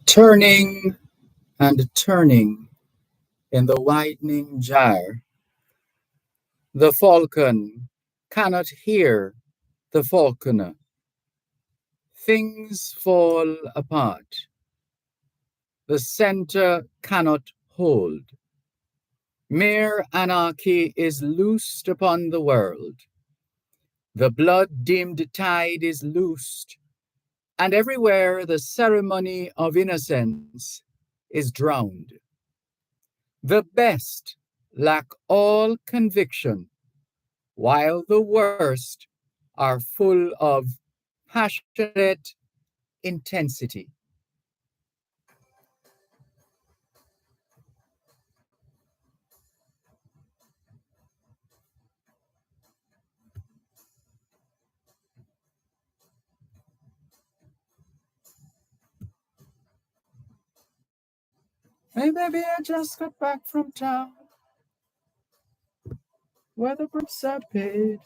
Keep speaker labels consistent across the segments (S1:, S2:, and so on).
S1: Turning and turning in the widening gyre, the falcon cannot hear the falconer. Things fall apart. The center cannot hold. Mere anarchy is loosed upon the world. The blood-dimmed tide is loosed, and everywhere the ceremony of innocence is drowned. The best lack all conviction, while the worst are full of passionate intensity. Hey, baby, I just got back from town where the bricks are paid.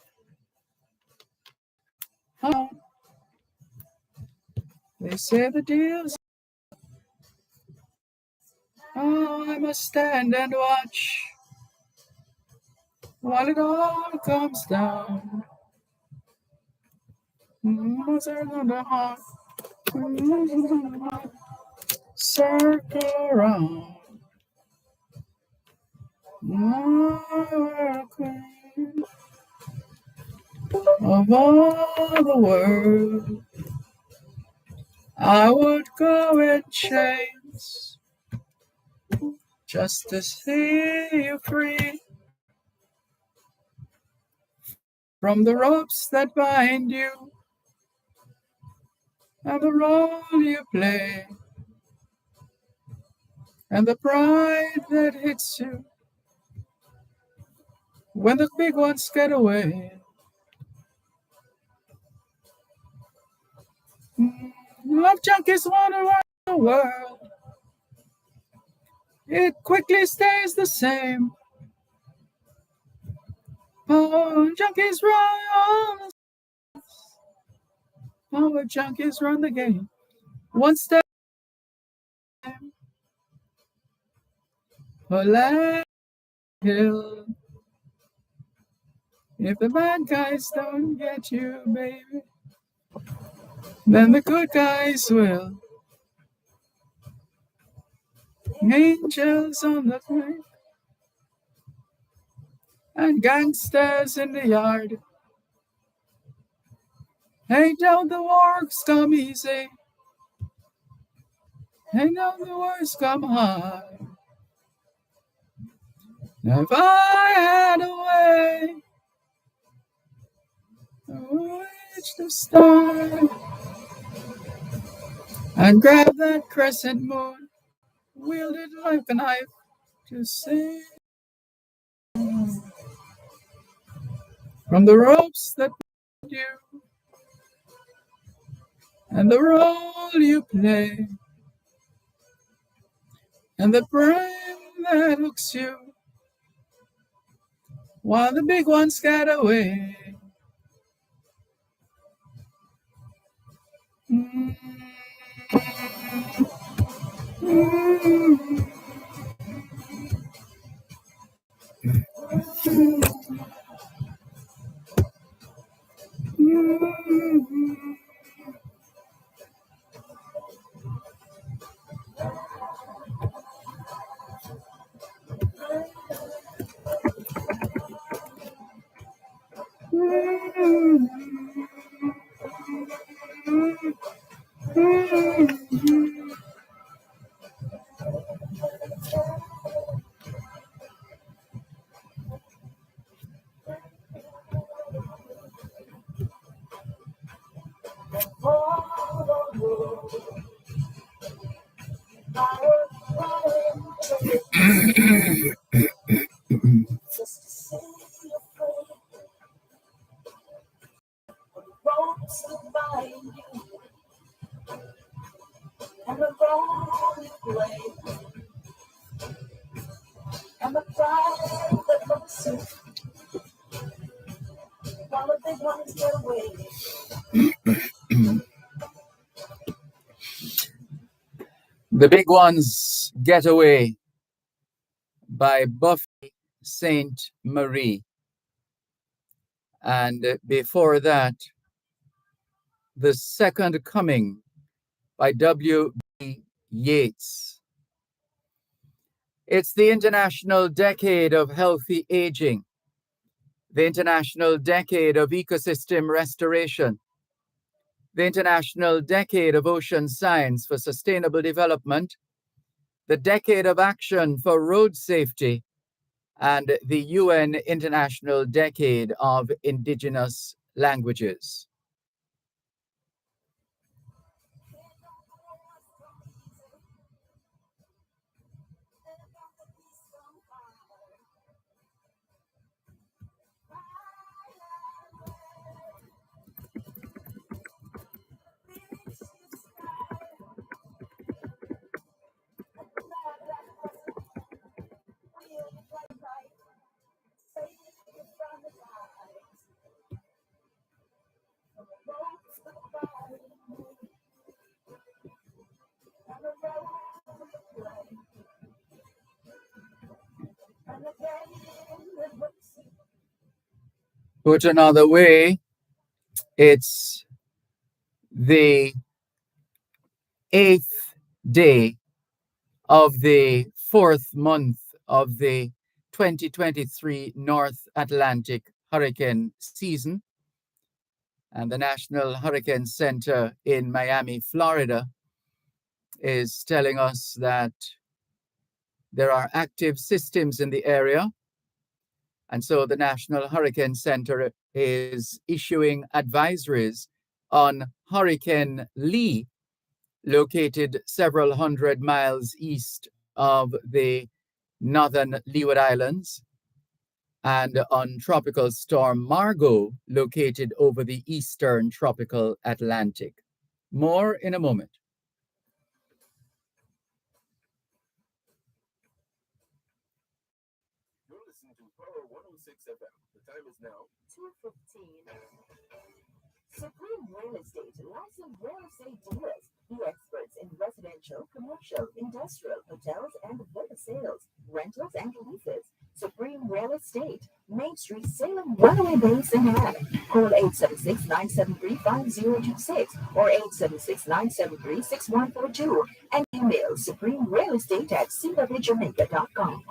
S1: How they say the deal's. Oh, I must stand and watch while it all comes down. On the heart, circle around. Queen of all the world, I would go in chains just to see you free from the ropes that bind you and the role you play and the pride that hits you when the big ones get away. Love junkies wander around the world. It quickly stays the same. Power junkies run. Power junkies run the game. One step. Hill. If the bad guys don't get you, baby, then the good guys will. Angels on the plane and gangsters in the yard. Hey, don't the works come easy? Hey, don't the works come hard? Now if I had a way to reach the star and grab that crescent moon, wield it like a knife to sing from the ropes that bind you and the role you play and the brain that hooks you while the big ones get away. The Big Ones Get Away by Buffy Saint Marie. And before that, The Second Coming by W.B. Yeats. It's the International Decade of Healthy Aging, the International Decade of Ecosystem Restoration, the International Decade of Ocean Science for Sustainable Development, the Decade of Action for Road Safety, and the UN International Decade of Indigenous Languages. Put another way, it's the 8th day of the 4th month of the 2023 North Atlantic hurricane season. And the National Hurricane Center in Miami, Florida, is telling us that there are active systems in the area. And so the National Hurricane Center is issuing advisories on Hurricane Lee, located several hundred miles east of the northern Leeward Islands, and on Tropical Storm Margot, located over the eastern tropical Atlantic. More in a moment.
S2: You're listening to Power 106 FM. The time is now 2:15. Supreme Real Estate, licensed real estate dealers, the experts in residential, commercial, industrial, hotels, and villa sales, rentals, and leases. Supreme Real Estate, Main Street, Salem, Runaway Bay, St. Anne. Call 876-973-5026 or 876-973-6142 and email supremerealestate@cwjamaica.com.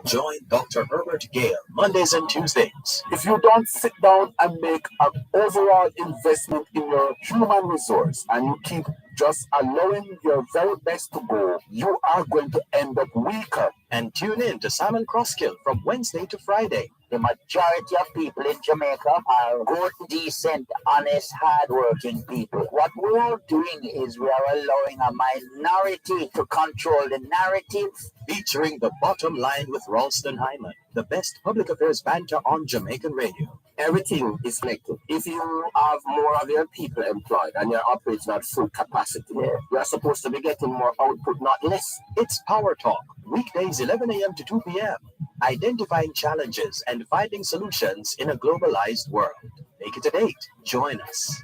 S3: Join Dr. Herbert Gale Mondays and Tuesdays.
S4: If you don't sit down and make an overall investment in your human resource and you keep just allowing your very best to go, you are going to end up weaker.
S3: And tune in to Simon Crosskill from Wednesday to Friday.
S5: The majority of people in Jamaica are good, decent, honest, hardworking people. What we are doing is we are allowing a minority to control the narrative.
S3: Featuring The Bottom Line with Ralston Hyman, the best public affairs banter on Jamaican radio.
S4: Everything is connected. If you have more of your people employed and you're operating at full capacity, you're supposed to be getting more output, not less.
S3: It's Power Talk, weekdays 11 a.m. to 2 p.m. Identifying challenges and finding solutions in a globalized world. Make it a date. Join us.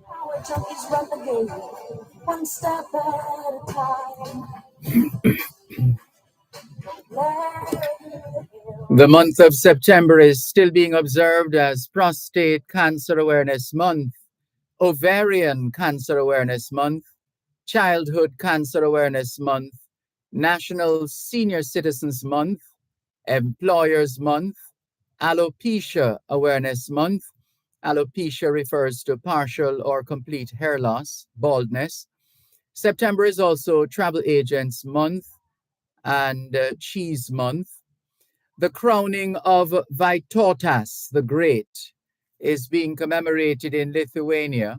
S2: Power Talk is run the game, one step at a time.
S1: The month of September is still being observed as Prostate Cancer Awareness Month, Ovarian Cancer Awareness Month, Childhood Cancer Awareness Month, National Senior Citizens Month, Employers Month, Alopecia Awareness Month. Alopecia refers to partial or complete hair loss, baldness. September is also Travel Agents Month and Cheese Month. The crowning of Vytautas the Great is being commemorated in Lithuania.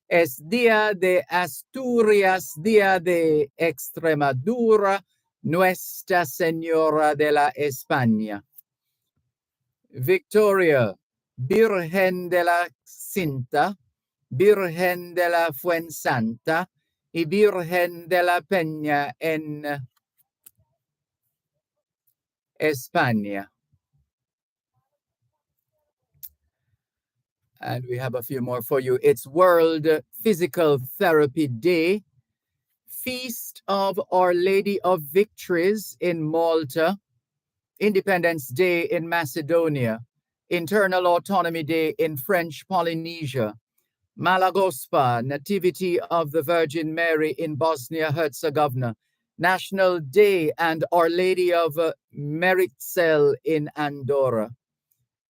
S1: Es Día de Asturias, Día de Extremadura, Nuestra Señora de la España. Victoria, Virgen de la Cinta, Virgen de la Fuensanta y Virgen de la Peña en España. And we have a few more for you. It's World Physical Therapy Day, Feast of Our Lady of Victories in Malta, Independence Day in Macedonia, Internal Autonomy Day in French Polynesia, Malagospa, Nativity of the Virgin Mary in Bosnia-Herzegovina, National Day and Our Lady of Meritxell in Andorra,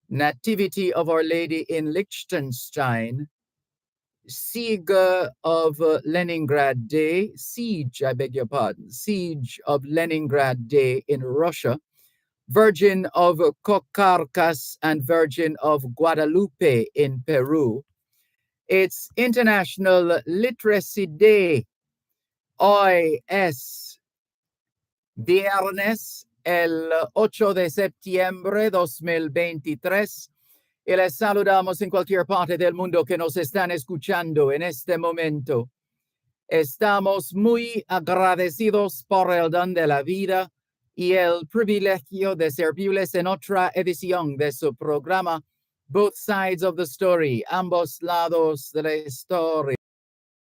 S1: Nativity of Our Lady in Liechtenstein, Siege of Leningrad Day, Siege of Leningrad Day in Russia, Virgin of Cocarcas and Virgin of Guadalupe in Peru. It's International Literacy Day. Hoy es viernes, el 8 de septiembre 2023. Y les saludamos en cualquier parte del mundo que nos están escuchando en este momento. Estamos muy agradecidos por el don de la vida y el privilegio de servirles en otra edición de su programa, Both Sides of the Story, ambos lados de la historia.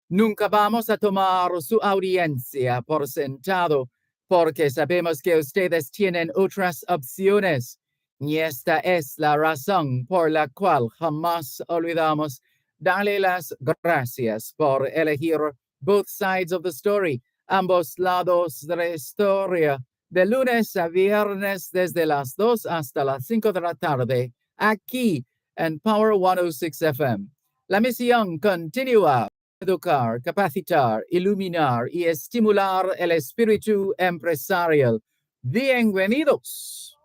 S1: Nunca vamos a tomar su audiencia por sentado, porque sabemos que ustedes tienen otras opciones. Y esta es la razón por la cual jamás olvidamos darle las gracias por elegir Both Sides of the Story, ambos lados de la historia, de lunes a viernes desde las 2 hasta las 5 de la tarde, aquí en Power 106 FM. La misión continúa: educar, capacitar, iluminar y estimular el espíritu empresarial. Bienvenidos.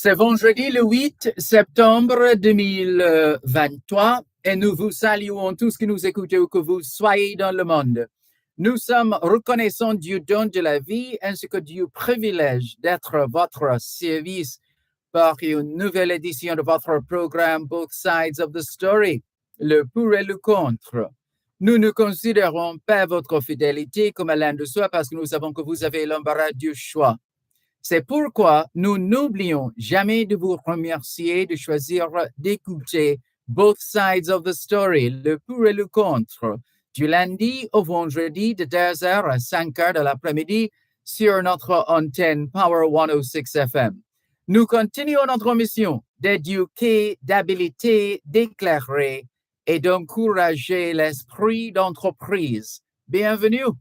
S1: C'est vendredi le 8 septembre 2023 et nous vous saluons tous qui nous écoutez où que vous soyez dans le monde. Nous sommes reconnaissants du don de la vie ainsi que du privilège d'être votre service par une nouvelle édition de votre programme Both Sides of the Story, le pour et le contre. Nous ne considérons pas votre fidélité comme l'un de soi parce que nous savons que vous avez l'embarras du choix. C'est pourquoi nous n'oublions jamais de vous remercier de choisir d'écouter Both Sides of the Story, le pour et le contre, du lundi au vendredi de 2h à 5h de l'après-midi sur notre antenne Power 106 FM. Nous continuons notre mission d'éduquer, d'habiliter, d'éclairer et d'encourager l'esprit d'entreprise. Bienvenue.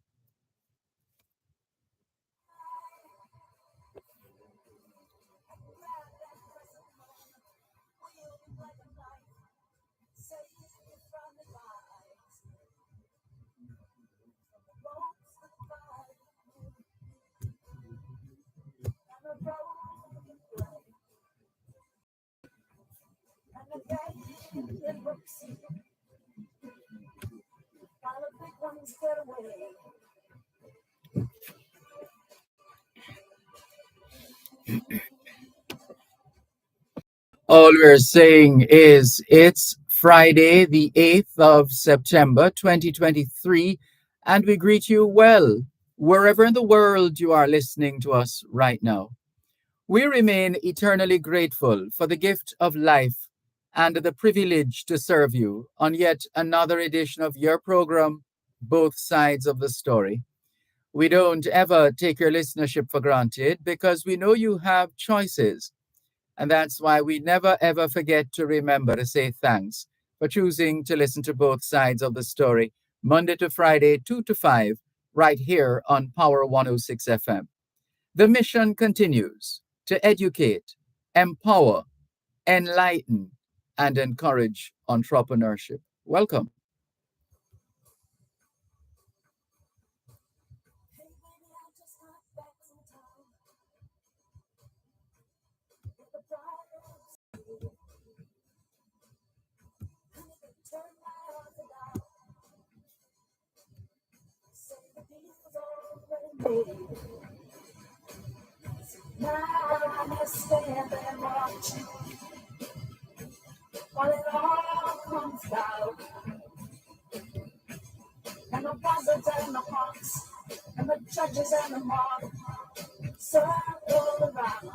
S1: All we're saying is it's Friday, the 8th of September, 2023, and we greet you well, wherever in the world you are listening to us right now. We remain eternally grateful for the gift of life and the privilege to serve you on yet another edition of your program, Both Sides of the Story. We don't ever take your listenership for granted because we know you have choices. And that's why we never ever forget to remember to say thanks for choosing to listen to Both Sides of the Story, Monday to Friday, 2 to 5, right here on Power 106 FM. The mission continues to educate, empower, enlighten, and encourage entrepreneurship. Welcome.
S2: While it all comes down, and the buzzards and the hawks, and the judges and the mob circle around.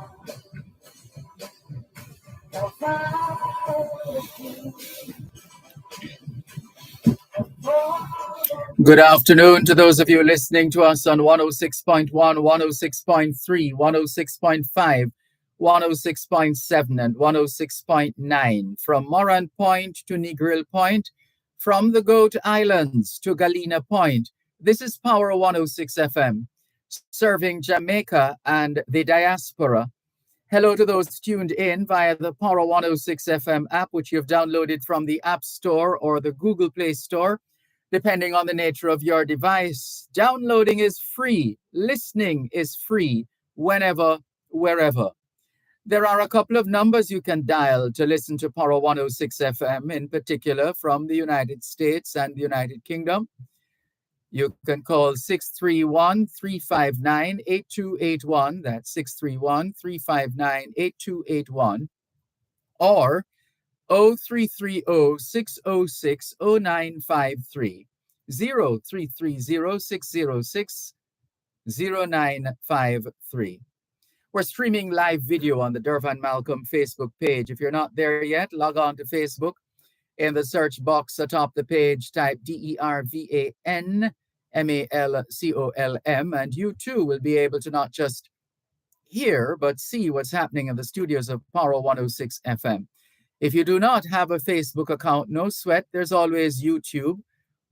S2: They'll find the king.
S1: Good afternoon to those of you listening to us on 106.1, 106.3, 106.5, 106.7, and 106.9. From Moran Point to Negril Point, from the Goat Islands to Galena Point. This is Power 106 FM, serving Jamaica and the diaspora. Hello to those tuned in via the Power 106 FM app, which you've downloaded from the App Store or the Google Play Store, depending on the nature of your device. Downloading is free. Listening is free whenever, wherever. There are a couple of numbers you can dial to listen to Power 106 FM, in particular from the United States and the United Kingdom. You can call 631-359-8281. That's 631-359-8281. Or 0330-606-0953. 0330-606-0953. We're streaming live video on the Dervan Malcolm Facebook page. If you're not there yet, log on to Facebook. In the search box atop the page, type DERVAN MALCOLM, and you too will be able to not just hear, but see what's happening in the studios of Power 106 FM. If you do not have a Facebook account, no sweat, there's always YouTube.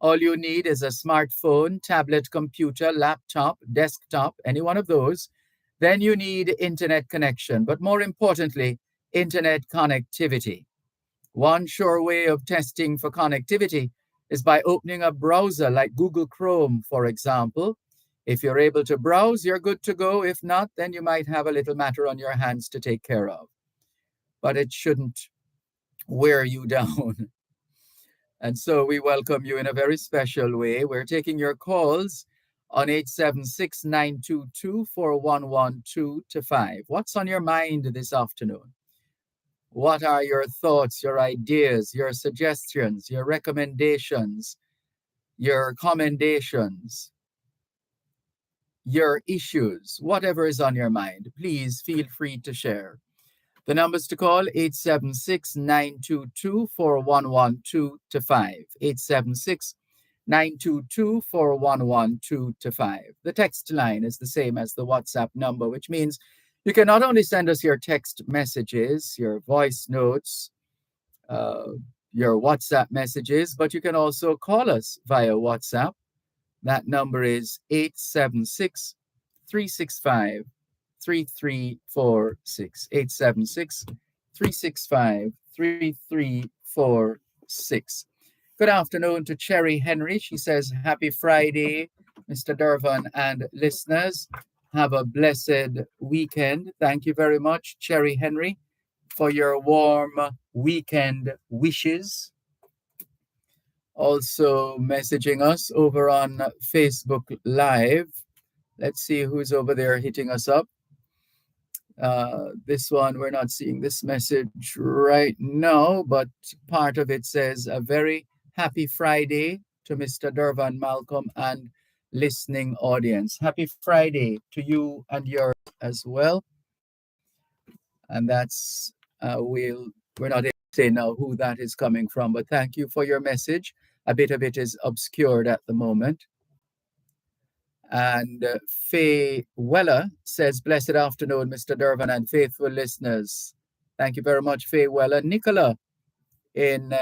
S1: All you need is a smartphone, tablet, computer, laptop, desktop, any one of those. Then you need internet connection, but more importantly, internet connectivity. One sure way of testing for connectivity is by opening a browser like Google Chrome, for example. If you're able to browse, you're good to go. If not, then you might have a little matter on your hands to take care of. But it shouldn't wear you down. And so we welcome you in a very special way. We're taking your calls on 876-922-4112-5. What's on your mind this afternoon? What are your thoughts, your ideas, your suggestions, your recommendations, your commendations, your issues, whatever is on your mind? Please feel free to share. The numbers to call, 876-922-4112-5. 876-922-4112-5. The text line is the same as the WhatsApp number, which means you can not only send us your text messages, your voice notes, your WhatsApp messages, but you can also call us via WhatsApp. That number is 876-365-3346. 876-365-3346. Good afternoon to Cherry Henry. She says, happy Friday, Mr. Dervan and listeners. Have a blessed weekend. Thank you very much, Cherry Henry, for your warm weekend wishes. Also messaging us over on Facebook Live. Let's see who's over there hitting us up. This one, we're not seeing this message right now, but part of it says, a very happy Friday to Mr. Dervan Malcolm and listening audience. Happy Friday to you and yours as well. And that's, we're not able to say now who that is coming from, but thank you for your message. A bit of it is obscured at the moment. And Faye Weller says, blessed afternoon, Mr. Dervan and faithful listeners. Thank you very much, Faye Weller. Nicola in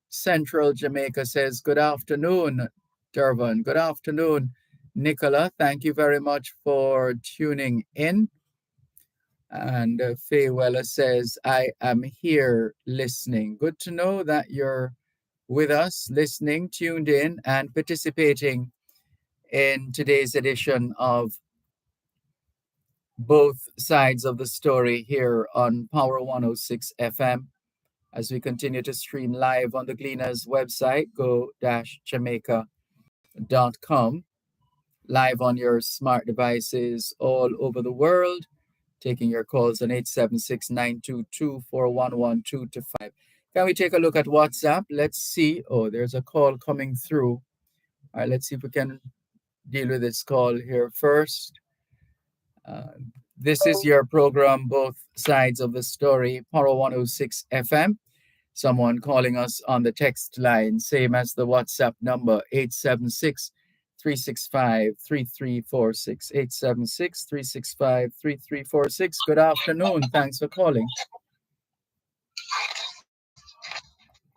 S1: Central Jamaica says, good afternoon, Dervan. Good afternoon, Nicola. Thank you very much for tuning in. And Faye Weller says, I am here listening. Good to know that you're with us, listening, tuned in, and participating in today's edition of Both Sides of the Story here on Power 106 FM. As we continue to stream live on the Gleaners website, go-jamaica.com, live on your smart devices all over the world, taking your calls on 876-922-4112 to 5. Can we take a look at WhatsApp? Let's see. Oh, there's a call coming through. All right, let's see if we can deal with this call here first. This is your program, Both Sides of the Story, Power 106 FM. Someone calling us on the text line, same as the WhatsApp number, 876-365-3346, 876-365-3346. Good afternoon. Thanks for calling.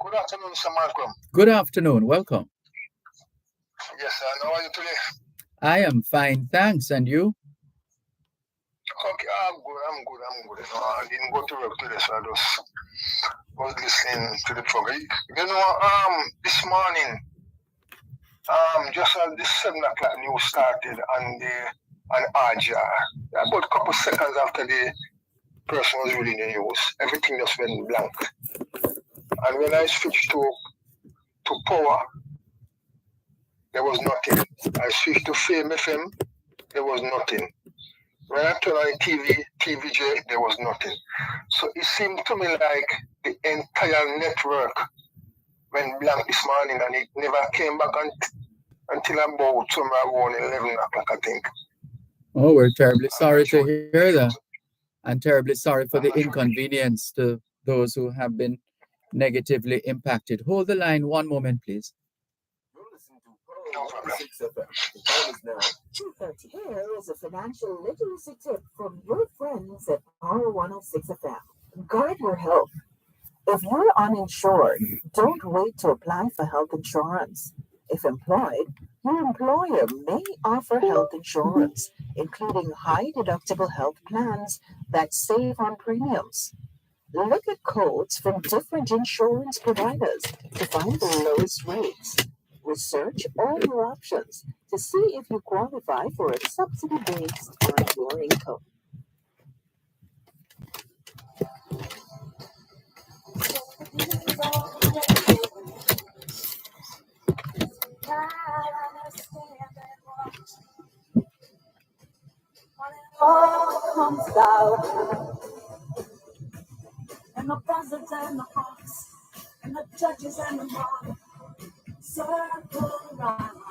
S6: Good afternoon, Mr. Malcolm.
S1: Good afternoon. Welcome.
S6: Yes, sir. How are you today?
S1: I am fine, thanks. And you?
S6: Okay, I'm good. I didn't go to work today, so I just was listening to the program. This morning, just as the 7 o'clock news started on RJR, about a couple seconds after the person was reading the news, everything just went blank. And when I switched to power, there was nothing. I switched to Fame FM, there was nothing. When I turned on TVJ, there was nothing. So it seemed to me like the entire network went blank this morning, and it never came back until about somewhere around 11 o'clock, I think.
S1: Oh, we're terribly sorry to hear that. And terribly sorry for the inconvenience to those who have been negatively impacted. Hold the line one moment, please.
S6: No problem.
S2: 2:30. Here is a financial literacy tip from your friends at Power 106 FM. Guard your health. If you're uninsured, don't wait to apply for health insurance. If employed, your employer may offer health insurance, including high deductible health plans that save on premiums. Look at quotes from different insurance providers to find the lowest rates. Research all your options to see if you qualify for a subsidy based on your income.
S7: All comes out, and the buzzards and the hawks, and the judges and the mob circle around.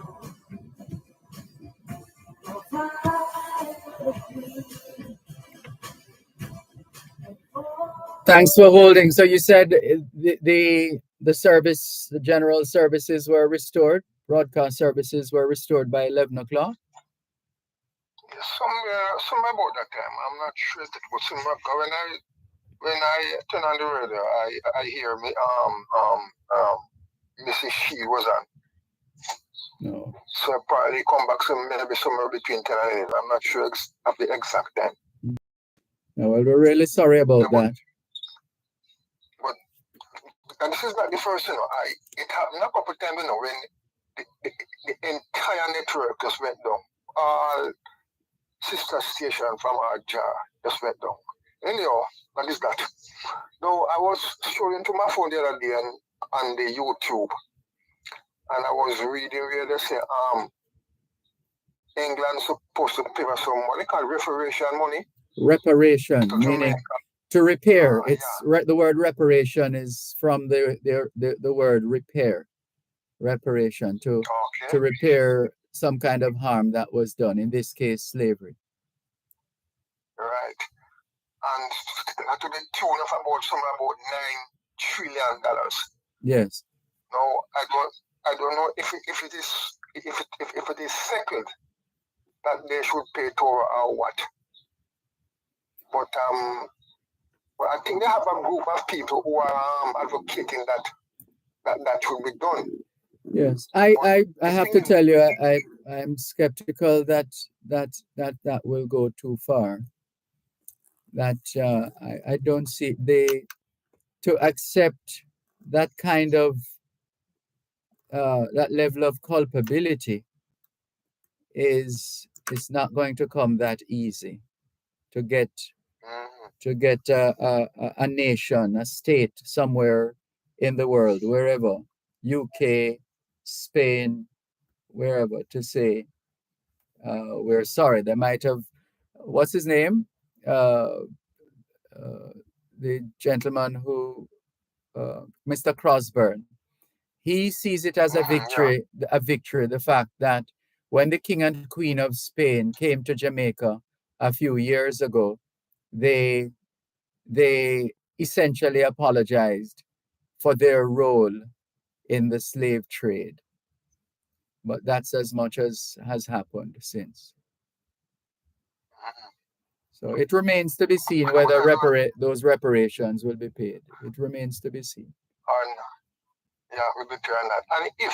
S1: Thanks for holding. So you said the service, the general services were restored, broadcast services were restored by 11 o'clock?
S6: Somewhere about that time. I'm not sure if it was somewhere. When I turn on the radio, I hear me Mrs. She was on.
S1: No.
S6: So I probably come back maybe somewhere between 10 and 11. I'm not sure of the exact time.
S1: No, well, we're really sorry about that.
S6: But and this is not the first, it happened a couple of times, when the entire network just went down. All sister station from RJR just went down. Anyhow, that is that. Now, I was scrolling to my phone the other day on the YouTube, and I was reading where they say England supposed to pay us some money called reparation money.
S1: Reparation, meaning to repair. It's
S6: yeah.
S1: the word reparation is from the word repair. Reparation, to repair some kind of harm that was done, in this case slavery.
S6: Right. And to the tune of about $9 trillion.
S1: Yes.
S6: Now I don't know if it is settled that they should pay Torah or what. But I think they have a group of people who are advocating that should be done.
S1: Yes, I have to tell you, I'm skeptical that will go too far. that I don't see to accept that kind of that level of culpability is it's not going to come that easy to get a nation, a state somewhere in the world, wherever, UK, Spain, wherever, to say we're sorry. They might have, what's his name? Uh, the gentleman who, Mr. Crosburn, he sees it as a victory, the fact that when the King and Queen of Spain came to Jamaica a few years ago, they essentially apologized for their role in the slave trade. But that's as much as has happened since. So it remains to be seen whether those reparations will be paid. It remains to be seen.
S6: And yeah, we'll be clear on that. And if,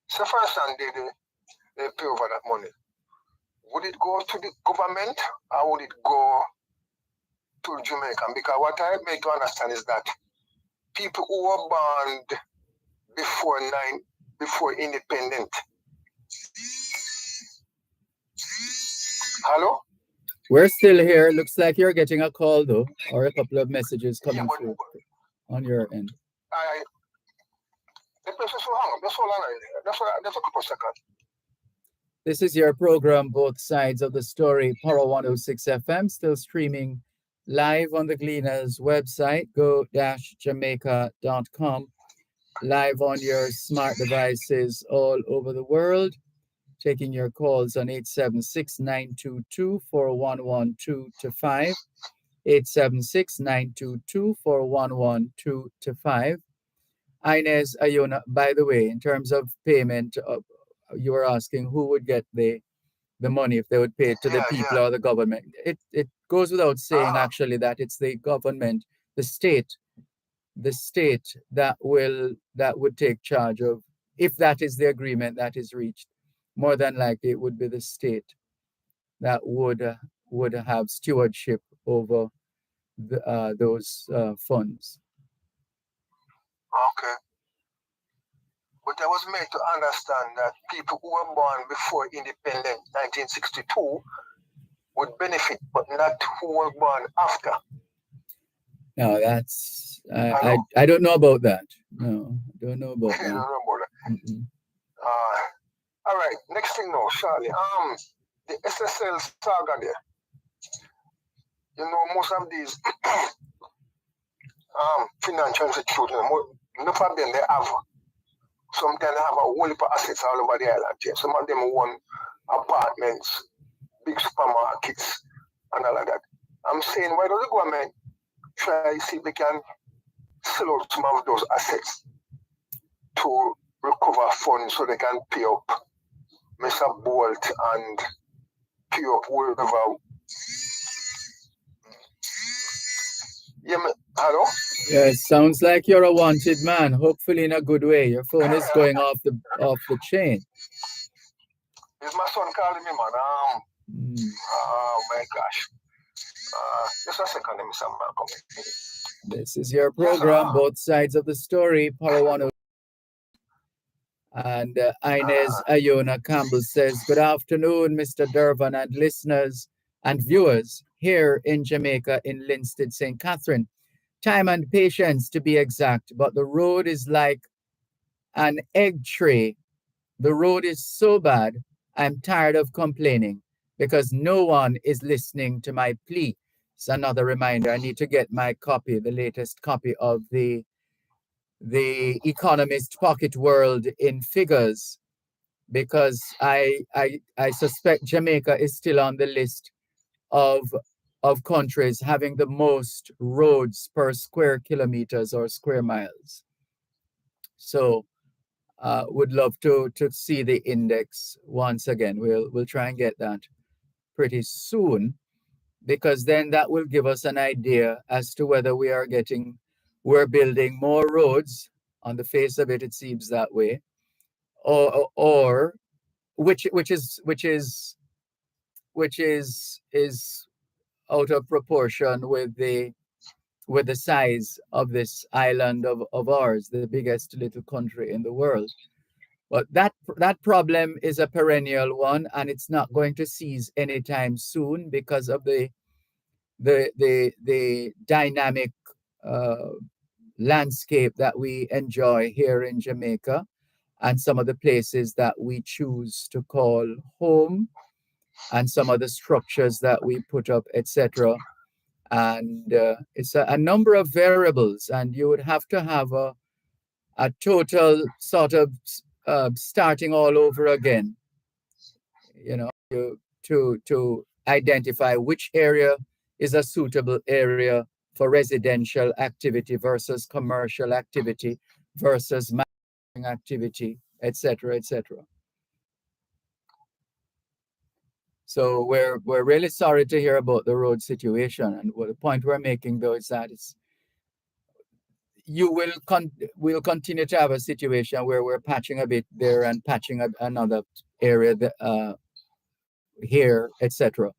S6: so for instance, they pay over that money, would it go to the government or would it go to Jamaica? Because what I make to understand is that people who were born before independent. Hello?
S1: We're still here. Looks like you're getting a call though, or a couple of messages coming through on your end.
S6: That's a couple seconds.
S1: This is your program, Both Sides of the Story, Power 106 FM, still streaming live on the Gleaners website, go-jamaica.com, live on your smart devices all over the world, taking your calls on 876-922-4112-5, 876-922-4112-5. Inez Ayona, by the way, in terms of payment, you were asking who would get the money, if they would pay it to the people or the government. It goes without saying, actually, that it's the government, the state that would take charge of, if that is the agreement that is reached. More than likely, it would be the state that would have stewardship over those funds.
S6: Okay. But I was made to understand that people who were born before independence, 1962, would benefit, but not who were born after.
S1: No, that's I don't know about that. No, I don't know about that.
S6: You don't know about that. All right. Next thing now, Charlie. The SSL saga there. You know, most of these financial institutions, enough of them they have. Sometimes they have a whole heap of assets all over the island here. Some of them own apartments, big supermarkets, and all of that. I'm saying, why does the government try to see if they can sell out some of those assets to recover funds so they can pay up Mr. Bolt and pay up whoever. Yeah, hello?
S1: Yes, sounds like you're a wanted man, hopefully in a good way. Your phone is going off the chain.
S6: It's my son calling me, man. Oh my gosh. Just a second, let me see my comment.
S1: This is your program, Both Sides of the Story, Power 106. And Inez Ayona Campbell says, good afternoon, Mr. Dervan and listeners and viewers here in Jamaica, in Linstead, St. Catherine. Time and patience to be exact, but the road is like an egg tray. The road is so bad, I'm tired of complaining because no one is listening to my plea. It's another reminder, I need to get my copy, the latest copy of the Economist Pocket World in figures, because I suspect Jamaica is still on the list of countries having the most roads per square kilometers or square miles. So would love to see the index once again. We'll try and get that pretty soon, because then that will give us an idea as to whether we're building more roads. On the face of it, it seems that way, or which is out of proportion with the size of this island of ours, the biggest little country in the world. But that problem is a perennial one, and it's not going to cease anytime soon because of the dynamic uh, landscape that we enjoy here in Jamaica, and some of the places that we choose to call home, and some of the structures that we put up, etc. And it's a number of variables, and you would have to have a total sort of starting all over again, to identify which area is a suitable area for residential activity versus commercial activity versus manufacturing activity, etc., etc. So we're really sorry to hear about the road situation, and the point we're making though is that we'll continue to have a situation where we're patching a bit there and patching another area here, etc.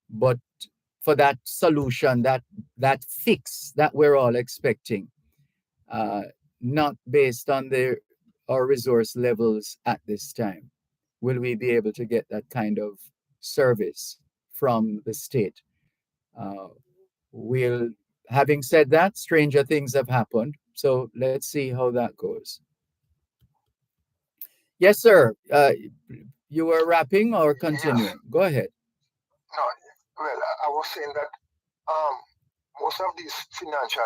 S1: But for that solution, that fix that we're all expecting, not based on our resource levels at this time, will we be able to get that kind of service from the state. Having said that, stranger things have happened. So let's see how that goes. Yes, sir. You were rapping or continuing?
S6: Yes.
S1: Go ahead.
S6: No, well, I was saying that most of these financial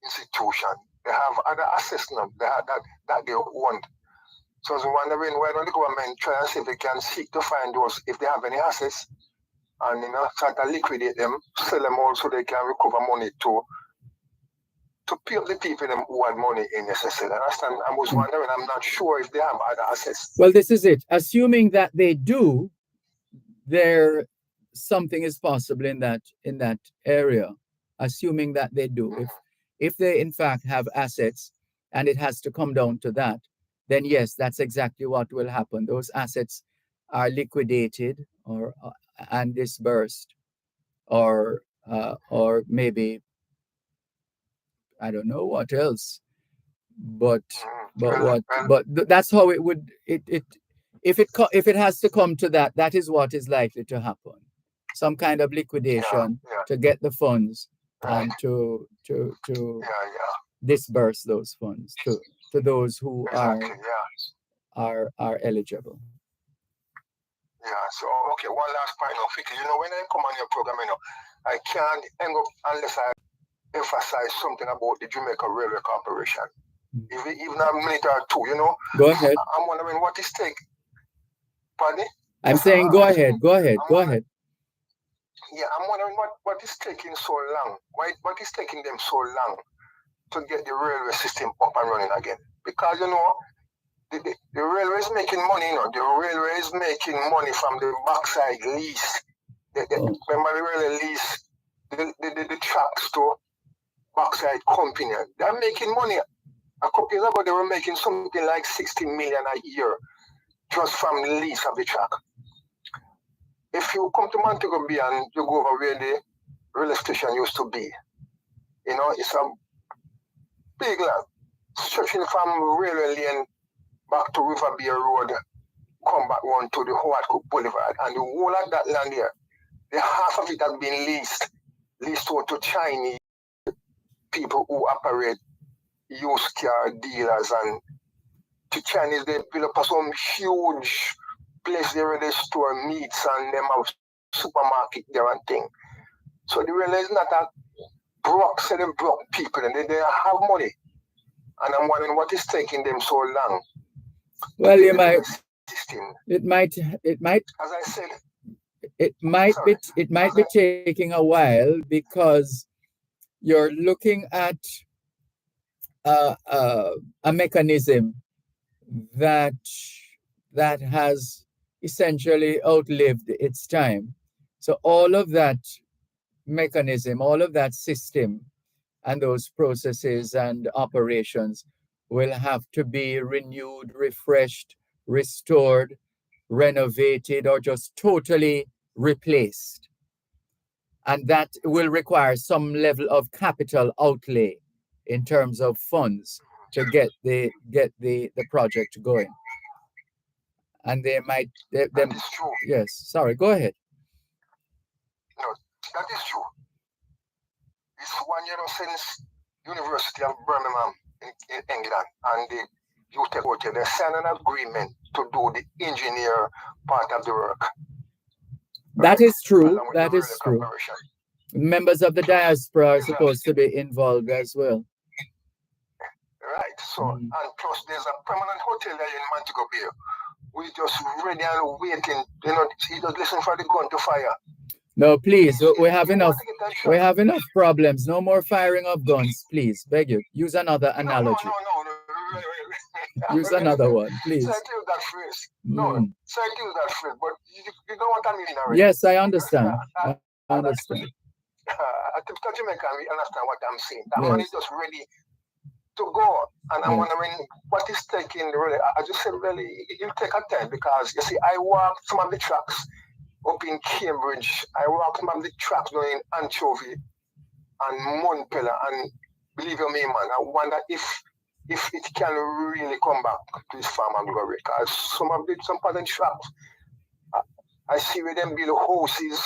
S6: institutions, they have other assets now that they want. So I was wondering why don't the government try and see if they can seek to find those, if they have any assets, and try to liquidate them, sell them all so they can recover money to pay up the people them who had money in SSL. Understand? I was wondering, I'm not sure if they have other assets.
S1: Well, this is it. Assuming that they do, something is possible in that area. Assuming that they do. If they in fact have assets, and it has to come down to that, then yes, that's exactly what will happen. Those assets are liquidated and disbursed, or maybe I don't know what else, but that's how it would if it has to come to that, that is what is likely to happen. Some kind of liquidation to get the funds and to disperse those funds to those who are eligible.
S6: Yeah, so okay, one last point now, Fikri. When I come on your program, I can't end up unless I emphasize something about the Jamaica Railway Corporation. Even a minute or two,
S1: Go ahead.
S6: I'm wondering what is take. Pardon?
S1: I'm saying go ahead.
S6: Yeah, I'm wondering what is taking so long. What is taking them so long to get the railway system up and running again? Because the railway is making money. The railway is making money from the backside lease. Remember the railway lease, the tracks to backside company. They're making money. A couple years ago, they were making something like 60 million a year just from the lease of the track. If you come to Montego Bay and you go over where the railway station used to be, it's a big land stretching from railway lane back to River Bay Road, come back on to the Howard Cook Boulevard, and the whole of that land here, the half of it has been leased out to Chinese people who operate used car dealers, and to Chinese they build up some huge place there where they store meats and them have supermarket there and thing. So the railway is not a broke people, and they have money. And I'm wondering what is taking them so long.
S1: Well, it might,
S6: as I said,
S1: it might be taking a while because you're looking at a mechanism that has essentially outlived its time. So all of that mechanism, all of that system, and those processes and operations will have to be renewed, refreshed, restored, renovated, or just totally replaced. and that will require some level of capital outlay in terms of funds to get the project going. And they might
S6: That is true.
S1: yes, sorry, go ahead.
S6: No, that is true. It's 1 year since University of Birmingham in England, and the UTEC they signed an agreement to do the engineer part of the work.
S1: That is true.
S6: Along with
S1: That
S6: the
S1: is
S6: railway
S1: true.
S6: corporation.
S1: Members of the diaspora are
S6: Exactly.
S1: supposed to be involved as well.
S6: Right. So, and plus there's a permanent hotel there in Montego Bay. We just ready and waiting. You know, he just listen for the gun to fire.
S1: No, please,
S6: If
S1: we have
S6: you
S1: enough.
S6: want to get that
S1: We
S6: shot,
S1: have enough problems. No more firing of guns, please. Beg you. Use another
S6: no,
S1: analogy.
S6: I'm
S1: Use
S6: ready.
S1: another one,
S6: So
S1: please.
S6: I use that phrase. No,
S1: Mm.
S6: so I use that phrase, but you know what I mean already.
S1: Yes, I understand. I
S6: I
S1: understand.
S6: typical Jamaican, we understand what I'm saying. That man is
S1: Yes.
S6: just ready to go. And I'm
S1: Yes.
S6: wondering what is taking really. I just said, really, it'll take a time because you see, I walked some of the tracks up in Cambridge. I walked some of the tracks down in Anchovy and Monpella. And believe you me, man, I wonder if it can really come back to this farm and glory. Because some part of the tracks, I see where them build houses,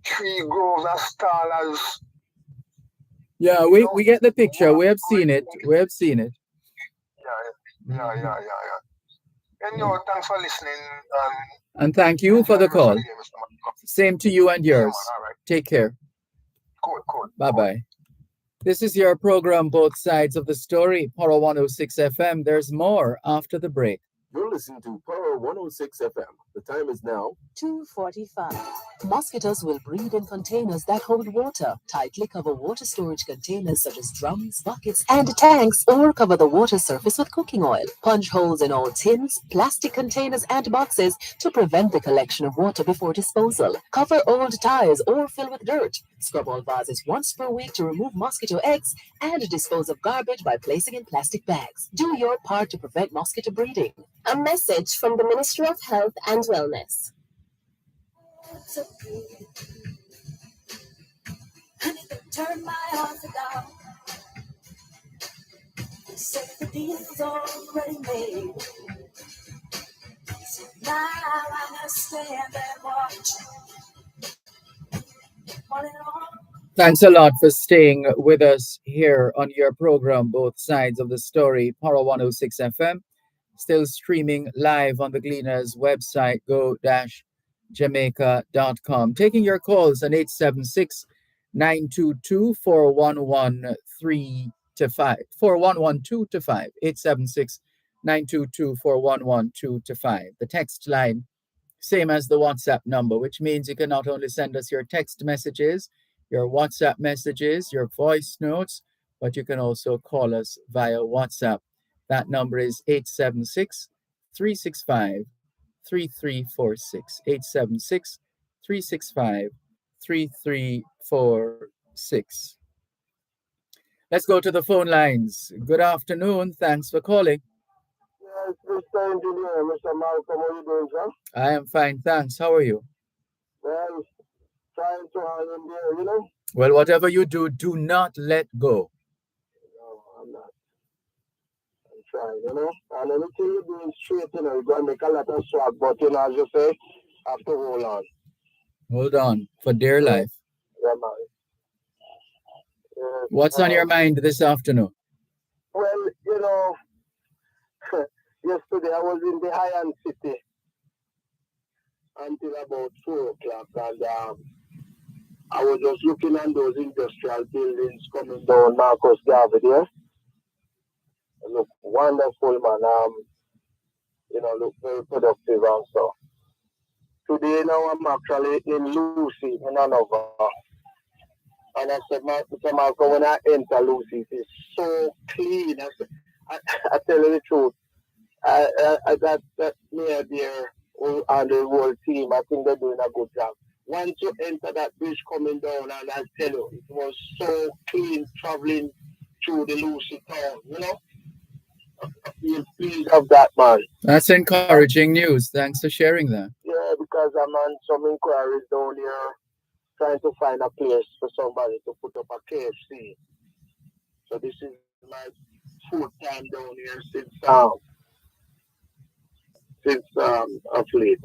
S6: tree groves and stalls.
S1: Yeah, we get the picture. We have seen it. We have seen it.
S6: Yeah. And thanks for listening.
S1: And thank you for the call. Same to you and yours.
S6: Yeah, man, all right.
S1: Take care.
S6: Cool.
S1: Bye-bye. This is your program, Both Sides of the Story, Power 106 FM. There's more after the break.
S8: You're listening to Power 106 FM. The time is now
S2: 2:45. Mosquitoes will breed in containers that hold water. Tightly cover water storage containers such as drums, buckets, and tanks, or cover the water surface with cooking oil. Punch holes in all tins, plastic containers, and boxes to prevent the collection of water before disposal. Cover old tires or fill with dirt. Scrub all vases once per week to remove mosquito eggs and dispose of garbage by placing in plastic bags. Do your part to prevent mosquito breeding.
S9: A message from the Ministry of Health and Wellness.
S7: I need to turn my heart down. Say the deal's already made. So now I understand and watch.
S1: Thanks a lot for staying with us here on your program, Both Sides of the Story, Power 106 FM. Still streaming live on the Gleaners website, go-jamaica.com. Taking your calls on 876-922-4113-5, 4112-5, 876-922-4112-5. The text line, same as the WhatsApp number, which means you can not only send us your text messages, your WhatsApp messages, your voice notes, but you can also call us via WhatsApp. That number is 876-365-3346, 876-365-3346. Let's go to the phone lines. Good afternoon. Thanks for calling.
S10: Yes, Mr. Engineer, Mr. Malcolm, how are you doing, sir?
S1: I am fine, thanks. How are you?
S10: Well, trying to hang in there, you know?
S1: Well, whatever you do, do not let go.
S10: No, I'm not. I'm trying, you know? And anything you do is straight, you know, you're going to make a lot of swag, but, you know, as you say, have to hold on.
S1: Hold on, for dear life.
S10: Yeah, man. Yes,
S1: What's on your mind this afternoon?
S10: Well, you know, yesterday I was in the High-End City until about 4 o'clock, and I was just looking at those industrial buildings coming down Marcus Garvey there. Look wonderful, man. You know, look very productive and stuff. Today now I'm actually in Lucy in Hanover. And I said, Mr. Malcolm, when I enter Lucy, it's so clean. I tell you the truth. That mayor there and the whole team, I think they're doing a good job. Once you enter that bridge coming down, and I tell you, it was so clean traveling through the Lucy town, you know? You're pleased of that, man.
S1: That's encouraging news. Thanks for sharing that.
S10: Yeah, because I'm on some inquiries down here trying to find a place for somebody to put up a KFC. So this is my fourth time down here since of late.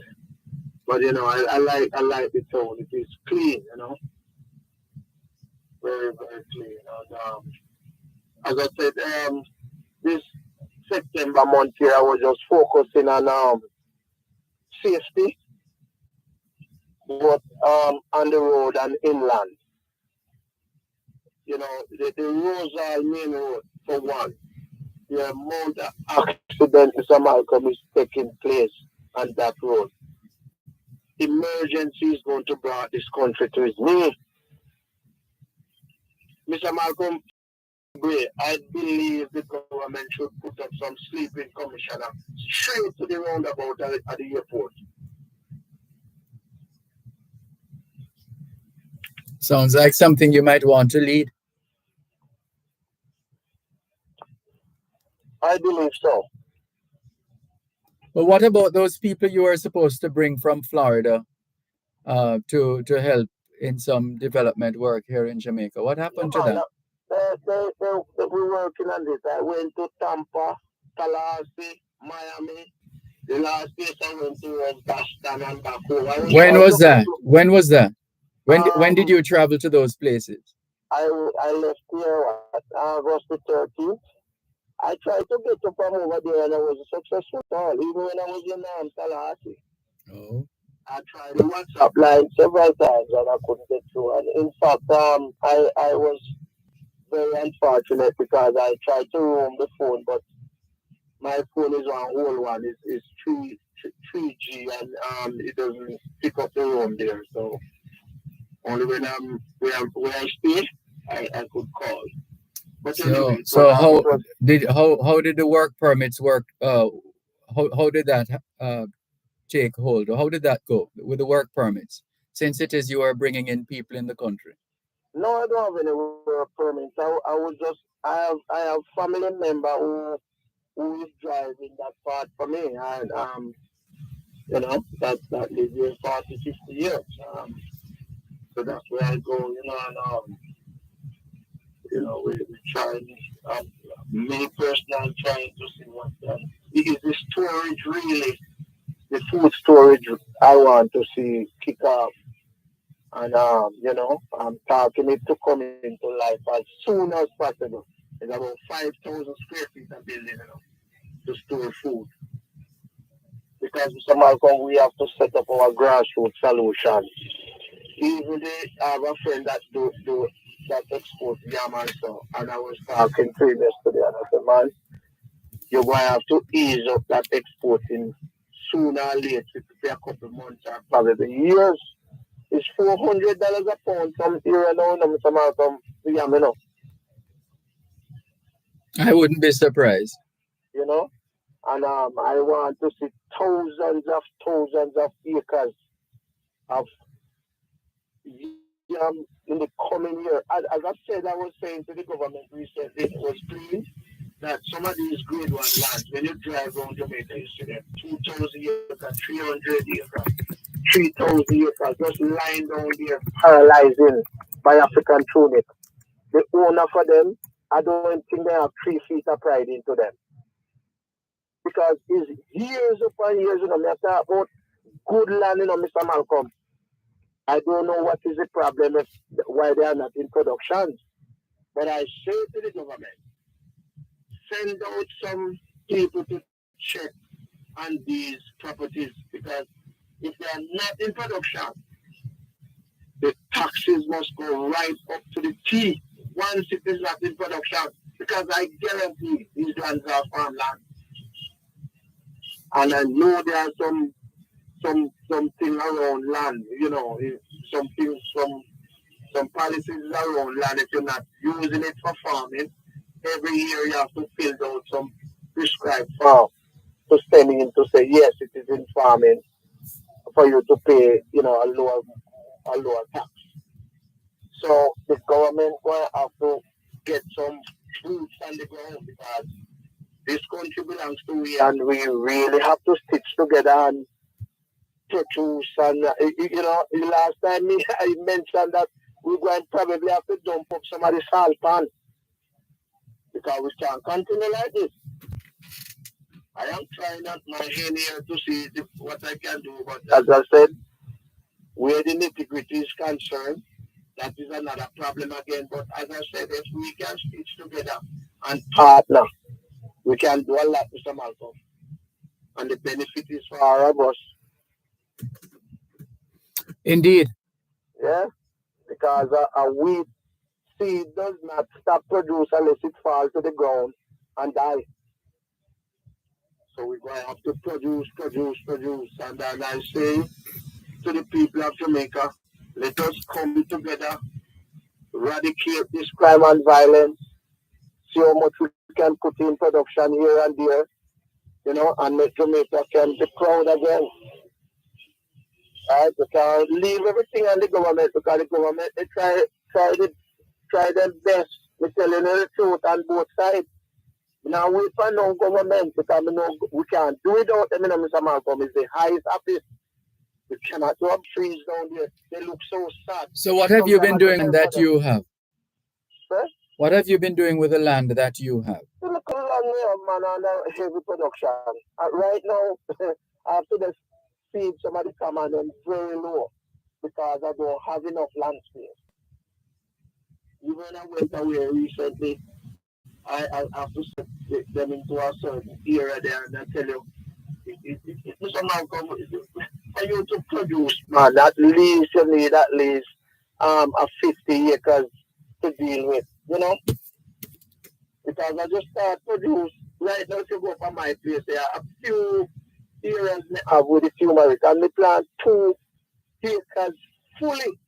S10: But I like the town. It is clean, very very clean. And as I said, this September month here, I was just focusing on safety, both on the road and inland. The Rosal main road for one. The amount of accidents Mr. Malcolm is taking place on that road. Emergency is going to bring this country to its knees. Mr. Malcolm, I believe the government should put up some sleeping commissioner straight to the roundabout at the airport.
S1: Sounds like something you might want to lead.
S10: I believe so.
S1: But what about those people you were supposed to bring from Florida to help in some development work here in Jamaica? What happened to them?
S10: They were working on this. I went to Tampa, Tallahassee, Miami. The last place I went to was Boston and back home.
S1: When was that? When did you travel to those places?
S10: I left here at August the 13th. I tried to get to from over there and I was successful at all, even when I was in Tallahassee.
S1: Oh.
S10: I tried the WhatsApp line several times and I couldn't get through. And in fact, I was very unfortunate because I tried to roam the phone, but my phone is on whole one. It's 3G and it doesn't pick up the roam there. So only when where I stay, I could call. But anyway,
S1: so how did the work permits work? How did that take hold? How did that go with the work permits? Since it is you are bringing in people in the country.
S10: No, I don't have any work permits. I have family member who is driving that part for me, and that lives here 40, 50 years. So that's where I go, and we trying. Me personally, I'm trying to see what is the storage really, the food storage I want to see kick off. And I'm talking it to come into life as soon as possible. It's about 5,000 square feet of building, to store food. Because Mr. Malcolm, we have to set up our grassroots solution. Even I have a friend that do that export yam and so, and I was talking to him yesterday, and I said, man, you're going to have to ease up that exporting sooner or later. It could be a couple months or probably years. It's $400 a pound from here and on, Mr. Malcolm.
S1: I wouldn't be surprised.
S10: And I want to see thousands of acres of yam in the coming year. As I said, I was saying to the government recently, it was clean that some of these grade one lands, when you drive around Jamaica, you see them 2,000 acres, 300 acres, 3,000 acres, just lying down there, paralyzing by African tunic. The owner for them, I don't think they have 3 feet of pride into them. Because it's years upon years, me talk about good land, Mr. Malcolm. I don't know what is the problem why they are not in production. But I say to the government, send out some people to check on these properties, because if they are not in production, the taxes must go right up to the T once it is not in production, because I guarantee these lands are farmland. And I know there are something around land, some policies around land. If you're not using it for farming, every year you have to fill out some prescribed farm to send in to say yes, it is in farming, for you to pay, a lower tax. So the government will have to get some boots on the ground, because this country belongs to we, and we really have to stitch together and produce. And, the last time I mentioned that we're going to probably have to dump up some of the salt pan because we can't continue like this. I am trying out my hand here to see what I can do. But as I said, where the nitty-gritty is concerned, that is another problem again. But as I said, if we can stitch together and partner, we can do a lot, Mr. Malcolm. And the benefit is for all of us.
S1: Indeed.
S10: Yeah, because a wheat seed does not stop produce unless it falls to the ground and die. So we're going to have to produce. And as I say to the people of Jamaica, let us come together, eradicate this crime and violence, see how much we can put in production here and there, and make Jamaica can be proud again. Right? We can leave everything on the government because the government they try their best. We telling you the truth on both sides. Now we for no government because we can't do it without them. Mr. Malcolm is the highest office. We cannot rub trees down there. They look so sad.
S1: So what have you been doing that you have?
S10: Sir?
S1: What have you been doing with the land that you have?
S10: The local land we have, man, under heavy production. Right now, after the feed somebody come and them very low because I don't have enough land space. Even when I went away recently, I have to set them into a certain area there and I tell you, Mr. Malcolm, for you to produce, man, at least you need at least a 50 acres to deal with, Because I just start produce, right now if you go for my place, there are a few areas I have with the turmeric and we plant 2 acres fully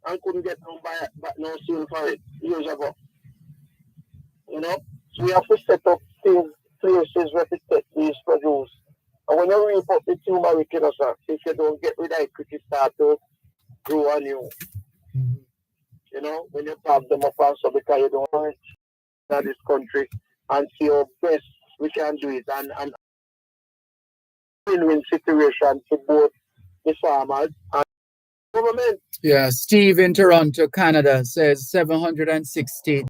S10: and couldn't get no seal for it years ago. So we have to set up places where to take these produce. And when you reap up the turmeric, sir, if you don't get rid of it, it start to grow on you. When you pop them up also because you don't want to in this country and see how best we can do it and win-win situation for both the farmers and the government.
S1: Yeah, Steve in Toronto, Canada says $760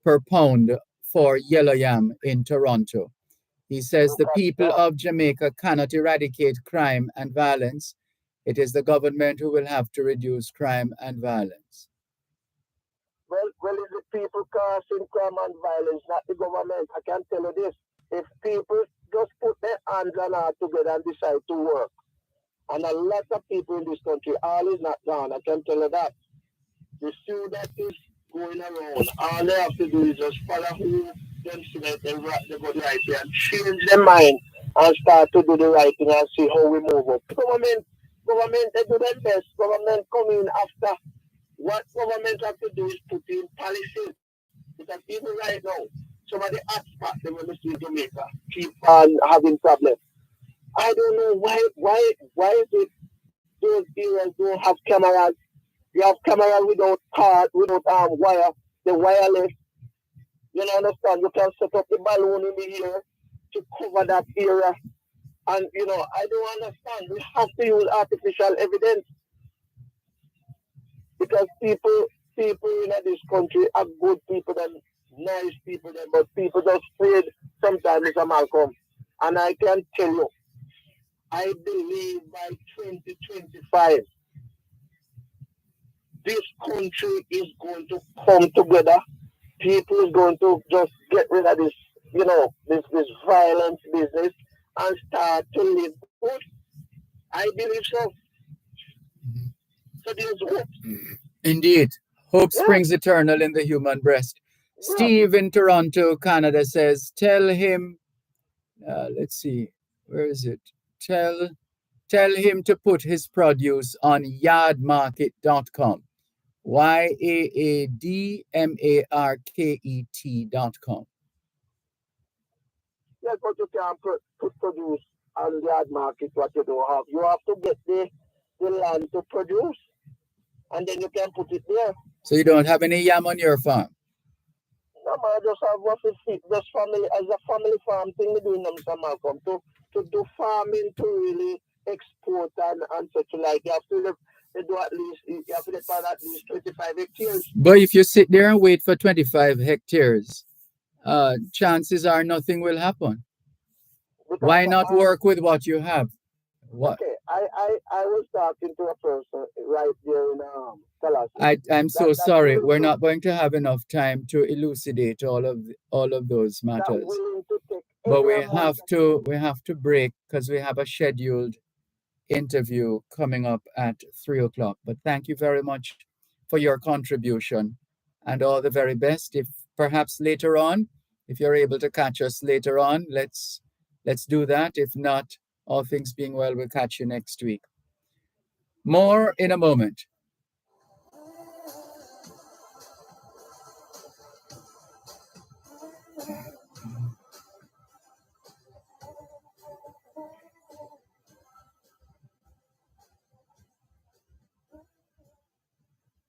S1: per pound for yellow yam in Toronto. He says the people of Jamaica cannot eradicate crime and violence. It is the government who will have to reduce crime and violence.
S10: Well, it's the people causing crime and violence, not the government. I can tell you this. If people just put their hands and heart together and decide to work, and a lot of people in this country, all is not gone, I can tell you that. The few that is going around, all they have to do is just follow who them see that they go the right way and change their mind and start to do the right thing and see how we move up. Government, they do their best. Government come in after. What government have to do is put in policies. Because even right now, some of the hotspots that we see in Jamaica keep on having problems. I don't know why is it those areas don't have cameras. You have cameras without wire, the wireless. You understand? You can set up the balloon in the air to cover that area. And, I don't understand. We have to use artificial evidence. Because people in this country are good people and nice people, but people just afraid sometimes, Mr. Malcolm. And I can tell you, I believe by 2025, this country is going to come together. People is going to just get rid of this, this violence business and start to live good. I believe so. So there's hope.
S1: Indeed. Hope springs eternal in the human breast. Yeah. Steve in Toronto, Canada says, tell him, let's see, where is it? Tell him to put his produce on yardmarket.com. YAADMARKET.com.
S10: Yes, but you can't put produce on the yard market what you don't have. You have to get the land to produce, and then you can put it there.
S1: So you don't have any yam on your farm?
S10: No, man, I just have what is just family, as a family farm thing we do in Mr. Malcolm, to to do farming to really export and such like. You have to live, you do at least, you have to live on at least 25 hectares.
S1: But if you sit there and wait for 25 hectares, chances are nothing will happen.
S10: Because
S1: Why not work with what you have? What
S10: okay, I was talking to a person right there in Tallahassee.
S1: I'm
S10: That
S1: so
S10: that
S1: sorry.
S10: willing
S1: We're
S10: to
S1: not going to have enough time to elucidate all of those
S10: that
S1: matters.
S10: willing to take
S1: But
S10: every amount.
S1: we have to break because we have a scheduled interview coming up at 3 o'clock. But thank you very much for your contribution and all the very best. If perhaps later on, if you're able to catch us later on, let's do that. If not, all things being well, we'll catch you next week. More in a moment.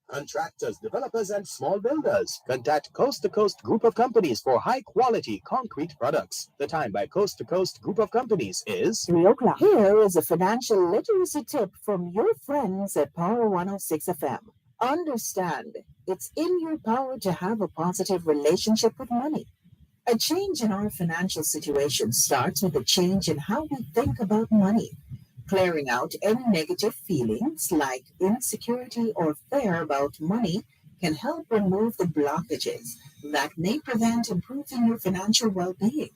S3: Contractors, developers, and small builders. Contact Coast to Coast Group of Companies for high-quality concrete products. The time by Coast to Coast Group of Companies is
S2: 3 o'clock. Here is a financial literacy tip from your friends at Power 106 FM. Understand, it's in your power to have a positive relationship with money. A change in our financial situation starts with a change in how we think about money. Clearing out any negative feelings like insecurity or fear about money can help remove the blockages that may prevent improving your financial well-being.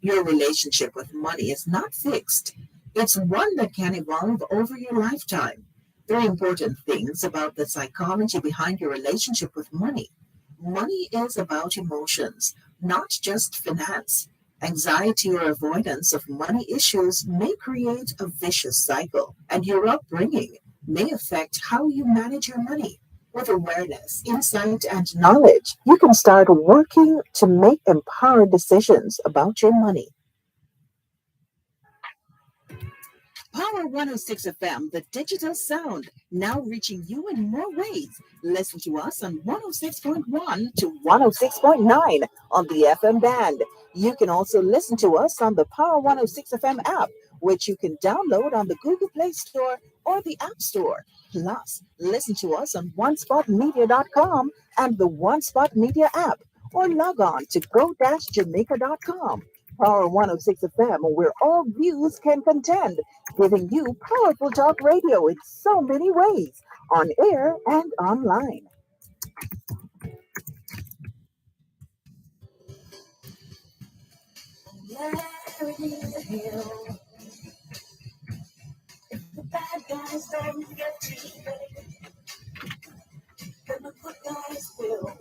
S2: Your relationship with money is not fixed. It's one that can evolve over your lifetime. There are important things about the psychology behind your relationship with money. Money is about emotions, not just finance. Anxiety or avoidance of money issues may create a vicious cycle, and your upbringing may affect how you manage your money. With awareness, insight, and knowledge, you can start working to make empowered decisions about your money. Power 106 FM, the digital sound, now reaching you in more ways. Listen to us on 106.1 to 106.9 on the FM band. You can also listen to us on the Power 106 FM app, which you can download on the Google Play Store or the App Store. Plus, listen to us on onespotmedia.com and the One Spot Media app, or log on to go-jamaica.com. Power 106 FM, where all views can contend, giving you powerful talk radio in so many ways, on air and online.
S7: The bad guys don't get cheated, then the good guys will.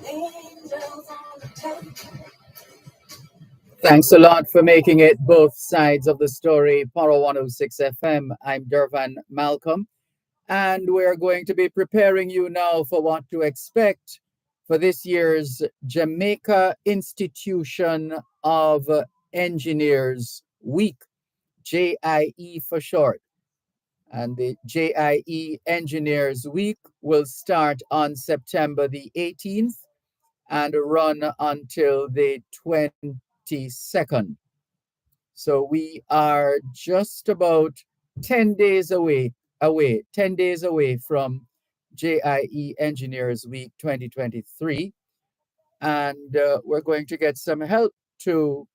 S7: Angels on the tape.
S1: Thanks a lot for making it both sides of the story. Power 106 FM. I'm Dervan Malcolm, and we're going to be preparing you now for what to expect for this year's Jamaica Institution of Engineers Week, JIE for short. And the JIE Engineers Week will start on September the 18th and run until the 22nd. So we are just about 10 days away, 10 days away from JIE Engineers Week 2023. And we're going to get some help to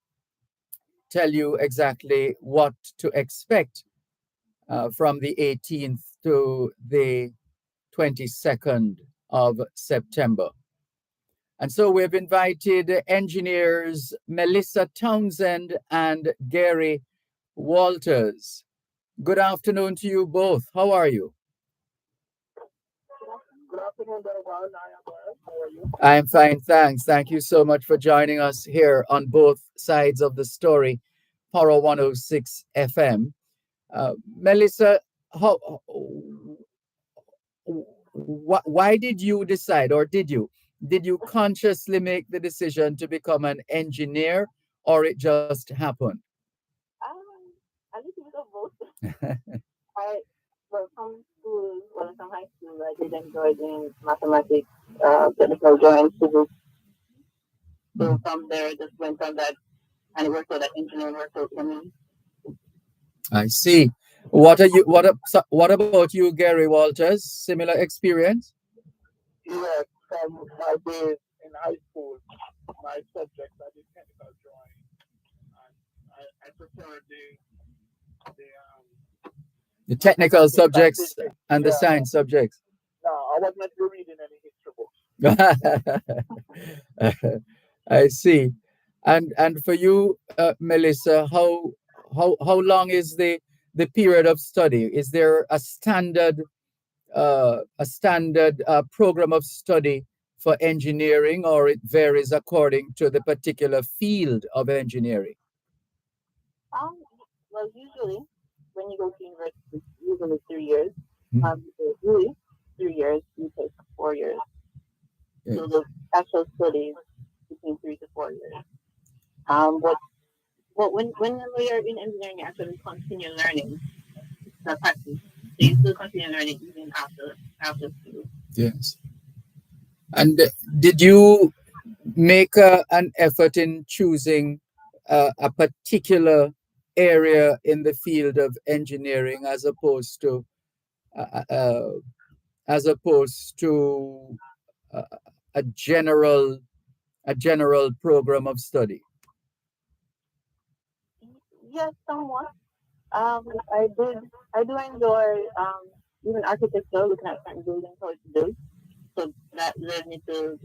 S1: tell you exactly what to expect from the 18th to the 22nd of September. And so we've invited engineers Melissa Townsend and Gary Walters. Good afternoon to you both. How are you?
S10: Good afternoon, Dervan. I am well. How are you?
S1: I'm fine, thanks. Thank you so much for joining us here on both sides of the story, Power 106 FM. Melissa, why did you decide, or did you consciously make the decision to become an engineer, or it just happened?
S11: A little bit of both. From school, from high school, I did enjoy doing mathematics, technical drawing, physics. So from there, I just went on that and it worked out that engineering worked out for me.
S1: I see. What about you, Gary Walters? Similar experience?
S10: Yes, from my days in high school, my subjects I did technical drawing, and I prefer
S1: The
S10: the
S1: technical subjects
S10: scientific.
S1: and the
S10: Yeah,
S1: science subjects.
S10: no, I was not reading any history books.
S1: I see. And for you, Melissa, how long is the period of study? Is there a standard program of study for engineering, or it varies according to the particular field of engineering?
S11: Um, well, usually when you go to university, it's usually 3 years.
S1: Mhm.
S11: So usually 3 years, you take 4 years. So
S1: Yes.
S11: the actual study is between 3 to 4 years. But when we are in engineering, you actually continue learning the practice. So you still continue learning even after school.
S1: Yes. And did you make an effort in choosing a particular area in the field of engineering uh, uh, as opposed to uh, a general program of study?
S11: Yes, somewhat. I did. I do enjoy even architecture, looking at certain buildings, how it's built. So that led me to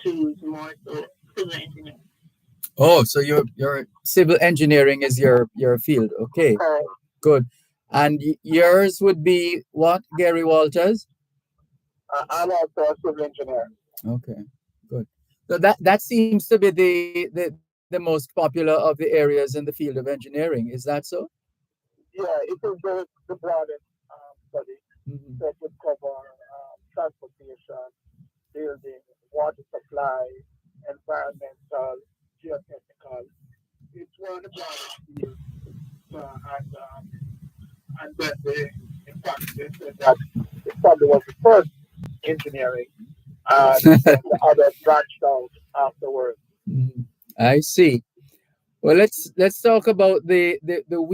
S11: choose more to civil engineering.
S1: Oh, so your civil engineering is your field. Okay,
S11: Correct.
S1: good. And yours would be what, Gary Walters?
S10: I'm also a civil engineer.
S1: Okay, good. So that seems to be the most popular of the areas in the field of engineering. Is that so?
S10: Yeah, it is the broadest study.
S1: Mhm.
S10: So it would cover transportation, building, water supply, environmental, geotechnical. It's one of the broadest fields. And then in fact, they said that it probably was the first engineering, and then the others branched out afterwards.
S1: Mhm. I see. Well, let's talk about the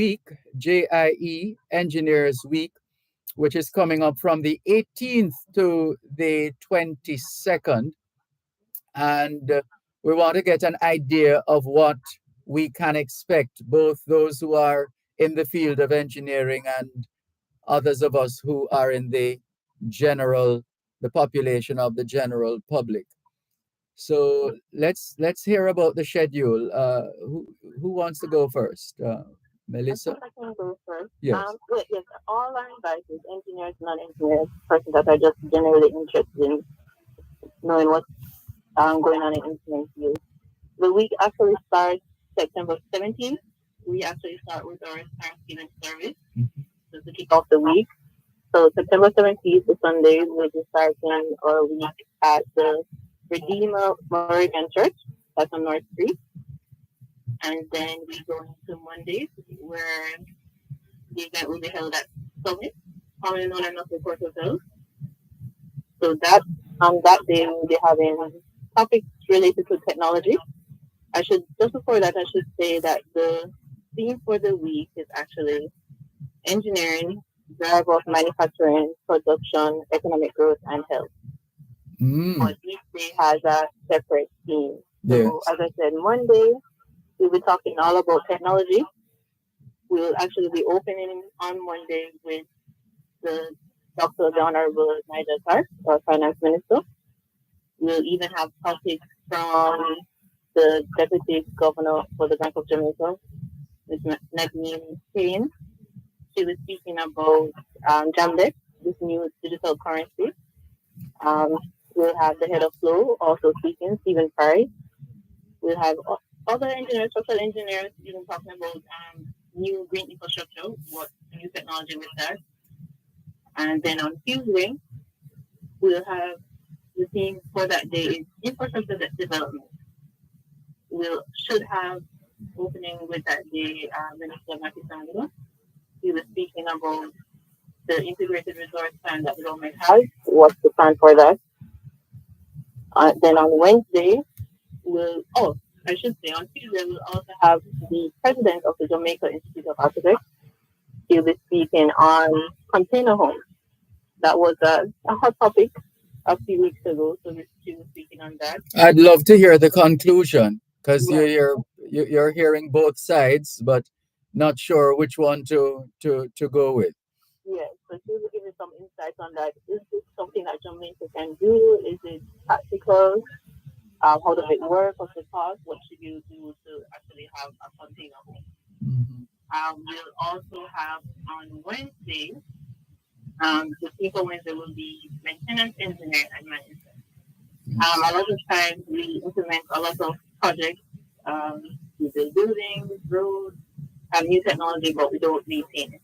S1: week, JIE Engineers Week, which is coming up from the 18th to the 22nd. And we want to get an idea of what we can expect, both those who are in the field of engineering and others of us who are in the population of the general public. So let's hear about the schedule. Who wants to go first?
S11: I
S1: Melissa?
S11: think I can go first.
S1: Yes.
S11: Yes, all our invited, engineers, non-engineers, persons that are just generally interested in knowing what's going on in engineering field. The week actually starts September 17th. We actually start with our Thanksgiving service
S1: Mhm.
S11: just to kick off the week. So September 17th, the Sunday, we'll be starting our week at the Redeemer Moravian Church. That's on North Street. And then we go into Mondays, where the event will be held at Summit, commonly known as the Port Hotel. So that on that day we'll be having topics related to technology. I should just before that I should say that the theme for the week is actually engineering, drive of manufacturing, production, economic growth, and health. But each day has a separate theme. So
S1: Yes.
S11: as I said, Monday we'll be talking all about technology. We'll actually be opening on Monday with the Dr. the Honorable Nigel Clark, our Finance Minister. We'll even have topics from the Deputy Governor for the Bank of Jamaica, Ms. Nadine Payne. She was speaking about Jamdex, this new digital currency. Um, we'll have the head of Flow also speaking, Stephen Price. We'll have other engineers, social engineers, even talking about new green infrastructure, what new technology with that. And then on Tuesday, we'll have the theme for that day is infrastructure development. We should have opening with that day Minister Matthew Sandler. He was speaking about the integrated resource plan that the government has. What's the plan for that? Then on Wednesday, I should say on Tuesday we'll also have the president of the Jamaica Institute of Architects. He'll be speaking on container homes. That was a hot topic a few weeks ago, so she'll be speaking on that.
S1: I'd love to hear the conclusion because
S11: Yes.
S1: you're hearing both sides, but not sure which one to go with.
S11: Yes, so she will give you some insights on that. Is this something that Jamaica can do? Is it practical? How does it work? What's the cost? What should you do to actually have a container home? We'll also have on Wednesday, the people Wednesday will be maintenance engineer and management. A lot of times we implement a lot of projects, we build buildings, roads, have new technology, but we don't maintain it.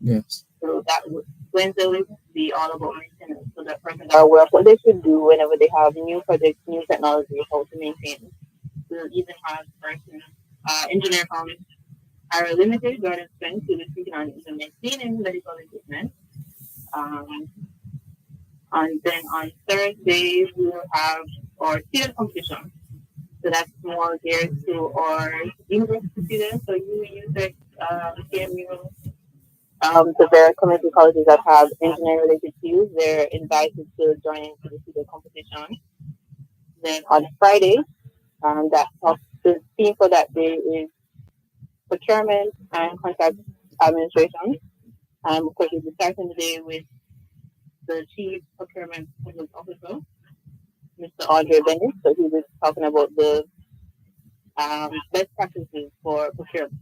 S1: Yes.
S11: So that would Wednesday will be all about maintenance. So that person are aware of what they should do whenever they have new projects, new technology, how to maintain it. We'll even have person, engineer from our limited garden strength who will be speaking on the maintaining medical equipment. And then on Thursday we will have our student competition. So that's more geared to our university students. So you take KMU, the various community colleges that have engineering related fields, they're invited to join into the student competition. Then on Friday, the theme for that day is procurement and contract administration. Of course, we'll be starting the day with the Chief Procurement Officer, Mr. Andre Bennett. So he was talking about the best practices for procurement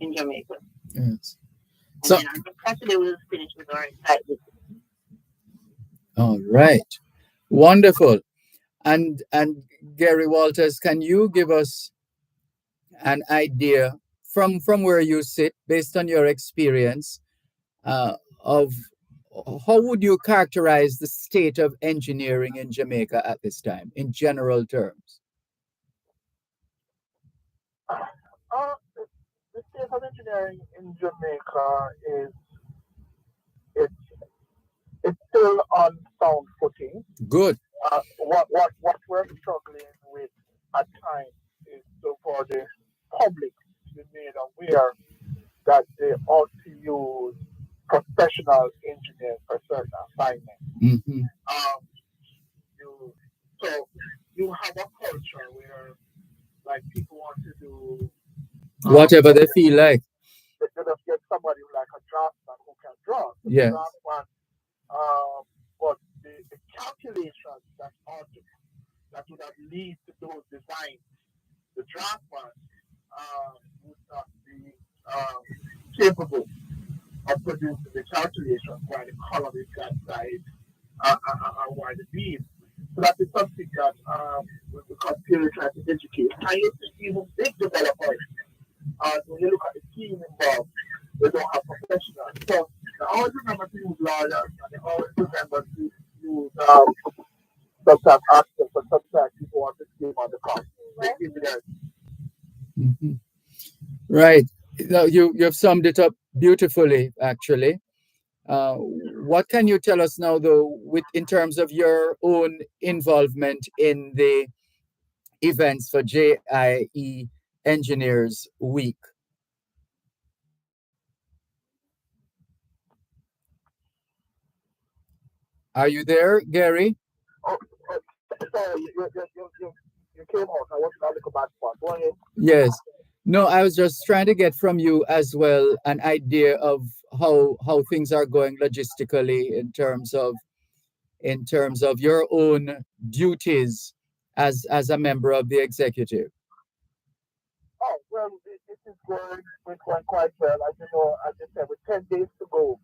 S11: in Jamaica.
S1: Yes.
S11: And then on Saturday, we'll finish with our site visit.
S1: All right. Wonderful. And Gary Walters, can you give us an idea from where you sit, based on your experience, of how would you characterize the state of engineering in Jamaica at this time, in general terms?
S10: The state of engineering in Jamaica it's still on sound footing.
S1: Good.
S10: What we're struggling with at times is for the public to be made aware that they ought to use professional engineers for certain assignments.
S1: Mm-hmm.
S10: You have a culture where like people want to do
S1: whatever they feel like.
S10: They just get somebody like a draftsman who can draw.
S1: Yes.
S10: Draftsman, but the calculations that would have lead to those designs, the draftsman would not be capable of producing the calculations why the column is that size and why the beam. So that is something that we continue trying to educate. I used to see even big developers. When you look at the team involved, they don't have professionals. So they always remember to use lawyers, and they always remember to use sometimes architects, but sometimes people want to scheme on the cost.
S1: Mm-hmm. Right. Now, you've summed it up beautifully, actually. What can you tell us now, though, in terms of your own involvement in the events for JIE Engineers Week? Are you there, Gary?
S10: Sorry, you came out. I wasn't on the command spot. Go ahead.
S1: Yes. No, I was just trying to get from you as well an idea of how things are going logistically in terms of your own duties as a member of the executive.
S10: Oh, well, it is going quite well. As you know, as you said, with 10 days to go,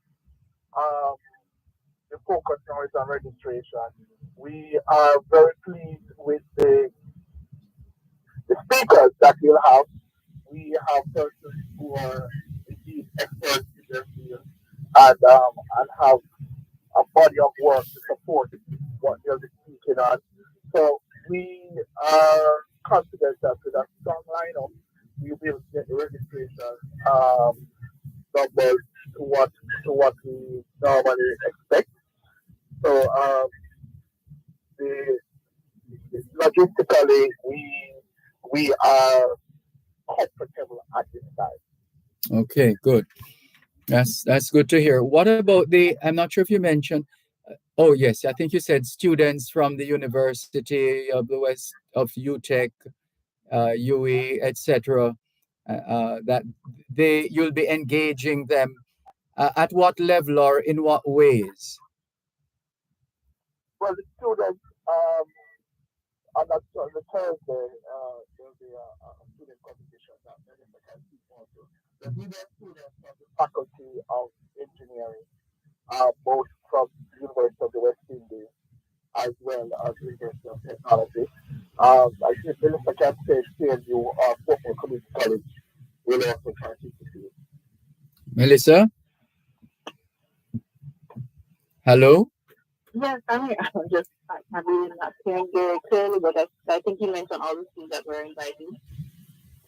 S10: the focus now is on registration. We are very pleased with the speakers that we'll have. We have persons who are indeed experts in their field and have a body of work to support what they'll be speaking on. So we are confident that with a strong lineup, we'll be able to get the registration numbers to what we normally expect. So logistically, we are comfortable at this time.
S1: Okay, good. That's good to hear. What about the? I'm not sure if you mentioned. Oh yes, I think you said students from the University of the West of UTech, UE, etc. That you'll be engaging them at what level or in what ways?
S10: Well, the students on the Thursday there'll be a student competition that many can see also. The media students from the Faculty of Engineering, both from the University of the West Indies as well as the University of Technology. I think Minister can say CNU or Portland Community College will also participate.
S1: Melissa, hello.
S11: Yes, I'm here. I'm really not hearing very clearly, but I think you mentioned all the schools that were invited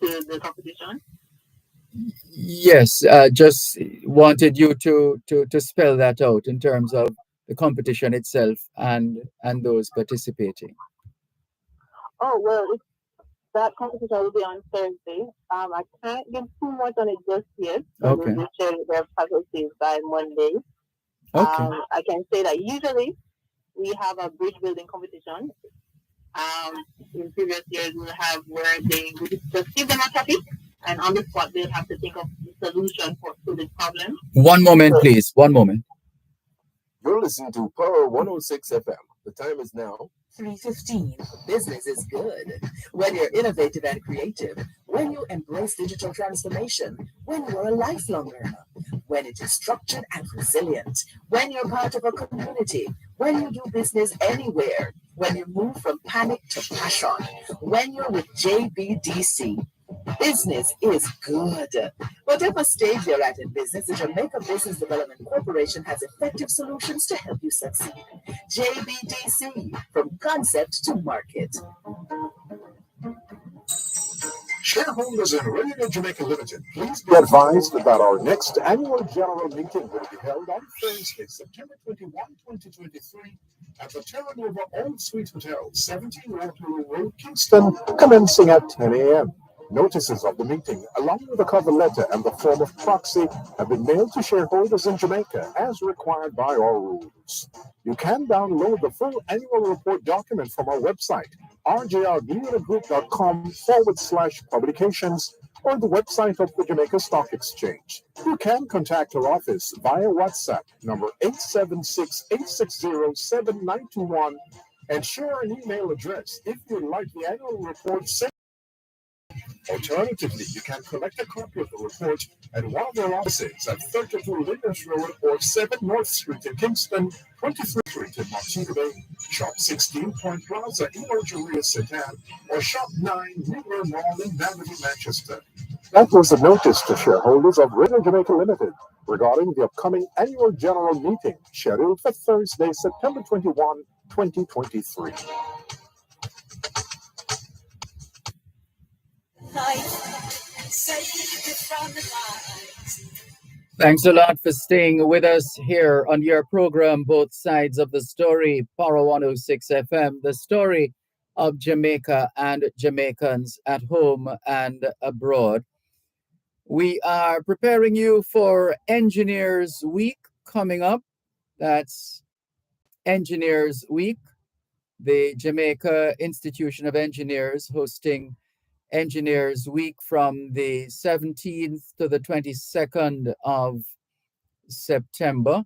S11: to the competition.
S1: Yes, just wanted you to spell that out in terms of the competition itself and those participating.
S11: Oh, well, that competition will be on Thursday. I can't give too much on it just yet, because
S1: Okay.
S11: we'll be sharing their faculties by Monday.
S1: Okay.
S11: I can say that usually we have a bridge building competition. In previous years, we'll have where they would just give them a topic, and on the spot, they'll have to think of the solution to the problem.
S1: One moment, please. One moment.
S8: You're listening to Power 106 FM. The time is now
S2: 3:15. Business is good. When you're innovative and creative, when you embrace digital transformation, when you're a lifelong learner, when it is structured and resilient, when you're part of a community, when you do business anywhere, when you move from panic to passion, when you're with JBDC. Business is good. Whatever stage you're at in business, the Jamaica Business Development Corporation has effective solutions to help you succeed. JBDC, from concept to market.
S12: Shareholders in Radio Jamaica Limited, please be advised that our next annual general meeting will be held on Thursday, September 21, 2023, at the Terra Nova Old Suite Hotel, 17 Waterloo Road, Kingston, commencing at 10 a.m. Notices of the meeting, along with a cover letter and the form of proxy, have been mailed to shareholders in Jamaica as required by our rules. You can download the full annual report document from our website, rjrmediagroup.com/publications, or the website of the Jamaica Stock Exchange. You can contact our office via WhatsApp number 876-860-7921 and share an email address if you'd like the annual report sent. Alternatively, you can collect a copy of the report at one of our offices at 32 Linders Road or 7 North Street in Kingston, 23 Street in Montego Bay, Shop 16 Point Plaza in Orgeria Sedan, or Shop 9 River Mall in Daventry, Manchester. That was a notice to shareholders of Radio Jamaica Limited regarding the upcoming annual general meeting scheduled for Thursday, September 21, 2023.
S1: Thanks a lot for staying with us here on your program, Both Sides of the Story, Power 106 FM, the story of Jamaica and Jamaicans at home and abroad. We are preparing you for Engineers Week coming up. That's Engineers Week, the Jamaica Institution of Engineers hosting Engineers Week from the 17th to the 22nd of September.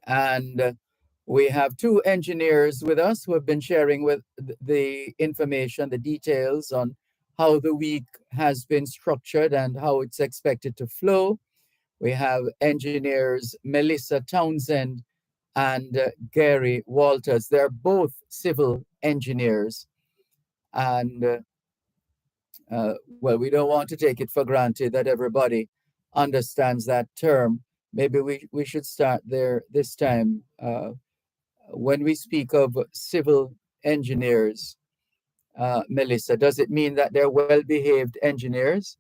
S1: And we have two engineers with us who have been sharing with the information, the details on how the week has been structured and how it's expected to flow. We have engineers Melissa Townsend and Gary Walters. They're both civil engineers. And well, we don't want to take it for granted that everybody understands that term. Maybe we should start there this time. When we speak of civil engineers, Melissa, does it mean that they're well-behaved engineers?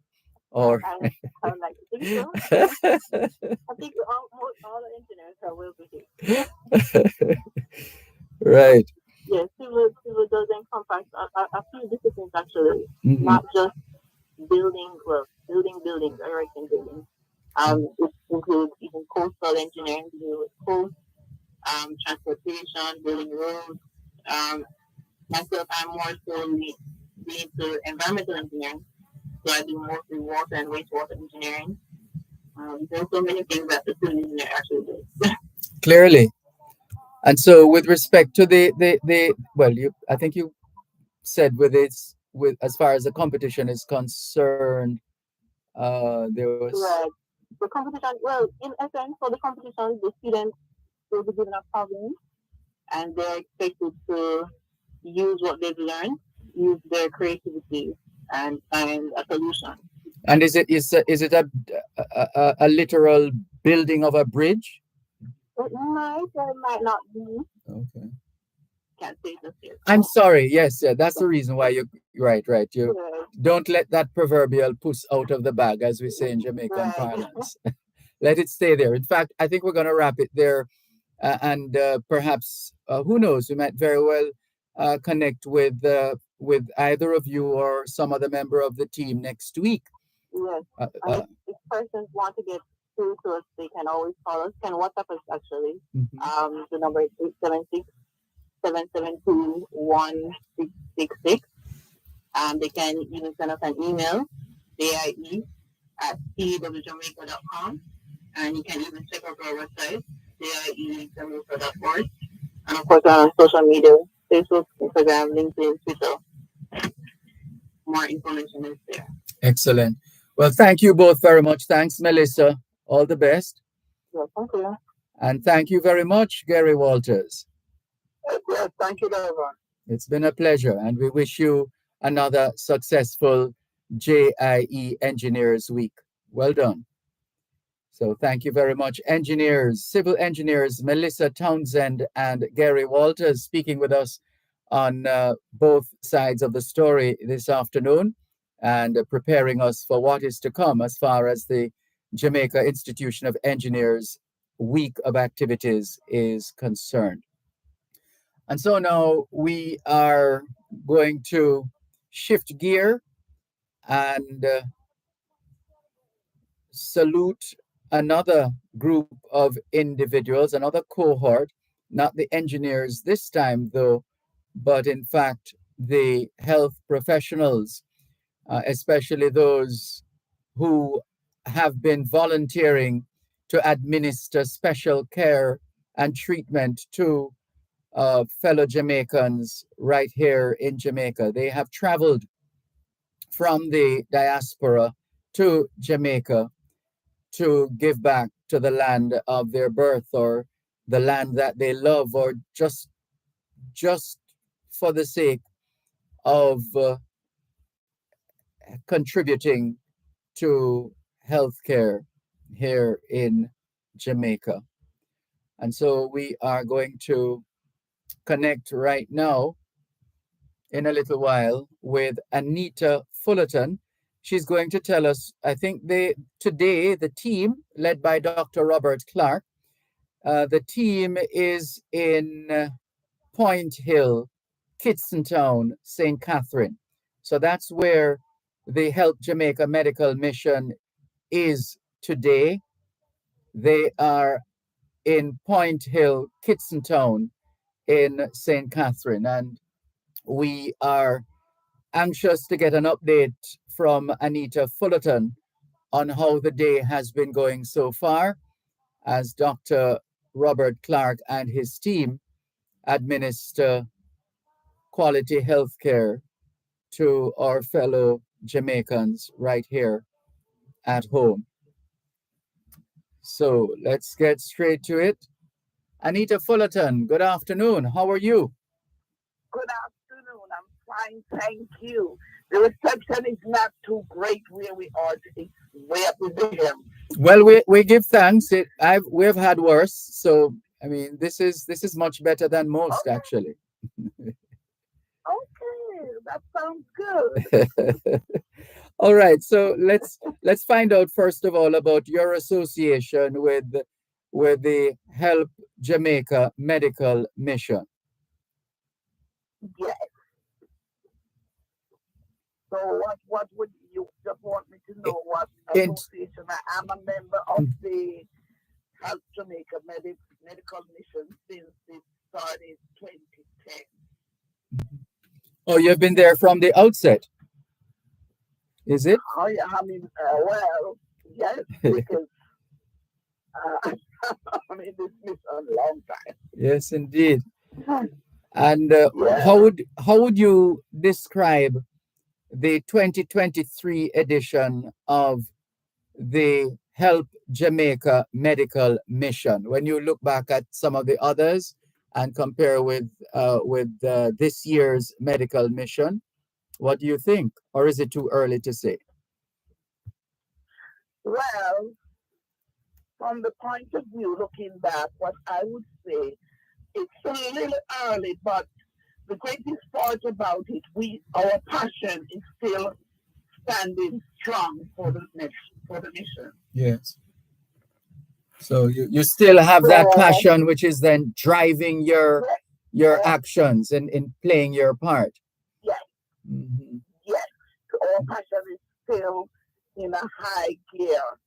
S1: Or
S11: I would like to think so. I think all the engineers are well behaved.
S1: Right.
S11: Yes, civil does encompass a few disciplines actually.
S1: Mm-hmm.
S11: not just buildings, erecting buildings. It includes even coastal engineering, dealing with coast, transportation, building roads. Um, Myself, I'm more so lean to environmental engineering, so I do mostly water and wastewater engineering. There's so many things that the civil engineer actually does.
S1: Clearly. And so, with respect to the well, I think you said with its with as far as the competition is concerned, there was.
S11: Right. The competition, well, in essence, for the competition, the students will be given a problem and they're expected to use what they've learned, use their creativity, and find a solution.
S1: And is it a literal building of a bridge?
S11: It might or it might not be.
S1: Okay.
S11: Can't say this yet.
S1: I'm sorry. Yes, yeah, that's the reason why you right. You
S11: Right.
S1: don't let that proverbial puss out of the bag, as we say in Jamaican
S11: Right.
S1: parlance. Let it stay there. In fact, I think we're going to wrap it there, and perhaps who knows, we might very well connect with either of you or some other member of the team next week.
S11: Yes.
S1: Uh,
S11: And
S1: uh,
S11: if persons want to get through to us, they can always call us. Can WhatsApp us actually.
S1: mhm.
S11: The number is 876-772-1666. They can even send us an email, AIE@cwjamaica.com. And you can even check out our website, AIEjamaica.org. And of course, on social media, Facebook, Instagram, LinkedIn, Twitter, more information is there.
S1: Excellent. Well, thank you both very much. Thanks, Melissa. All the best.
S11: Yes, thank you.
S1: And thank you very much, Gary Walters.
S10: Yes, thank you, Dervan.
S1: It's been a pleasure, and we wish you another successful JIE Engineers Week. Well done. So, thank you very much, engineers, civil engineers, Melissa Townsend and Gary Walters, speaking with us on both sides of the story this afternoon and preparing us for what is to come as far as the Jamaica Institution of Engineers week of activities is concerned. And so now we are going to shift gear and salute another group of individuals, another cohort, not the engineers this time, though, but in fact, the health professionals, especially those who have been volunteering to administer special care and treatment to fellow Jamaicans right here in Jamaica. They have traveled from the diaspora to Jamaica to give back to the land of their birth or the land that they love, or just for the sake of contributing to healthcare here in Jamaica. And so we are going to connect right now in a little while with Anita Fullerton. She's going to tell us, I think today, the team led by Dr. Robert Clark, the team is in Point Hill, Kitson Town, St. Catherine. So that's where the Help Jamaica Medical Mission is today. They are in Point Hill, Kitson Town in St. Catherine. And we are anxious to get an update from Anita Fullerton on how the day has been going so far as Dr. Robert Clark and his team administer quality health care to our fellow Jamaicans right here at home. So let's get straight to it. Anita Fullerton, good afternoon. How are you?
S13: Good afternoon. I'm fine, thank you. The reception is not too great where we are today. Way up in the hill.
S1: Well, we give thanks. We've had worse, so I mean this is much better than most
S13: Okay,
S1: actually.
S13: okay, that sounds good.
S1: All right, so let's find out first of all about your association with the Help Jamaica Medical Mission.
S13: Yes. So what would you just want me to know what
S1: In,
S13: association I am a member of the Health Jamaica Medical Mission since it started 2010.
S1: oh, you've been there from the outset, is it?
S13: Oh yeah, I mean, well, yes, because I'm in this mission a long time.
S1: Yes, indeed. And
S13: Yeah.
S1: how would you describe the 2023 edition of the Help Jamaica Medical Mission? When you look back at some of the others and compare with this year's medical mission, what do you think? Or is it too early to say?
S13: Well, from the point of view, looking back, what I would say, it's a little early, but the greatest part about it, our passion is still standing strong for the mission.
S1: Yes. So you still have that passion, which is then driving your actions and in playing your part.
S13: Yes.
S1: Mm-hmm.
S13: Yes. Our passion is still in a high gear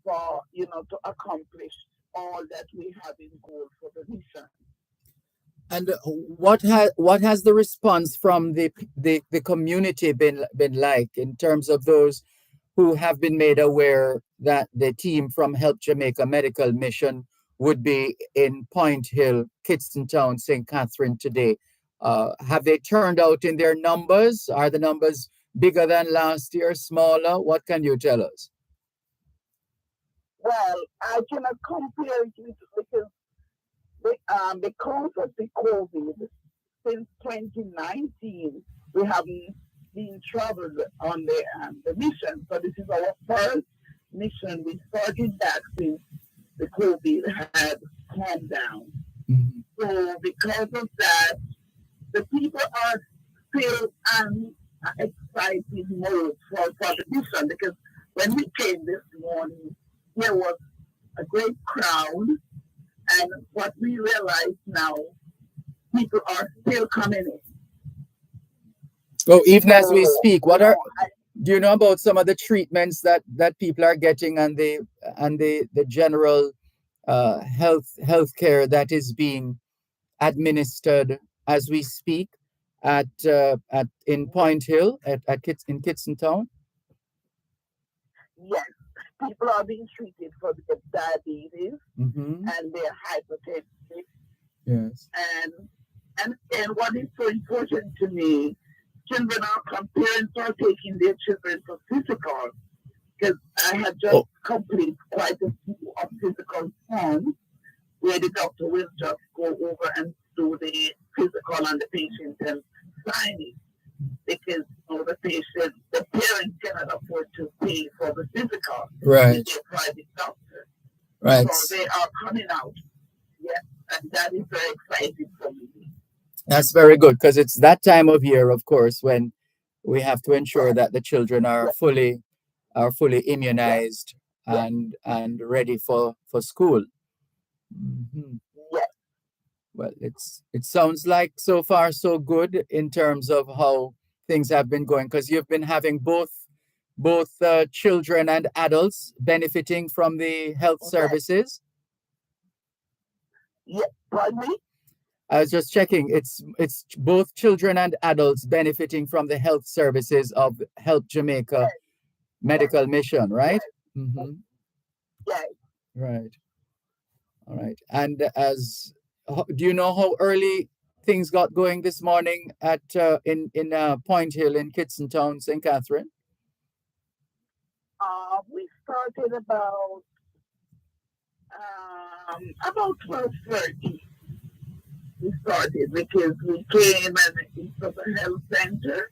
S13: for to accomplish all that we have in goal for the mission.
S1: And what has the response from the community been like in terms of those who have been made aware that the team from Help Jamaica Medical Mission would be in Point Hill, Kidston Town, St. Catherine today? Have they turned out in their numbers? Are the numbers bigger than last year, smaller? What can you tell us?
S13: Well, I cannot compare it with, because because of the COVID, since 2019, we haven't been traveled on the mission. So this is our first mission. We started that since the COVID had calmed down. Mm-hmm. So because of that, the people are still excited mode for the mission, because when we came this morning, there was a great crowd. And what we realize now, people are still coming in.
S1: So even as we speak, do you know about some of the treatments that people are getting and the general health care that is being administered as we speak in Point Hill in Kidston Town?
S13: Yes, people are being treated for their diabetes and their hypertension.
S1: Yes.
S13: And what is so important to me, children parents are taking their children for physical, because I have just completed quite a few of physical forms where the doctor will just go over and do the physical on the patient and sign it, because the parents cannot afford to pay for the physical.
S1: Right.
S13: With their private doctor.
S1: Right.
S13: So they are coming out. Yes, and that is very exciting for me.
S1: That's very good, because it's that time of year, of course, when we have to ensure that the children are fully immunized and ready for school. Mm-hmm.
S13: Yes.
S1: Well, it sounds like so far so good in terms of how things have been going, because you've been having both children and adults benefiting from the health services.
S13: Yeah, pardon me?
S1: I was just checking. It's both children and adults benefiting from the health services of Help Jamaica Medical Mission, right?
S13: Yes.
S1: Mm-hmm.
S13: Yes.
S1: Right. All right. And do you know how early things got going this morning at in Point Hill in Kidston Town, St. Catherine?
S13: We started about 12:30. We started because we came and it was a health center,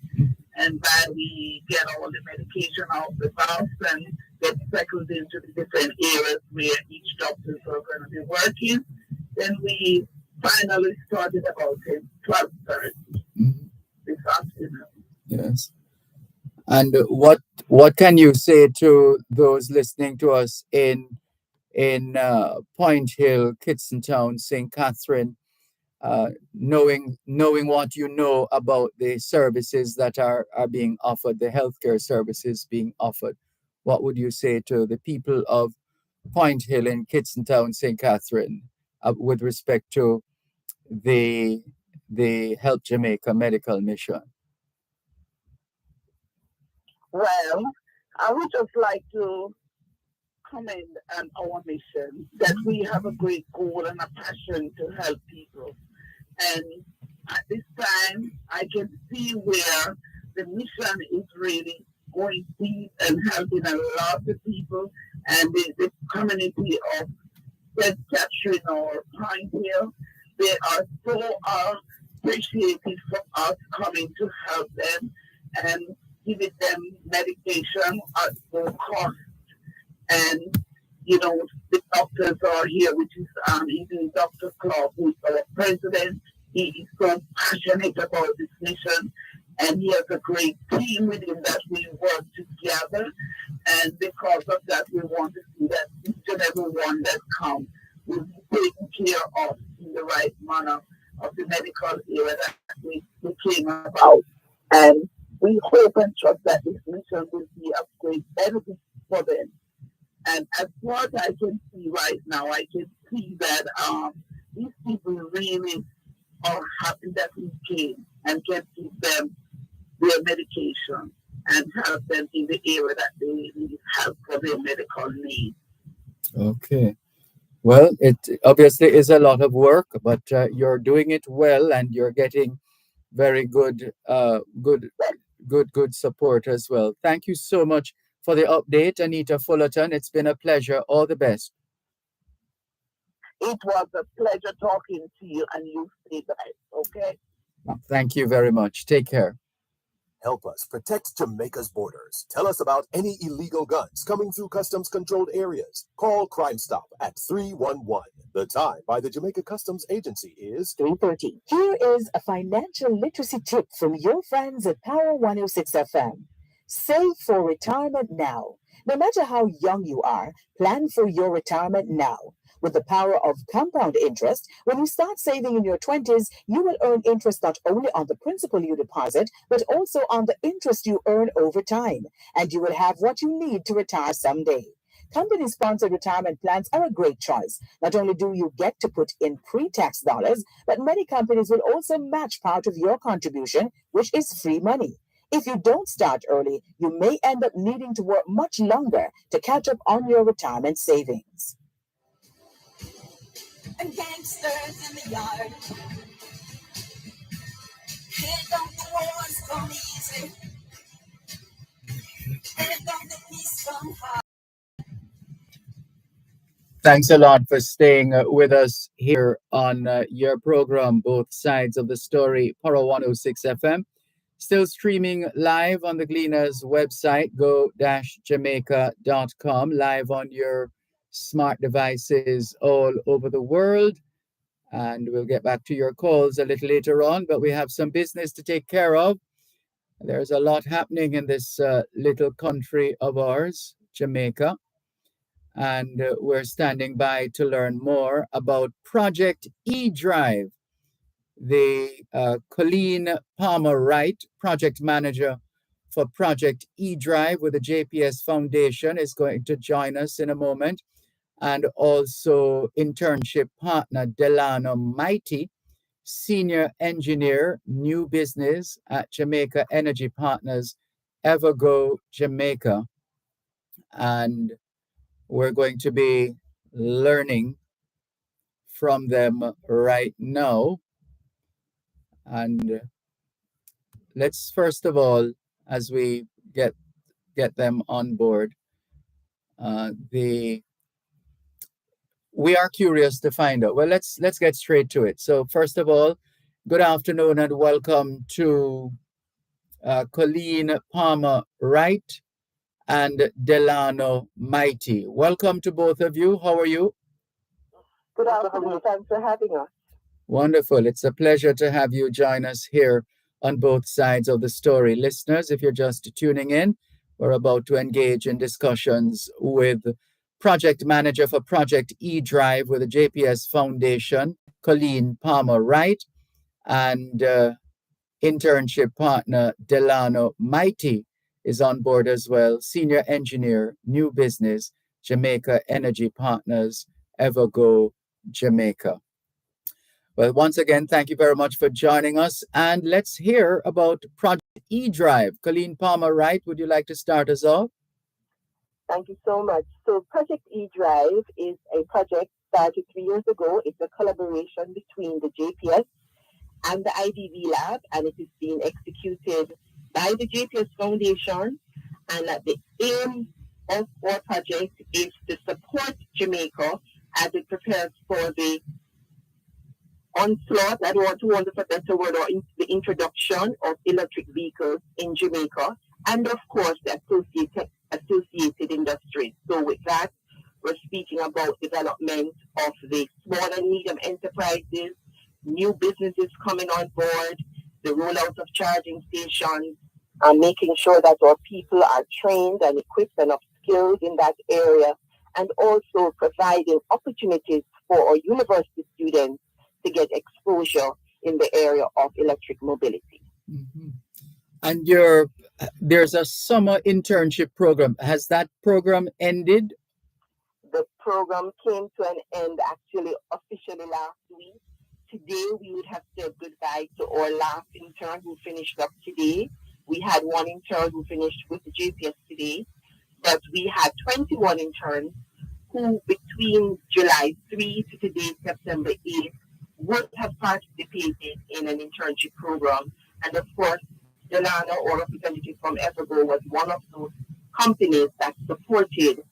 S13: and that we get all the medication off the bus and get settled into the different areas where each doctors are going to be working. Then we finally started about 12:30 this afternoon.
S1: Yes. And what can you say to those listening to us in Point Hill, Kidston Town, St. Catherine, knowing what you know about the services that are being offered, the healthcare services being offered, what would you say to the people of Point Hill in Kitson Town, St. Catherine, with respect to the Help Jamaica medical mission?
S13: Well, I would just like to comment on our mission that we have a great goal and a passion to help people. And at this time, I can see where the mission is really going deep and helping a lot of people. And the community of St. Catherine or Pine Hill, they are so appreciated for us coming to help them and giving them medication at no cost. And, you know, the doctors are here, which is even Dr. Clark, who is our president. He is so passionate about this mission, and he has a great team with him that we work together. And because of that, we want to see that each and every one that comes will be taken care of in the right manner of the medical area that we came about. And we hope and trust that this mission will be of great benefit for them. And as far as I can see right now, I can see that these people really are happy that we came and can give them their medication and help them in the area that they need help for their medical needs.
S1: Okay. Well, it obviously is a lot of work, but you're doing it well, and you're getting very good support as well. Thank you so much for the update, Anita Fullerton. It's been a pleasure. All the best.
S13: It was a pleasure talking to you, and you stay guys, okay?
S1: Thank you very much. Take care.
S8: Help us protect Jamaica's borders. Tell us about any illegal guns coming through customs controlled areas. Call Crime Stop at 311. The time by the Jamaica Customs Agency is
S14: 3:30. Here is a financial literacy tip from your friends at Power 106 FM. Save for retirement now. No matter how young you are, plan for your retirement now. With the power of compound interest, when you start saving in your 20s, you will earn interest not only on the principal you deposit, but also on the interest you earn over time. And you will have what you need to retire someday. Company-sponsored retirement plans are a great choice. Not only do you get to put in pre-tax dollars, but many companies will also match part of your contribution, which is free money. If you don't start early, you may end up needing to work much longer to catch up on your retirement savings.
S7: And gangsters in the yard. Here don't the wars come easy. Here don't the peace come hard.
S1: Thanks a lot for staying with us here on your program, Both Sides of the Story, Poro 106 FM. Still streaming live on the Gleaners website, go-jamaica.com, live on your smart devices all over the world. And we'll get back to your calls a little later on, but we have some business to take care of. There's a lot happening in this little country of ours, Jamaica. And we're standing by to learn more about Project E-Drive. The Colleen Palmer Wright, project manager for Project E-Drive with the JPS Foundation, is going to join us in a moment. And also internship partner Delano Mighty, senior engineer, new business at Jamaica Energy Partners, Evergo Jamaica. And we're going to be learning from them right now. And let's first of all, as we get them on board, we are curious to find out. Well, let's get straight to it. So first of all, good afternoon and welcome to Colleen Palmer Wright and Delano Mighty. Welcome to both of you. How are you?
S13: Good afternoon. Thanks for having us.
S1: Wonderful. It's a pleasure to have you join us here on Both Sides of the Story. Listeners, if you're just tuning in, we're about to engage in discussions with project manager for Project E-Drive with the JPS Foundation, Colleen Palmer Wright, and internship partner Delano Mighty is on board as well, senior engineer, new business, Jamaica Energy Partners, Evergo Jamaica. Well, once again, thank you very much for joining us. And let's hear about Project eDrive. Colleen Palmer Wright, would you like to start us off?
S2: Thank you so much. So Project eDrive is a project started 3 years ago. It's a collaboration between the JPS and the IDV Lab, and it is being executed by the JPS Foundation. And the aim of our project is to support Jamaica as it prepares for the onslaught, I don't want to want a better word, or the introduction of electric vehicles in Jamaica, and of course the associated industries. So with that, we're speaking about development of the small and medium enterprises, new businesses coming on board, the rollout of charging stations, and making sure that our people are trained and equipped and upskilled in that area, and also providing opportunities for our university students to get exposure in the area of electric mobility.
S1: Mm-hmm. And there's a summer internship program. Has that program ended?
S2: The program came to an end actually officially last week. Today we would have said goodbye to our last intern who finished up today. We had one intern who finished with the JPS today, but we had 21 interns who between July 3 to today, September 8, would have participated in an internship program. And of course, Delano, or representative from Evergo, was one of those companies that supported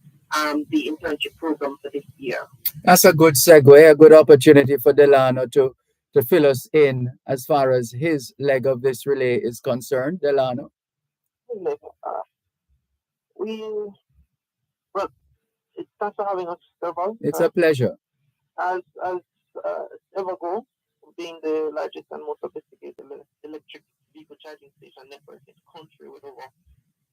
S2: the internship program for this year.
S1: That's a good segue, a good opportunity for Delano to fill us in as far as his leg of this relay is concerned. Delano?
S10: Thanks for having us, Dervan.
S1: It's a pleasure.
S10: As Evergo, being the largest and most sophisticated electric vehicle charging station network in the country, with over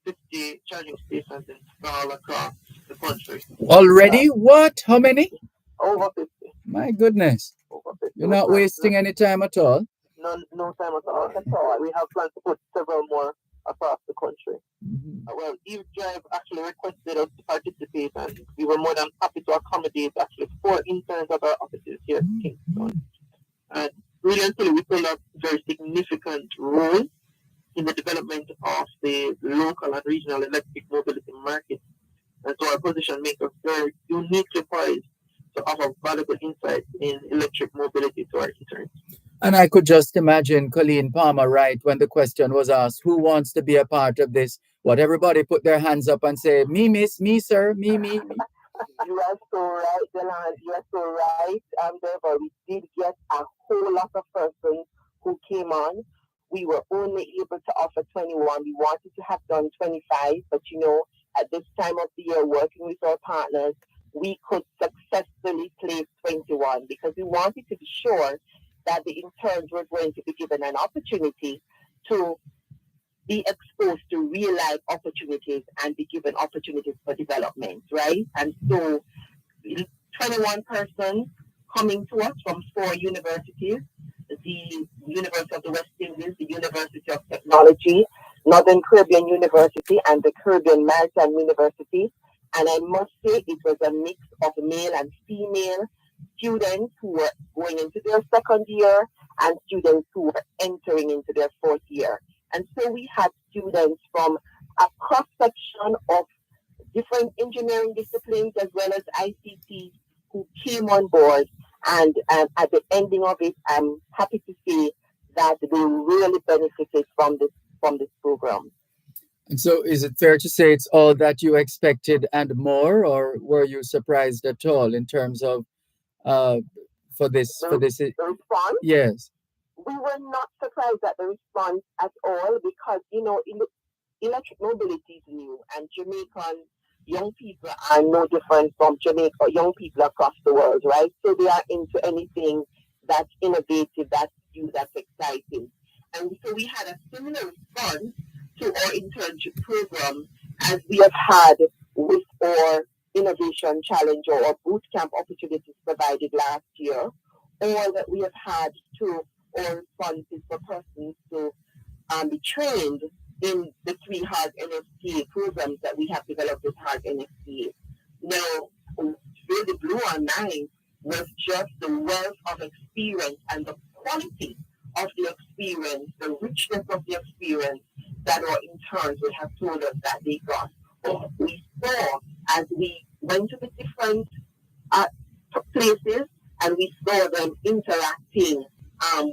S10: 50 charging stations installed across the country.
S1: Already? What? How many?
S10: Over 50.
S1: My goodness.
S10: Over 50.
S1: You're not wasting any time at all.
S10: No time at all. We have plans to put several more across the country. Well, eDrive actually requested us to participate, and we were more than happy to accommodate actually 4 interns at our offices here in Kingston. And really and truly, we played a very significant role in the development of the local and regional electric mobility market. And so our position makes us very uniquely poised to offer valuable insights in electric mobility to our interns.
S1: And I could just imagine Colleen Palmer Wright, when the question was asked, who wants to be a part of this? What everybody put their hands up and say, me, miss, me, sir, me.
S2: You are so right, Delan. You are so right, Dervan. We did get a whole lot of persons who came on. We were only able to offer 21. We wanted to have done 25, but at this time of the year, working with our partners, we could successfully place 21 because we wanted to be sure that the interns were going to be given an opportunity to be exposed to real life opportunities and be given opportunities for development, right? And so 21 persons coming to us from 4 universities, the University of the West Indies, the University of Technology, Northern Caribbean University, and the Caribbean Maritime University. And I must say it was a mix of male and female students who were going into their second year and students who were entering into their 4th year. And so we had students from a cross-section of different engineering disciplines as well as ICT who came on board. And at the ending of it, I'm happy to say that they really benefited from this program.
S1: And so is it fair to say it's all that you expected and more, or were you surprised at all in terms of for this?
S2: The response?
S1: Yes.
S2: We were not surprised at the response at all because, electric mobility is new, and Jamaican young people are no different from Jamaica young people across the world, right? So they are into anything that's innovative, that's new, that's exciting. And so we had a similar response to our internship program as we have had with our innovation challenge or boot camp opportunities provided last year,
S10: all that we have had to all responses for persons to be trained in the 3 hard NFTA programs that we have developed with hard NFTA. Now, really blew our mind was just the wealth of experience and the quality of the experience, the richness of the experience that our interns would have told us that they got. Or we saw as we went to the different places and we saw them interacting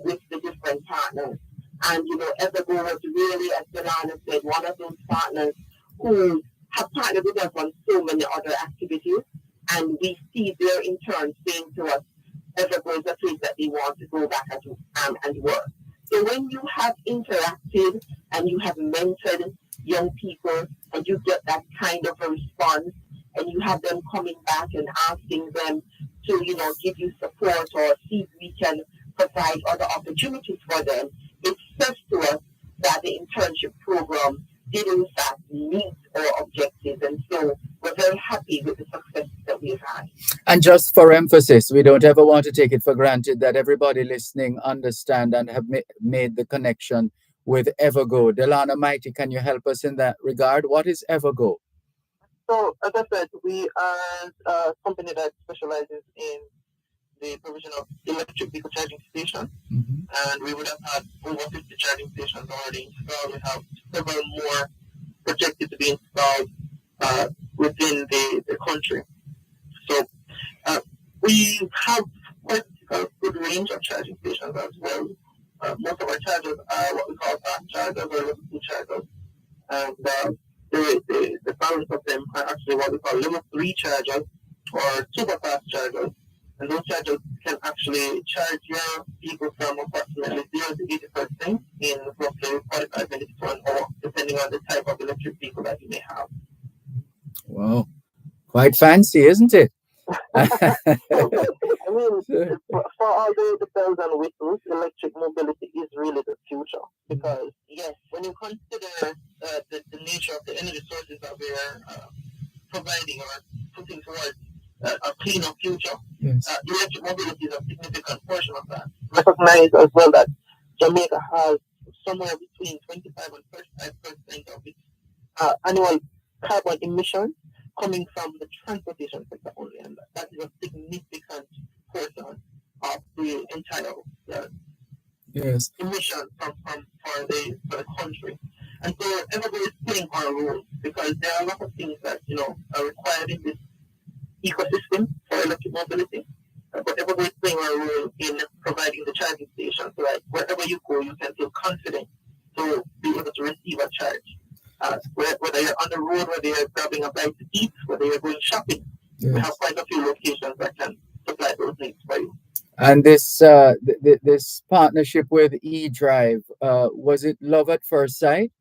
S10: with the different partners. And, Evergo was really, as Delana said, one of those partners who have partnered with us on so many other activities. And we see their interns saying to us, Evergo is a place that they want to go back and work. So when you have interacted and you have mentored young people and you get that kind of a response and you have them coming back and asking them to, give you support or see if we can provide other opportunities for them, it says to us that the internship program did in fact meet our objectives. And so we're very happy with the success that we've had.
S1: And just for emphasis, we don't ever want to take it for granted that everybody listening understand and have made the connection with Evergo. Delana Mighty, can you help us in that regard? What is Evergo?
S10: So, as I said, we are a company that specializes in the provision of electric vehicle charging stations, and we would have had over 50 charging stations already installed. We have several more projected to be installed within the country. So we have quite a good range of charging stations as well. Most of our chargers are what we call fast chargers or level 2 chargers, and the balance of them are actually what we call level 3 chargers or super fast chargers. And those chargers can actually charge your vehicle from approximately 0 to 80% in roughly 45 minutes to an hour, depending on the type of electric vehicle that you may have.
S1: Wow, quite fancy, isn't it?
S10: I mean, for all the bells and whistles, electric mobility is really the future. Because, yes, when you consider the nature of the energy sources that we are providing or putting towards a cleaner future, electric mobility is a significant portion of that. Recognize as well that Jamaica has somewhere between 25 and 35% of its annual carbon emissions coming from the transportation sector only, and that is a significant portion of the entire emission for the country. And so everybody is playing our role because there are a lot of things that are required in this ecosystem for electric mobility. But everybody is playing our role in providing the charging station so that wherever you go, you can feel confident to be able to receive a charge. Whether you're on the road, whether you're grabbing a bite to eat, whether you're going shopping, we have quite a few locations that can supply those needs for you.
S1: And this this partnership with eDrive, was it love at first sight?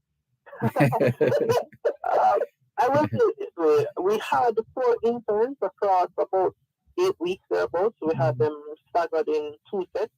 S10: I will say it this way. We had 4 interns across about 8 weeks thereabouts. We had them staggered in 2 sets.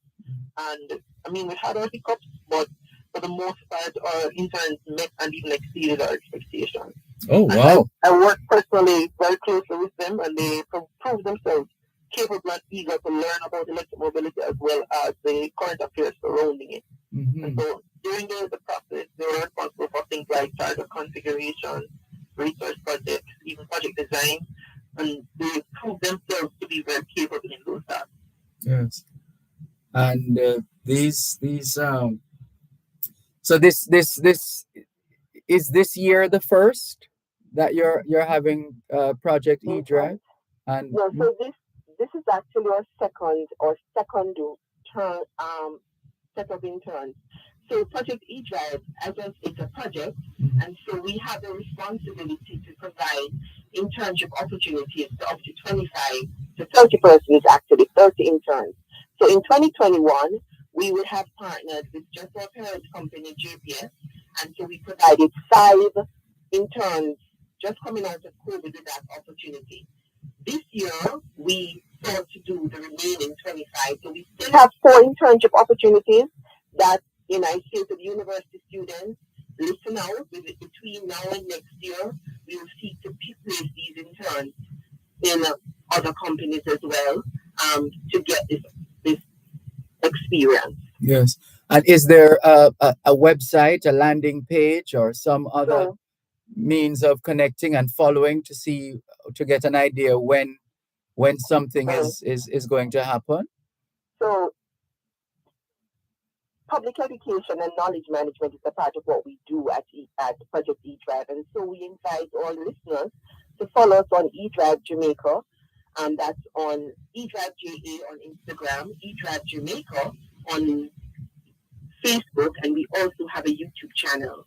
S10: And, I mean, we had our hiccups, but for the most part, our interns met and even exceeded our expectations.
S1: Oh, wow.
S10: I worked personally very closely with them, and they proved themselves capable and eager to learn about electric mobility as well as the current affairs surrounding it. And so during the process, they were responsible for things like charger configuration, research projects, even project design, and they proved themselves to be very capable in those tasks.
S1: Yes. And so this is this year the first that you're having Project eDrive? And
S10: yeah, so this is actually our second turn set of interns. So Project eDrive, as it's a project, and so we have the responsibility to provide internship opportunities to up to 25 to 30 persons, actually 30 interns. So in 2021, we would have partnered with just our parent company, JPS, and so we provided 5 interns just coming out of COVID with that opportunity. This year, we thought to do the remaining 25. So we still have 4 internship opportunities that, I say to the university students, listen out, between now and next year, we will seek to place these interns in other companies as well, to get this
S2: experience.
S1: Yes. And is there a website, a landing page, or some other
S2: So,
S1: means of connecting and following to get an idea when something
S2: right.
S1: is going to happen?
S2: So public education and knowledge management is a part of what we do at Project eDrive. And so we invite all listeners to follow us on eDrive Jamaica. And that's on eDrive JA on Instagram, eDrive Jamaica on Facebook, and we also have a YouTube channel.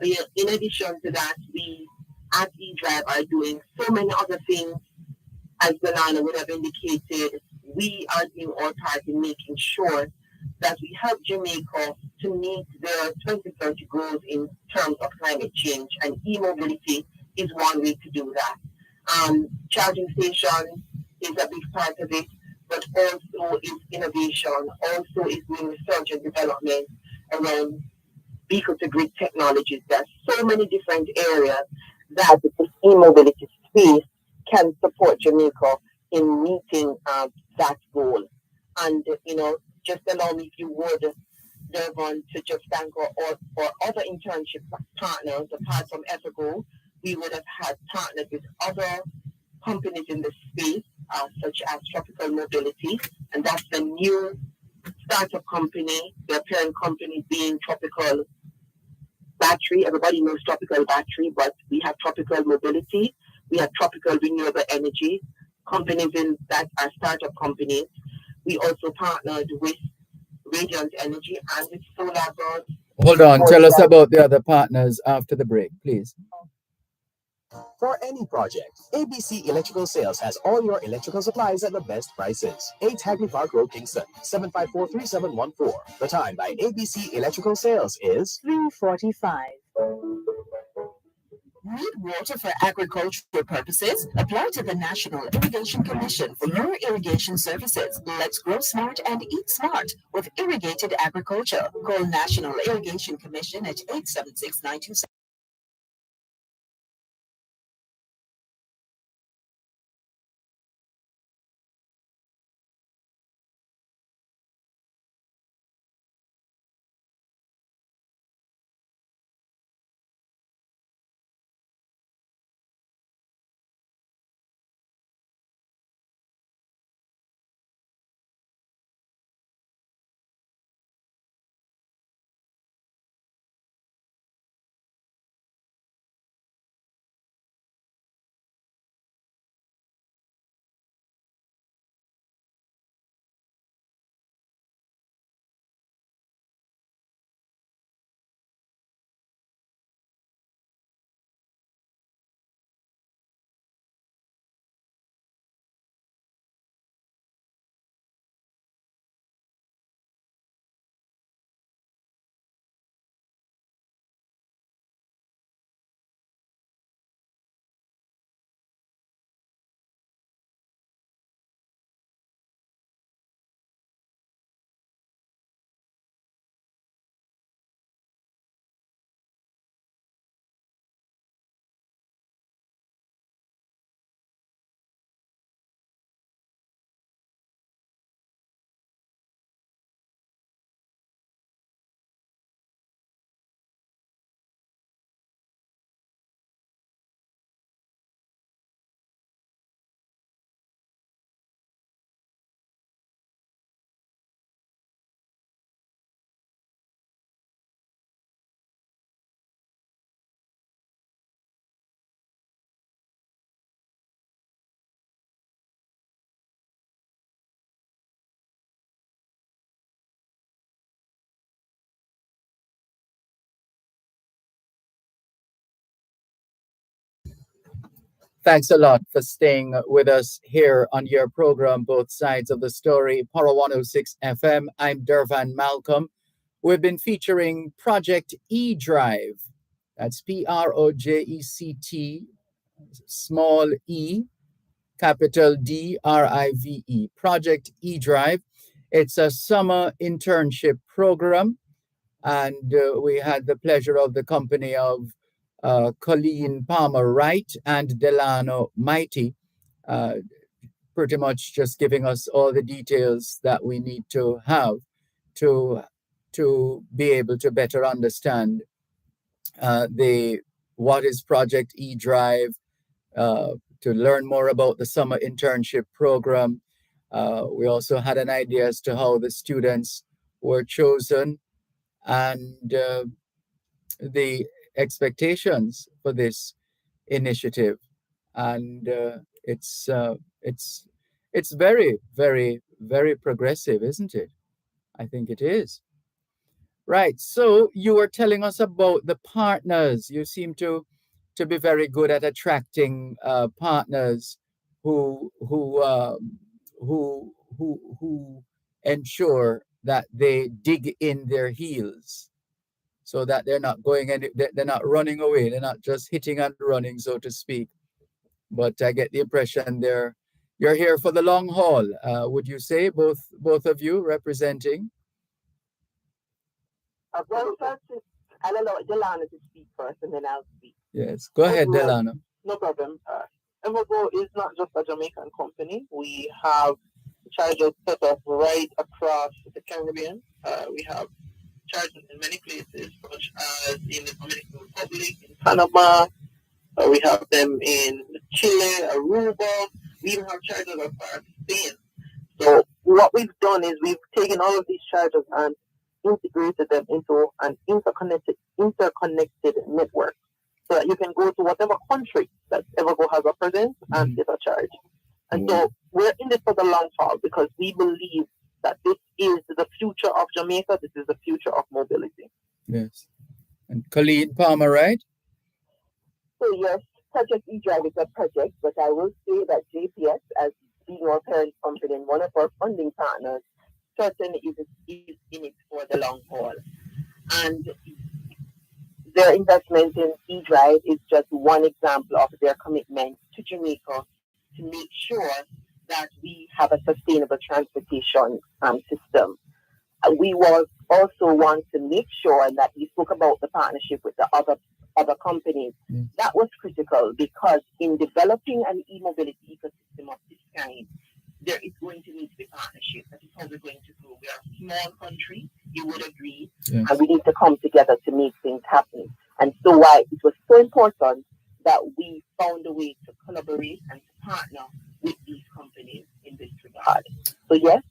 S2: In addition to that, we at eDrive are doing so many other things. As Delana would have indicated, we are doing our part in making sure that we help Jamaica to meet their 2030 goals in terms of climate change, and e-mobility is one way to do that. Charging stations is a big part of it, but also is innovation, also is doing research and development around vehicle-to-grid technologies. There are so many different areas that this e-mobility space can support Jamaica in meeting that goal. And, just allow me, if you would, Dervan, to just thank our other internship partners. Apart from Ethical, we would have had partnered with other companies in the space, such as Tropical Mobility, and that's the new startup company, their parent company being Tropical Battery. Everybody knows Tropical Battery, but we have Tropical Mobility, we have Tropical Renewable Energy, companies in that are startup companies. We also partnered with Radiant Energy and with Solar Bird.
S1: Hold on, tell us about the other partners after the break, please.
S8: For any project, ABC Electrical Sales has all your electrical supplies at the best prices. 8 Hagley Park Road, Kingston, 754-3714. The time by ABC Electrical Sales is
S14: 3:45.
S15: Need water for agricultural purposes? Apply to the National Irrigation Commission for your irrigation services. Let's grow smart and eat smart with irrigated agriculture. Call National Irrigation Commission at 876-927.
S1: Thanks a lot for staying with us here on your program, Both Sides of the Story, Power 106 FM. I'm Dervan Malcolm. We've been featuring Project eDrive. That's PROJECT, small e, capital DRIVE. Project eDrive. It's a summer internship program, and we had the pleasure of the company of Colleen Palmer Wright and Delano Mighty, uh, pretty much just giving us all the details that we need to have. to be able to better understand what is Project eDrive, to learn more about the summer internship program. We also had an idea as to how the students were chosen and the expectations for this initiative. And it's very, very, very progressive, isn't it? I think it is. Right. So you were telling us about the partners. You seem to be very good at attracting partners who who um, who ensure that they dig in their heels, so that they're not they're not running away. They're not just hitting and running, so to speak. But I get the impression you're here for the long haul. Would you say, both of you representing?
S16: Well, first, I'll allow Delano to speak first, and then I'll speak.
S1: Yes, go ahead, Delano.
S16: No problem. Evergo is not just a Jamaican company. We have chargers set up right across the Caribbean. We have chargers in many places, such as in the Dominican Republic, in Panama. We have them in Chile, Aruba. We even have chargers as far as Spain. So what we've done is we've taken all of these chargers and integrated them into an interconnected network, so that you can go to whatever country that Evergo has a presence and get a charge. And so we're in this for the long haul, because we believe that this is the future of Jamaica. This is the future of mobility.
S1: Yes. And Colleen Palmer, right?
S17: So yes, Project eDrive is a project, but I will say that JPS, as being our parent company and one of our funding partners, certainly is in it for the long haul. And their investment in eDrive is just one example of their commitment to Jamaica to make sure that we have a sustainable transportation system. We will also want to make sure that we spoke about the partnership with the other companies. That was critical, because in developing an e-mobility ecosystem of this kind, there is going to need to be partnership. That is how we're going to grow. We are a small country, you would agree, and we need to come together to make things happen. And so why it was so important that we found a way to collaborate and to partner with these companies in this regard. So yes,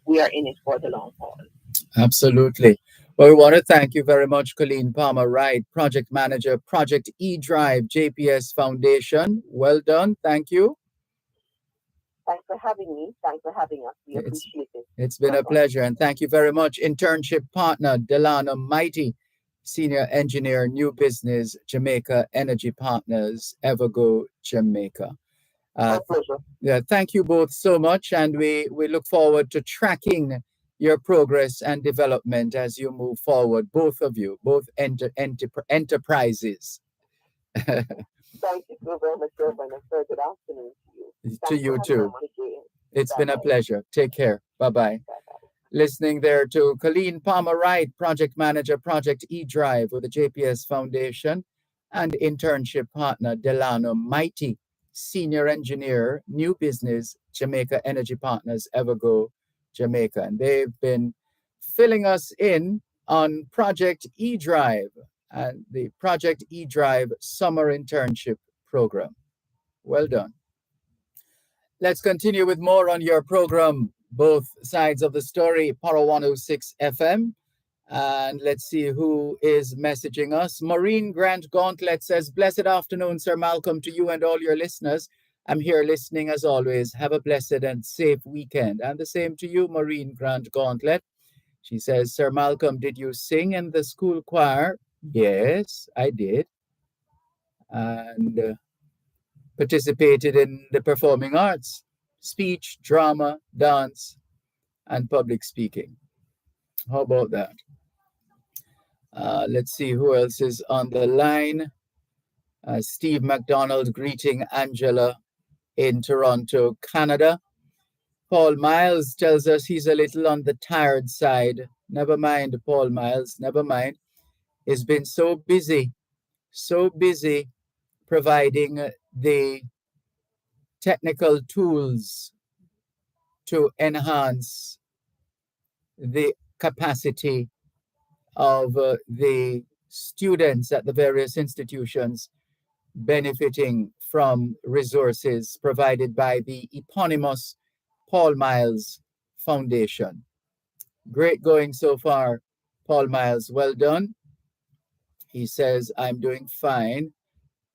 S17: we are in it for the long haul.
S1: Absolutely. Well, we want to thank you very much, Colleen Palmer Wright, Project Manager, Project eDrive, JPS Foundation. Well done. Thank you.
S17: Thanks for having me. Thanks for having us. We appreciate it.
S1: It's been a pleasure. And thank you very much, internship partner, Delano Mighty, Senior Engineer, New Business, Jamaica Energy Partners, Evergo, Jamaica.
S17: My pleasure.
S1: Yeah, thank you both so much. And we look forward to tracking your progress and development as you move forward, both of you, both enterprises.
S17: Thank you so very much, Dervan, and good afternoon to you.
S1: To you too. It's been a pleasure. Take care. Bye-bye. Listening there to Colleen Palmer Wright, Project Manager, Project eDrive with the JPS Foundation, and internship partner Delano Mighty, Senior Engineer, New Business, Jamaica Energy Partners, Evergo, Jamaica. And they've been filling us in on Project eDrive and the Project eDrive Summer Internship Program. Well done. Let's continue with more on your program, both sides of the story, Power 106 FM. And let's see who is messaging us. Maureen Grant Gauntlet says, blessed afternoon, Sir Malcolm, to you and all your listeners. I'm here listening as always. Have a blessed and safe weekend. And the same to you, Maureen Grant Gauntlet. She says, Sir Malcolm, did you sing in the school choir? Yes, I did. And participated in the performing arts, speech, drama, dance, and public speaking. How about that? Let's see who else is on the line. Steve McDonald greeting Angela in Toronto, Canada. Paul Miles tells us he's a little on the tired side. Never mind, Paul Miles, never mind. He's been so busy providing the technical tools to enhance the capacity of the students at the various institutions benefiting from resources provided by the eponymous Paul Miles Foundation. Great going so far, Paul Miles. Well done. He says, I'm doing fine.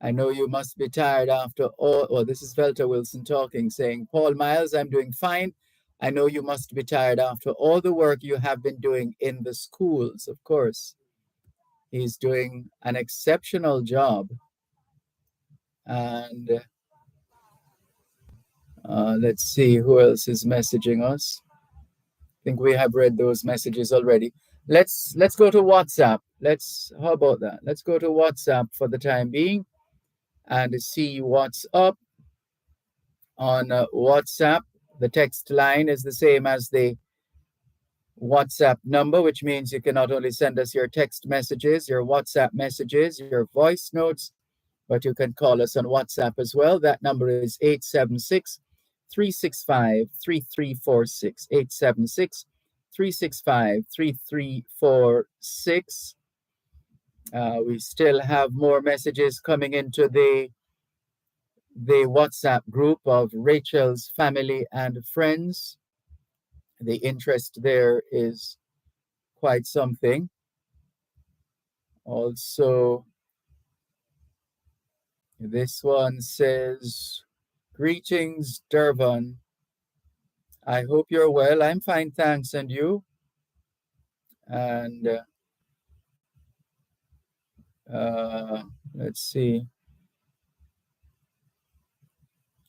S1: I know you must be tired after all. Oh, this is Velta Wilson talking, saying, Paul Miles, I'm doing fine. I know you must be tired after all the work you have been doing in the schools. Of course, he's doing an exceptional job. And let's see who else is messaging us. I think we have read those messages already. Let's go to WhatsApp. How about that? Let's go to WhatsApp for the time being and see what's up on WhatsApp. The text line is the same as the WhatsApp number, which means you can not only send us your text messages, your WhatsApp messages, your voice notes, but you can call us on WhatsApp as well. That number is 876-365-3346, 876-365-3346. We still have more messages coming into the WhatsApp group of Rachel's family and friends. The interest there is quite something. Also, this one says, greetings, Dervan. I hope you're well. I'm fine, thanks. And you? And let's see.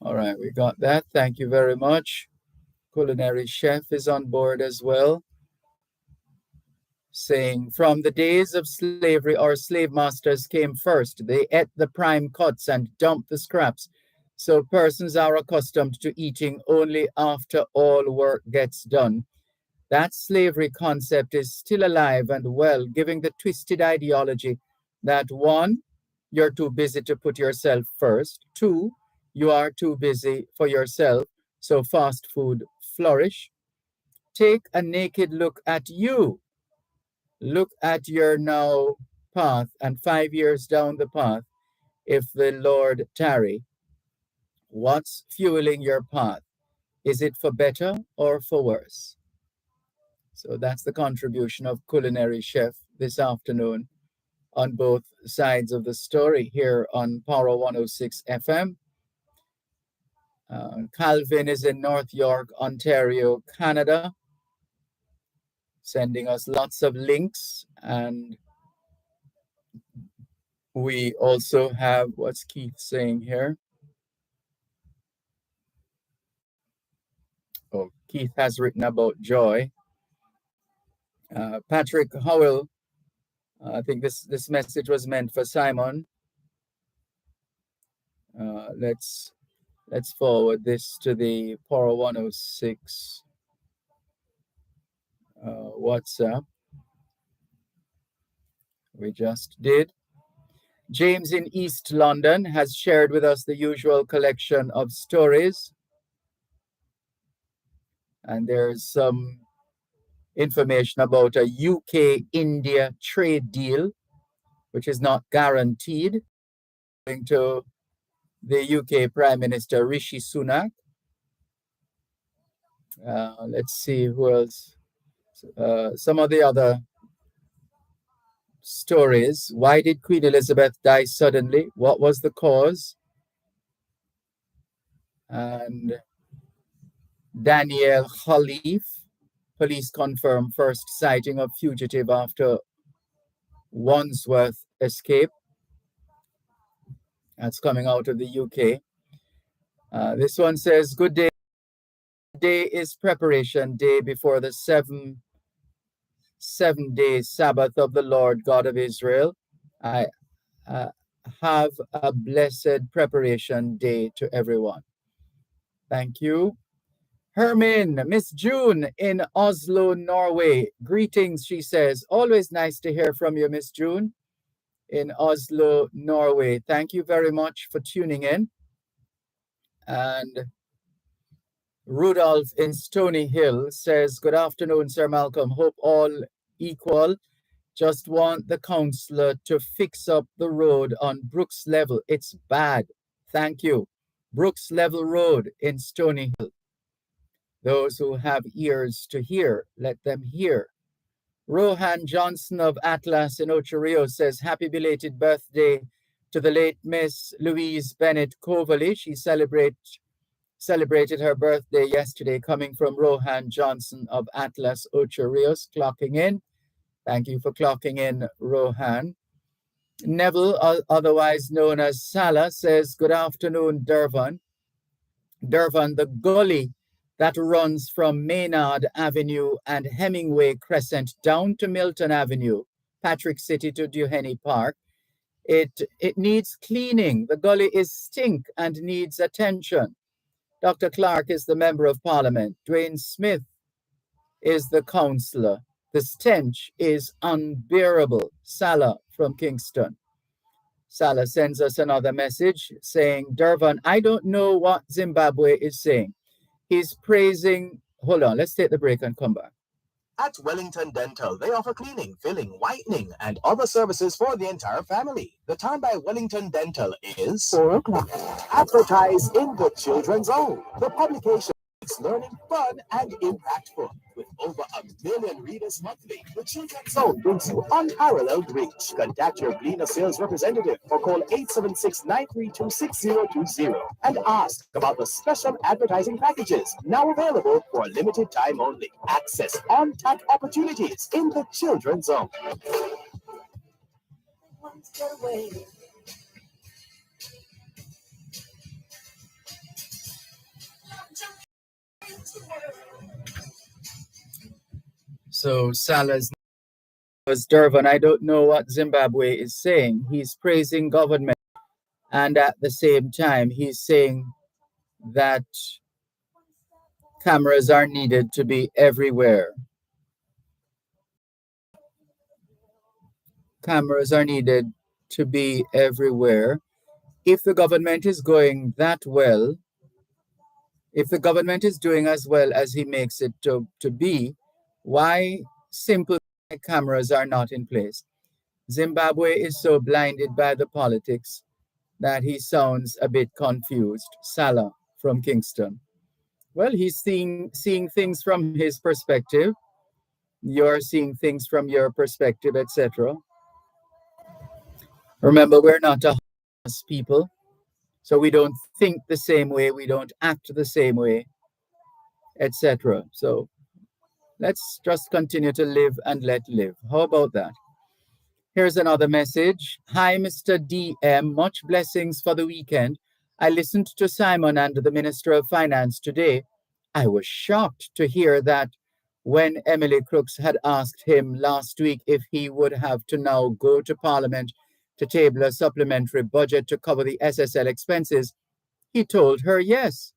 S1: All right, we got that. Thank you very much. Culinary chef is on board as well, saying, from the days of slavery, our slave masters came first. They ate the prime cuts and dumped the scraps. So persons are accustomed to eating only after all work gets done. That slavery concept is still alive and well, giving the twisted ideology that 1, you're too busy to put yourself first. 2, you are too busy for yourself, so fast food flourish. Take a naked look at you. Look at your now path, and 5 years down the path, if the Lord tarry, what's fueling your path? Is it for better or for worse? So that's the contribution of Culinary Chef this afternoon on both sides of the story here on Power 106 FM. Calvin is in North York, Ontario, Canada, sending us lots of links. And we also have, what's Keith saying here? Oh, Keith has written about joy. Patrick Howell, I think this message was meant for Simon. Let's forward this to the Power 106 WhatsApp. We just did. James in East London has shared with us the usual collection of stories. And there's some information about a UK-India trade deal, which is not guaranteed, according to the UK Prime Minister Rishi Sunak. Let's see who else. Some of the other stories. Why did Queen Elizabeth die suddenly? What was the cause? And Daniel Khalif, police confirm first sighting of fugitive after Wandsworth escape. That's coming out of the UK. This one says, good day. Today is preparation day before the seven-day Sabbath of the Lord God of Israel. I have a blessed preparation day to everyone. Thank you. Hermin, Miss June in Oslo, Norway. Greetings, she says. Always nice to hear from you, Miss June in Oslo, Norway. Thank you very much for tuning in. And Rudolph in Stony Hill says, good afternoon, Sir Malcolm. Hope all equal. Just want the councillor to fix up the road on Brooks Level. It's bad. Thank you. Brooks Level Road in Stony Hill. Those who have ears to hear, let them hear. Rohan Johnson of Atlas in Ocho Rios says, happy belated birthday to the late Miss Louise Bennett Coverley. She celebrated her birthday yesterday, coming from Rohan Johnson of Atlas Ocho Rios, clocking in. Thank you for clocking in, Rohan. Neville, otherwise known as Salah, says, good afternoon, Dervan. Dervan, the gully that runs from Maynard Avenue and Hemingway Crescent down to Milton Avenue, Patrick City to Duhaney Park, it needs cleaning. The gully is stink and needs attention. Dr. Clark is the Member of Parliament. Dwayne Smith is the councillor. The stench is unbearable. Salah from Kingston. Salah sends us another message saying, Dervan, I don't know what Zimbabwe is saying. He's praising, hold on, let's take the break and come back.
S3: At Wellington Dental, they offer cleaning, filling, whitening, and other services for the entire family. The time by Wellington Dental is 4 o'clock. Advertise in the Children's Zone. The publication makes learning fun and impactful. With over 1 million readers monthly, the Children's Zone brings you unparalleled reach. Contact your Gleaner sales representative or call 876-932-6020 and ask about the special advertising packages now available for a limited time only. Access untapped opportunities in the Children's Zone.
S1: So Salah's was Dervan. I don't know what Zimbabwe is saying. He's praising government, and at the same time, he's saying that cameras are needed to be everywhere. Cameras are needed to be everywhere. If the government is going that well, if the government is doing as well as he makes it to be, why simple cameras are not in place? Zimbabwe is so blinded by the politics that he sounds a bit confused. Salah from Kingston. Well, he's seeing things from his perspective. You're seeing things from your perspective, etc. Remember, we're not a people, so we don't think the same way, we don't act the same way, etc. So let's just continue to live and let live. How about that? Here's another message. Hi, Mr. DM. Much blessings for the weekend. I listened to Simon and the Minister of Finance today. I was shocked to hear that when Emily Crooks had asked him last week if he would have to now go to Parliament to table a supplementary budget to cover the SSL expenses, he told her yes.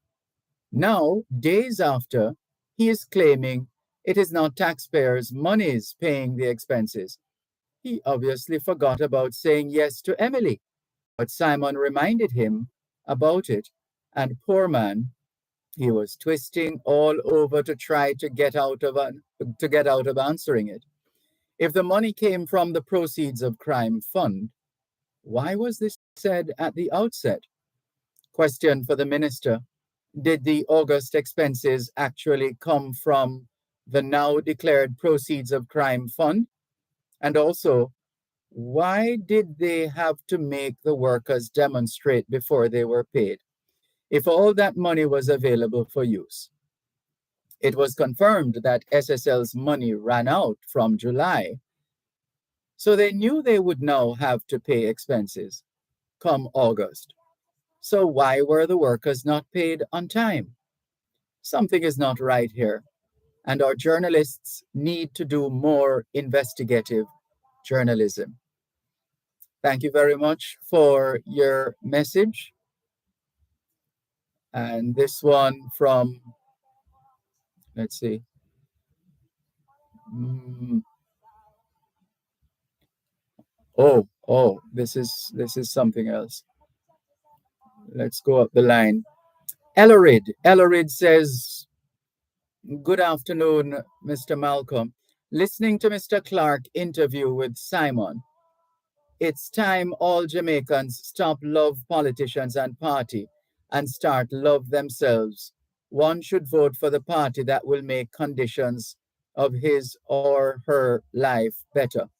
S1: Now, days after, he is claiming it is not taxpayers' monies paying the expenses. He obviously forgot about saying yes to Emily, but Simon reminded him about it, and poor man, he was twisting all over to try to get out of answering it. If the money came from the proceeds of crime fund, why was this said at the outset? Question for the minister. Did the August expenses actually come from the now declared proceeds of crime fund? And also, why did they have to make the workers demonstrate before they were paid, if all that money was available for use? It was confirmed that SSL's money ran out from July, so they knew they would now have to pay expenses come August. So why were the workers not paid on time? Something is not right here, and our journalists need to do more investigative journalism. Thank you very much for your message. And this one from, let's see. This is something else. Let's go up the line. Ellerid says, Good afternoon, Mr. Malcolm. Listening to Mr. Clark interview with Simon, it's time all Jamaicans stop love politicians and party and start love themselves. One should vote for the party that will make conditions of his or her life better.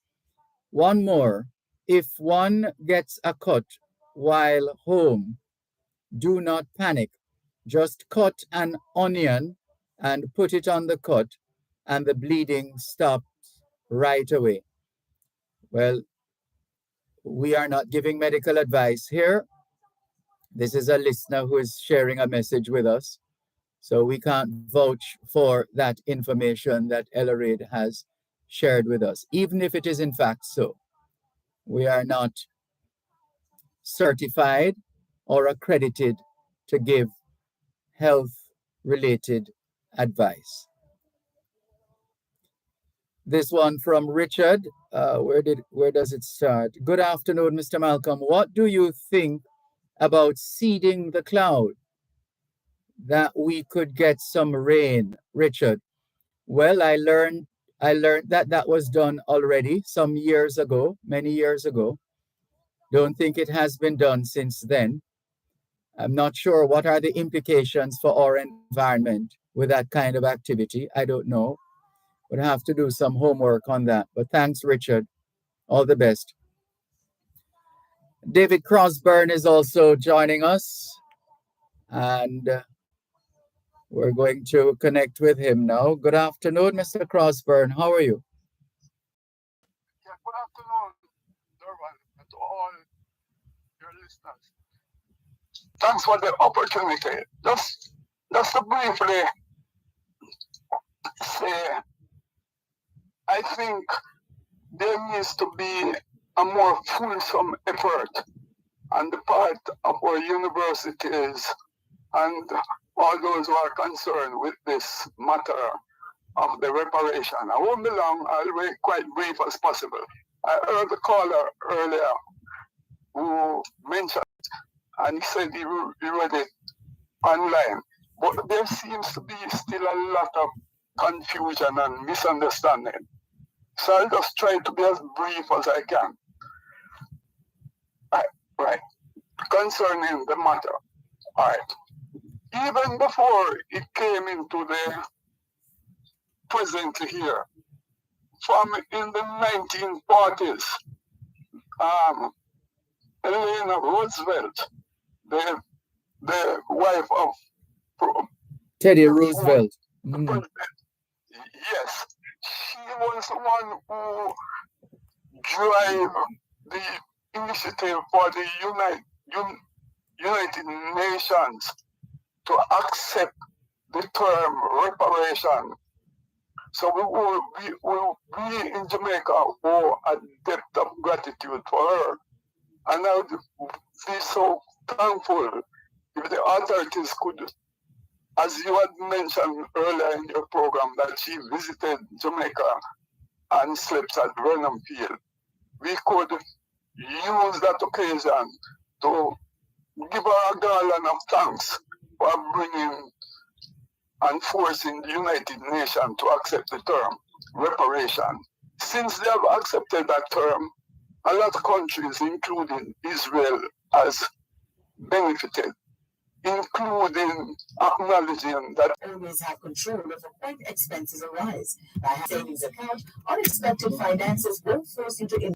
S1: One more. If one gets a cut while home, do not panic. Just cut an onion and put it on the cut, and the bleeding stops right away. Well, we are not giving medical advice here. This is a listener who is sharing a message with us. So we can't vouch for that information that Ella has shared with us, even if it is in fact so. We are not certified or accredited to give health related advice. This one from Richard. Where does it start? Good afternoon, Mr. Malcolm. What do you think about seeding the cloud that we could get some rain, Richard? Well, I learned that that was done already some years ago, many years ago. Don't think it has been done since then. I'm not sure what are the implications for our environment with that kind of activity. I don't know. Would have to do some homework on that. But thanks, Richard. All the best. David Crosburn is also joining us, and we're going to connect with him now. Good afternoon, Mr. Crosburn. How are you?
S6: Yeah, good afternoon, Dervan, and to all your listeners. Thanks for the opportunity. Just to briefly say, I think there needs to be a more fulsome effort on the part of our universities and all those who are concerned with this matter of the reparation. I won't be long, I'll be quite brief as possible. I heard the caller earlier who mentioned, and he said he read it online, but there seems to be still a lot of confusion and misunderstanding. So I'll just try to be as brief as I can. Right. Concerning the matter. All right. Even before it came into the presently here, from in the 1940s, Eleanor Roosevelt, the wife of
S1: Teddy Roosevelt.
S6: President, yes, she was the one who drove the initiative for the United Nations to accept the term reparation. So we in Jamaica owe a debt of gratitude for her. And I would be so thankful if the authorities could, as you had mentioned earlier in your program, that she visited Jamaica and slept at Vernon Field. We could use that occasion to give her a garland of thanks for bringing and forcing the United Nations to accept the term reparation. Since they have accepted that term, a lot of countries, including Israel, has benefited, including acknowledging that
S15: always have control over when expenses arise. By having a savings account, unexpected finances will force you to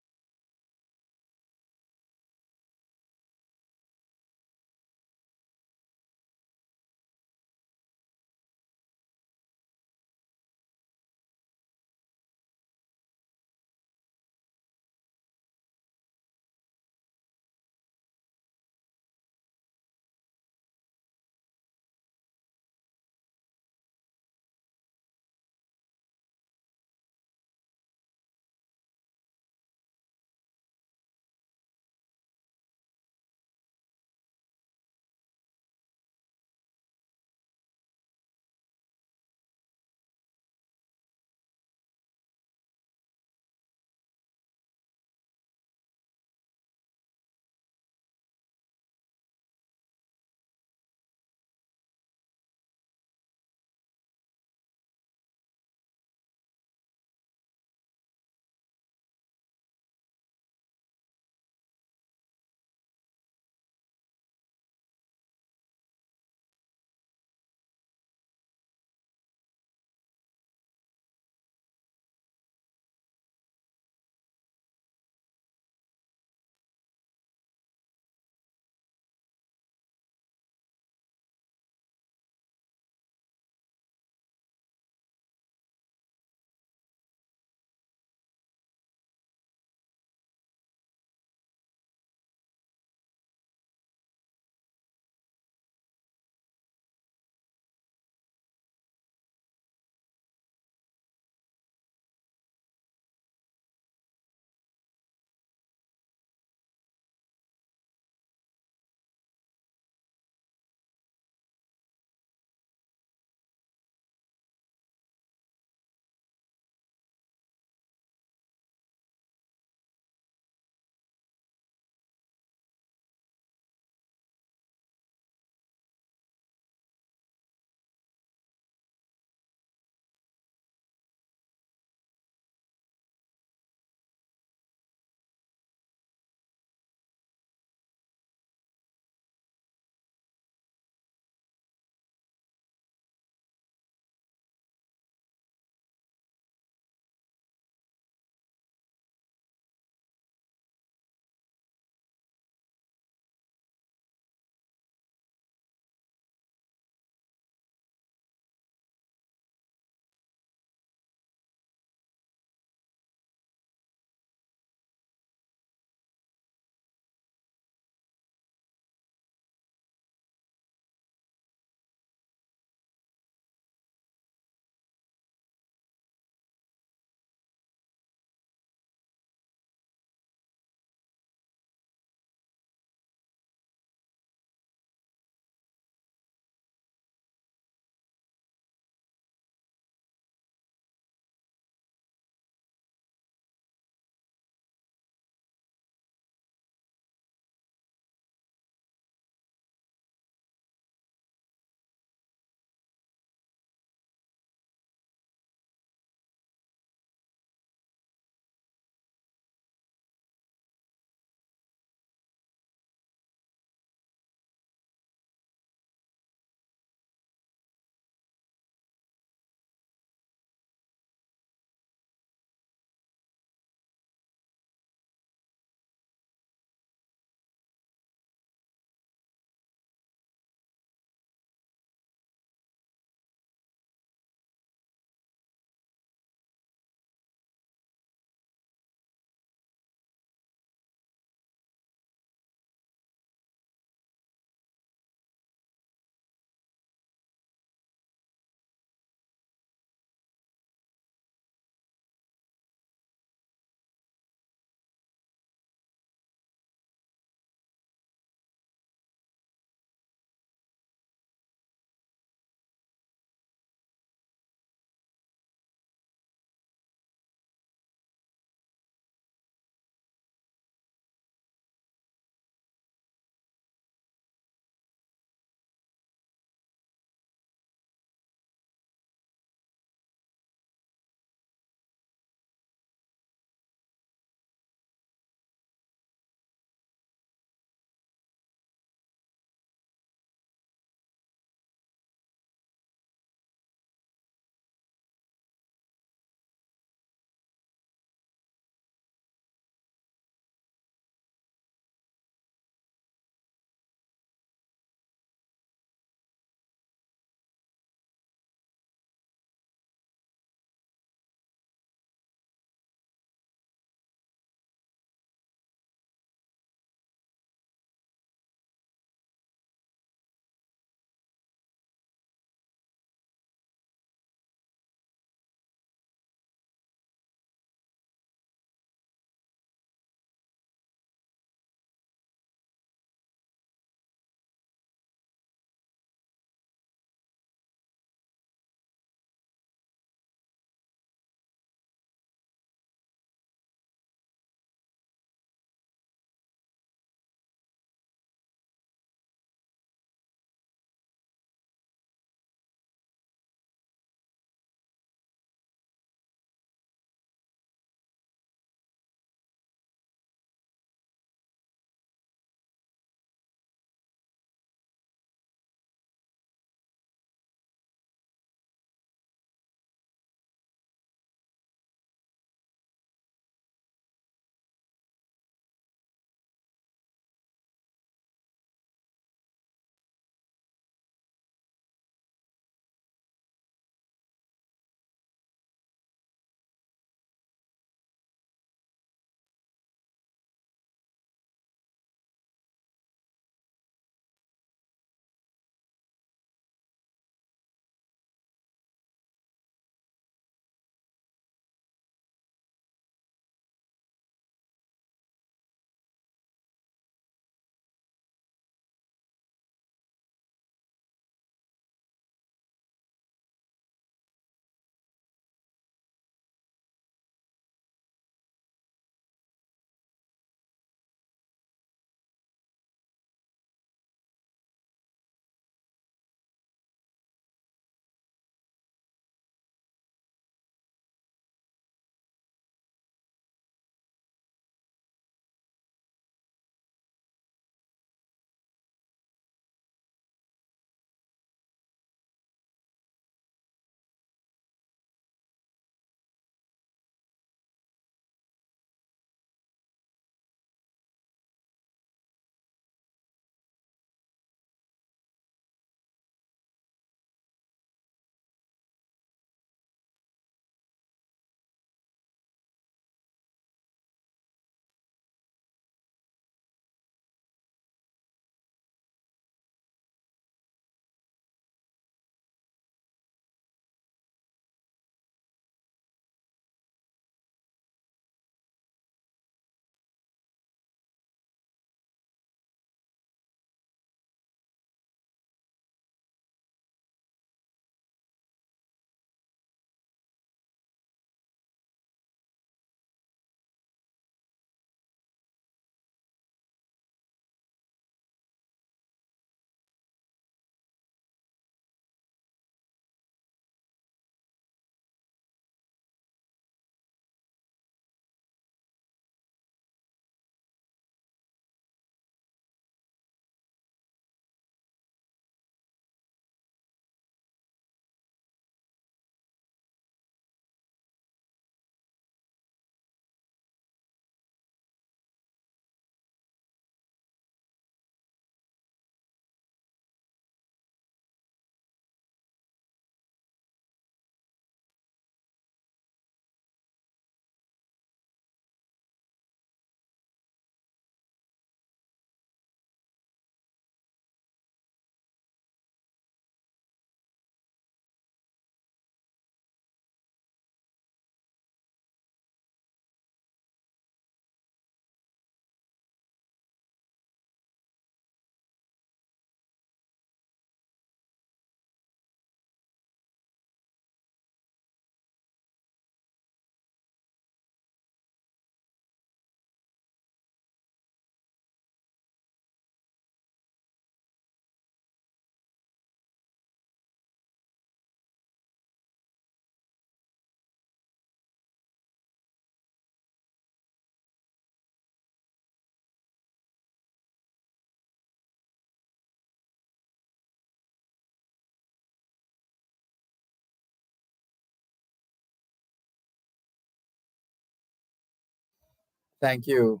S1: Thank you.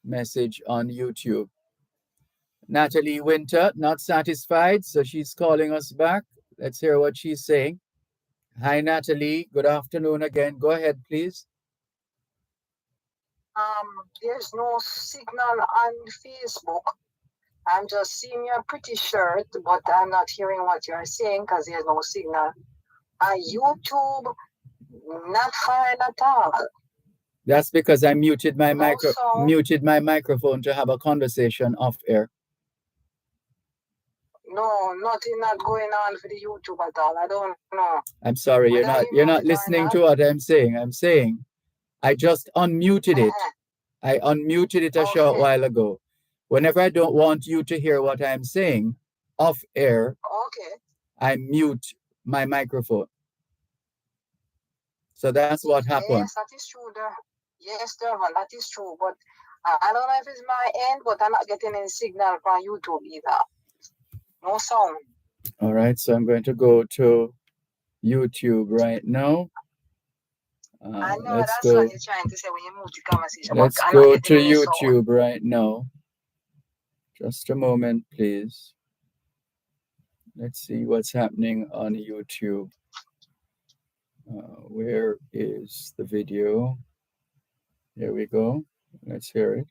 S1: Message on YouTube. Natalie Winter, not satisfied, so she's calling us back. Let's hear what she's saying. Hi, Natalie. Good afternoon again. Go ahead, please.
S18: There's no signal on Facebook. I'm just seeing your pretty shirt, but I'm not hearing what you're saying because there's no signal. On YouTube, not fine at all.
S1: That's because I muted my
S18: No sound.
S1: muted my microphone to have a conversation off air.
S18: No, nothing not going on for the YouTube at all. I don't know.
S1: I'm sorry, you're not listening to what I'm saying. I'm saying I just unmuted it. I unmuted it a short while ago. Whenever I don't want you to hear what I'm saying off air, I mute my microphone. So that's what happened.
S18: Yes, that is true. Yes, Dervan, that is true. But I don't know if it's my end, but I'm not getting any signal from YouTube either. No sound.
S1: All right, so I'm going to go to YouTube right now.
S18: I know
S1: Let's
S18: that's
S1: go.
S18: what you're trying to say when you move the conversation.
S1: Let's
S18: but I'm
S1: go
S18: not
S1: to
S18: getting any sound.
S1: YouTube right now. Just a moment, please. Let's see what's happening on YouTube. Where is the video? Here we go. Let's hear it.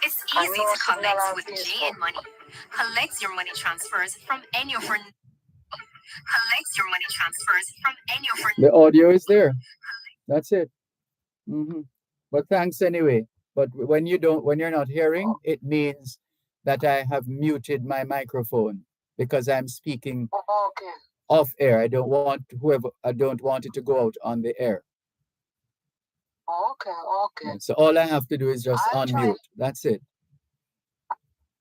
S19: It's easy to collect with J and Money. Collect your money transfers from any of our
S1: The audio is there. That's it. But thanks anyway. But when you're not hearing, it means that I have muted my microphone because I'm speaking off air. I don't want it to go out on the air.
S18: Okay.
S1: So all I have to do is just unmute. That's it.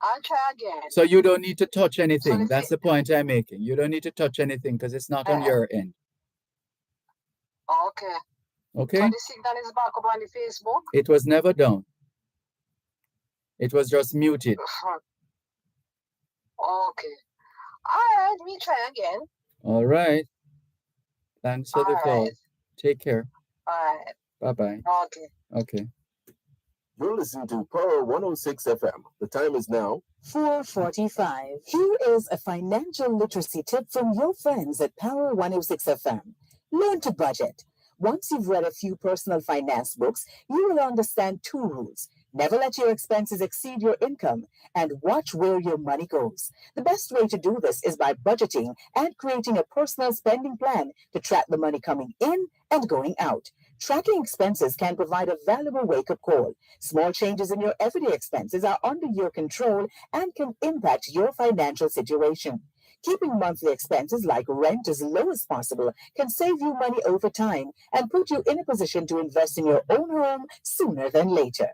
S18: I'll try again.
S1: So you don't need to touch anything. That's the point I'm making. You don't need to touch anything because it's not on your end.
S18: Okay.
S1: Okay?
S18: So the signal is back up on the Facebook?
S1: It was never down. It was just muted.
S18: Okay. All right, we try again.
S1: All right. Thanks for the call. Take care.
S18: All right.
S1: Bye-bye.
S18: Okay.
S1: Okay.
S8: You're listening to Power 106 FM. The time is now
S14: 4:45. Here is a financial literacy tip from your friends at Power 106 FM. Learn to budget. Once you've read a few personal finance books, you will understand two rules. Never let your expenses exceed your income and watch where your money goes. The best way to do this is by budgeting and creating a personal spending plan to track the money coming in and going out. Tracking expenses can provide a valuable wake-up call. Small changes in your everyday expenses are under your control and can impact your financial situation. Keeping monthly expenses like rent as low as possible can save you money over time and put you in a position to invest in your own home sooner than later.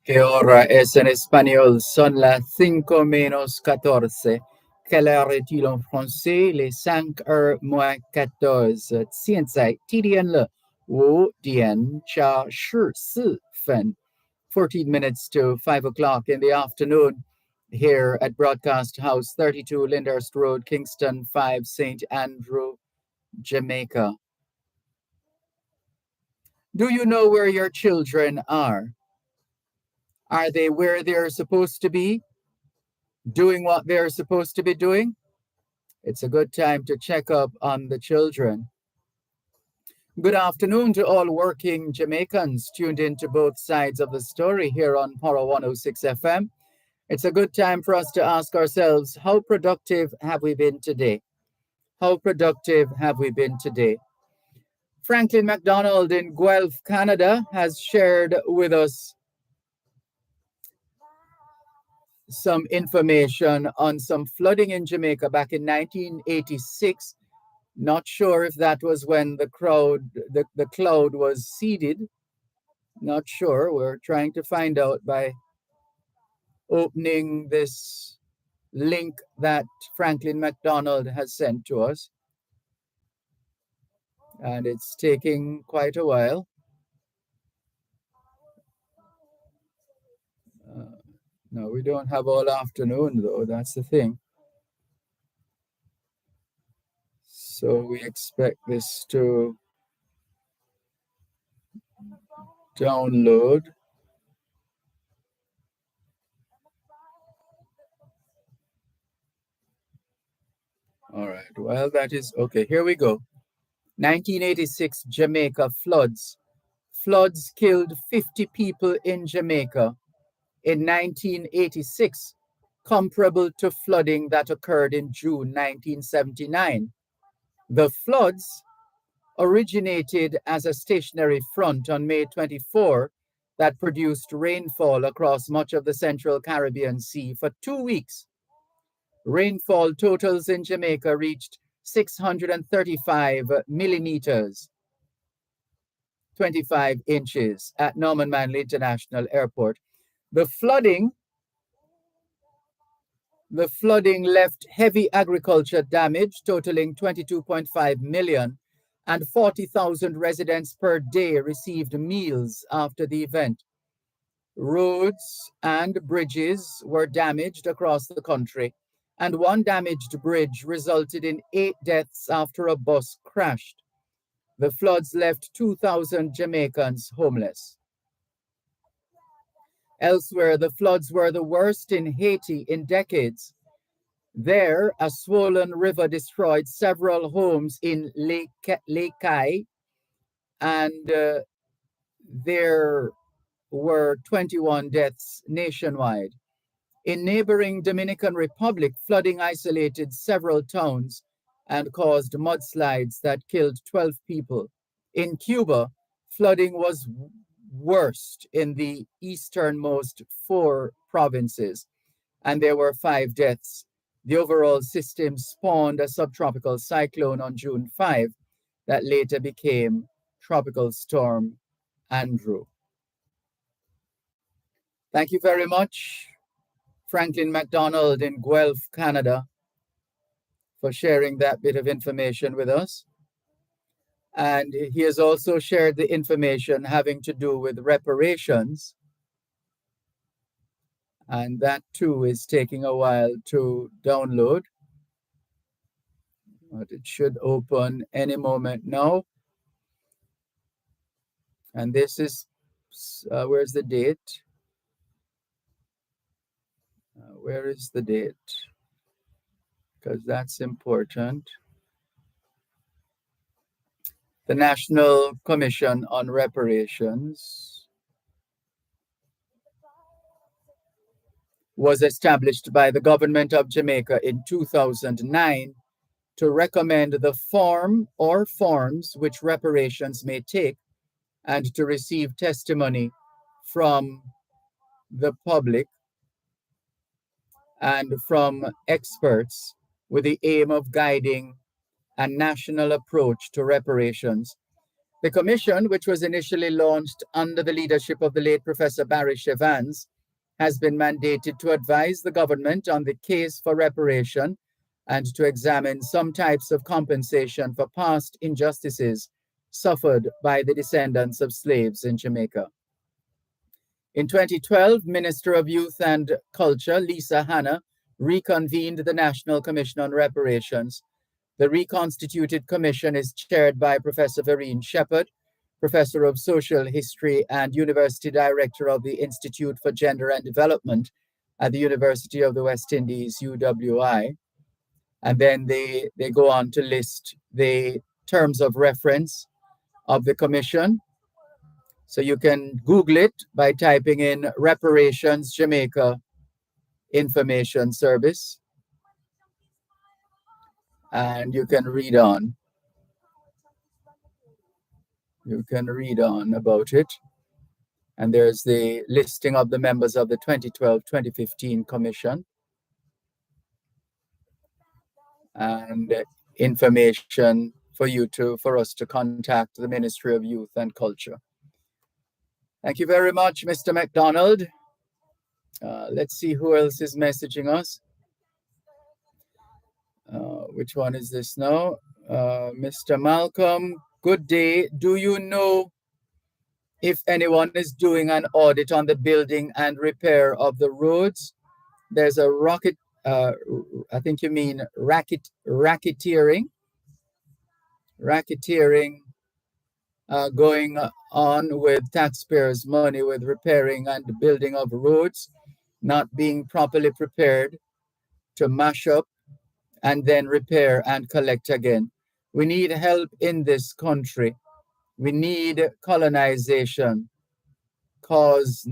S1: Que hora es en español? Son las 5 menos 14. Quelle heure est-il en français? Les 5 heures moins 14. 现在几点了？5点加14分. 14 minutes to 5 o'clock in the afternoon here at Broadcast House 32 Lyndhurst Road, Kingston 5, St. Andrew, Jamaica. Do you know where your children are? Are they where they're supposed to be? Doing what they're supposed to be doing? It's a good time to check up on the children. Good afternoon to all working Jamaicans tuned into both sides of the story here on Power 106 FM. It's a good time for us to ask ourselves, how productive have we been today? How productive have we been today? Franklin MacDonald in Guelph, Canada, has shared with us some information on some flooding in Jamaica back in 1986. Not sure if that was when the cloud was seeded. Not sure. We're trying to find out by opening this link that Franklin MacDonald has sent to us. and it's taking quite a while. No, we don't have all afternoon, though. That's the thing. So we expect this to download. All right, well, that is okay. Here we go. 1986 Jamaica floods. Floods killed 50 people in Jamaica in 1986, comparable to flooding that occurred in June 1979. The floods originated as a stationary front on May 24 that produced rainfall across much of the central Caribbean Sea for 2 weeks. Rainfall totals in Jamaica reached 635 millimeters, 25 inches at Norman Manley International Airport. The flooding left heavy agriculture damage totaling 22.5 million, and 40,000 residents per day received meals after the event. Roads and bridges were damaged across the country, and one damaged bridge resulted in 8 deaths after a bus crashed. The floods left 2,000 Jamaicans homeless. Elsewhere, the floods were the worst in Haiti in decades. There, a swollen river destroyed several homes in Lake Kai, and there were 21 deaths nationwide. In neighboring Dominican Republic, flooding isolated several towns and caused mudslides that killed 12 people. In Cuba, flooding was worst in the easternmost 4 provinces, and there were 5 deaths. The overall system spawned a subtropical cyclone on June 5 that later became Tropical Storm Andrew. Thank you very much, Franklin McDonald in Guelph, Canada, for sharing that bit of information with us. And he has also shared the information having to do with reparations. And that too is taking a while to download. But it should open any moment now. And this is, where's the date? Where is the date? Because that's important. The National Commission on Reparations was established by the government of Jamaica in 2009 to recommend the form or forms which reparations may take and to receive testimony from the public and from experts with the aim of guiding a national approach to reparations. The commission, which was initially launched under the leadership of the late Professor Barry Chevans, has been mandated to advise the government on the case for reparation and to examine some types of compensation for past injustices suffered by the descendants of slaves in Jamaica. In 2012, Minister of Youth and Culture, Lisa Hanna, reconvened the National Commission on Reparations. The reconstituted commission is chaired by Professor Vereen Shepherd, Professor of Social History and University Director of the Institute for Gender and Development at the University of the West Indies, UWI. And then they go on to list the terms of reference of the commission. So you can Google it by typing in Reparations Jamaica Information Service, and you can read on. You can read on about it. And there's the listing of the members of the 2012-2015 Commission and information for us to contact the Ministry of Youth and Culture. Thank you very much, Mr. McDonald. Let's see who else is messaging us. Which one is this now? Mr. Malcolm Good day. Do you know if anyone is doing an audit on the building and repair of the roads? There's a I think you mean racketeering going on with taxpayers' money with repairing and building of roads, not being properly prepared to mash up and then repair and collect again. We need help in this country. We need colonization, cause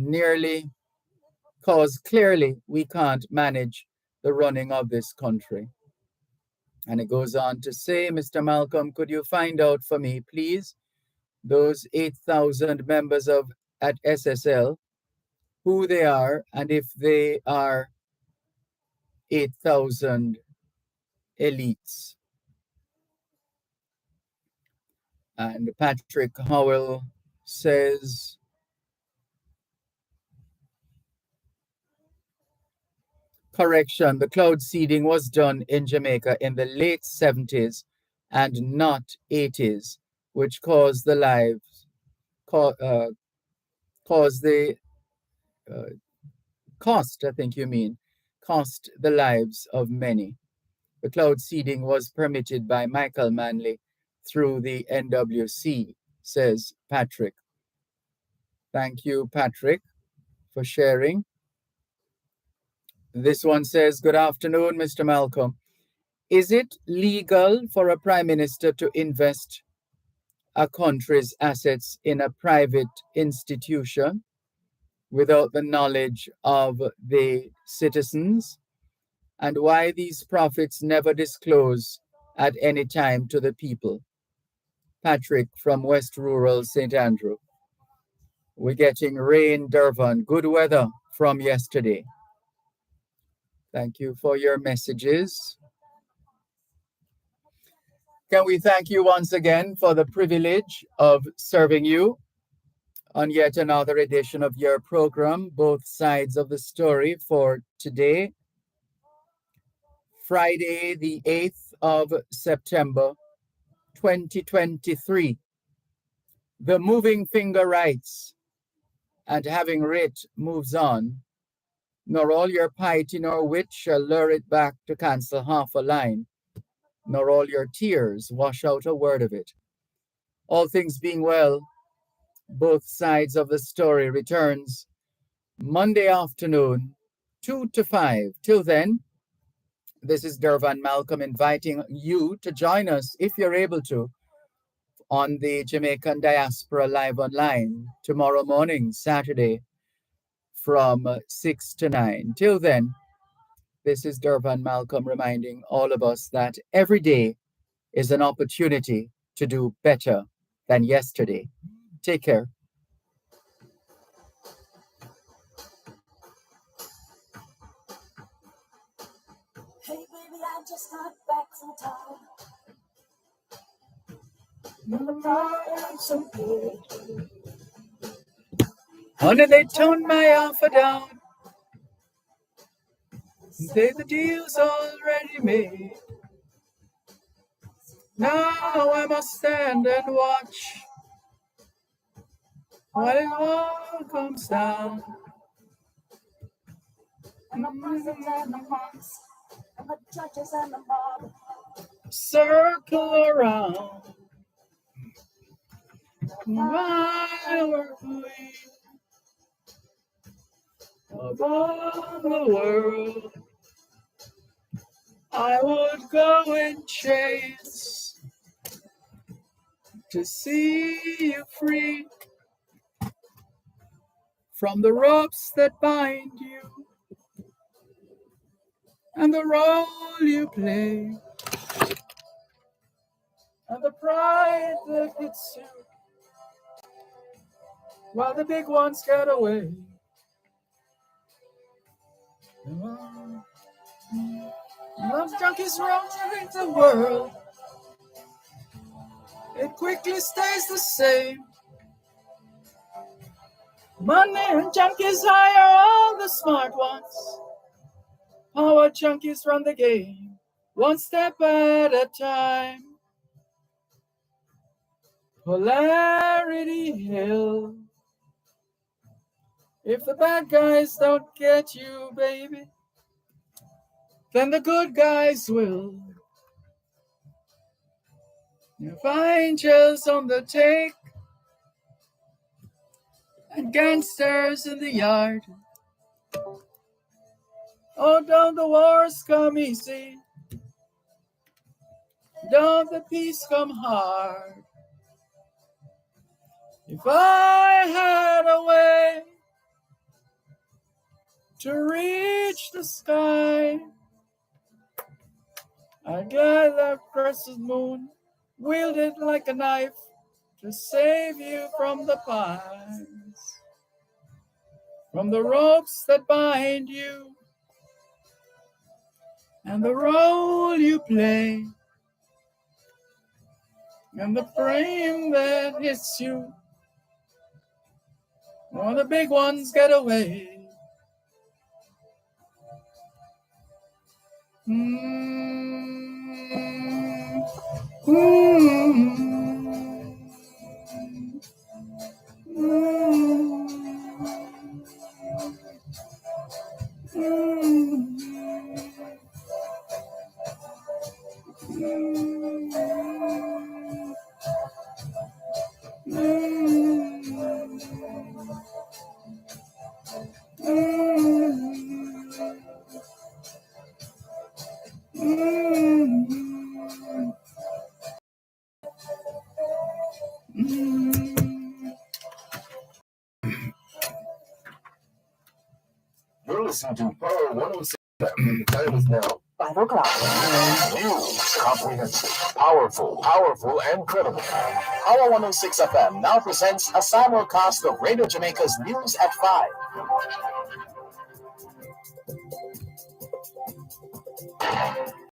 S1: clearly we can't manage the running of this country. And it goes on to say, Mr. Malcolm, could you find out for me, please, those 8,000 members of at SSL, who they are, and if they are 8,000 elites? And Patrick Howell says, correction, the cloud seeding was done in Jamaica in the late 70s and not 80s, which caused the cost the lives of many. The cloud seeding was permitted by Michael Manley through the NWC, says Patrick. Thank you, Patrick, for sharing. This one says, good afternoon, Mr. Malcolm. Is it legal for a prime minister to invest a country's assets in a private institution without the knowledge of the citizens? And why these profits never disclose at any time to the people? Patrick from West Rural St. Andrew. We're getting rain, Dervan. Good weather from yesterday. Thank you for your messages. Can we thank you once again for the privilege of serving you on yet another edition of your program, Both Sides of the Story, for today, Friday, the 8th of September, 2023. The moving finger writes, and having writ moves on, nor all your piety nor wit shall lure it back to cancel half a line, nor all your tears wash out a word of it. All things being well, Both Sides of the Story returns Monday afternoon, 2 to 5. Till then, this is Dervan Malcolm inviting you to join us, if you're able to, on the Jamaican Diaspora Live Online tomorrow morning, Saturday, from 6 to 9. Till then, this is Dervan Malcolm reminding all of us that every day is an opportunity to do better than yesterday. Take care.
S7: Hey baby, I just got back from town. The car ain't so good.
S1: Honey, they toned my offer down. Say the deal's already made. Now I must stand and watch while it all comes down.
S7: And the president and the monks, and the judges and the mob
S1: circle around while we're free above the world. I would go and chase to see you free from the ropes that bind you and the role you play and the pride that hits you while the big ones get away. Love junkies roaming the world. It quickly stays the same. Money and junkies hire all the smart ones. Power junkies run the game, one step at a time. Polarity Hill. If the bad guys don't get you, baby, then the good guys will. You find angels on the take and gangsters in the yard. Oh, don't the wars come easy? Don't the peace come hard? If I had a way to reach the sky, I'd glide that crescent moon, wield it like a knife to save you from the pines, from the ropes that bind you and the role you play and the frame that hits you when the big ones get away.
S8: You're listening to Power 106. The time is now
S15: 5 o'clock.
S8: News, comprehensive, powerful, and credible. Power 106 FM now presents a simulcast of Radio Jamaica's News at 5.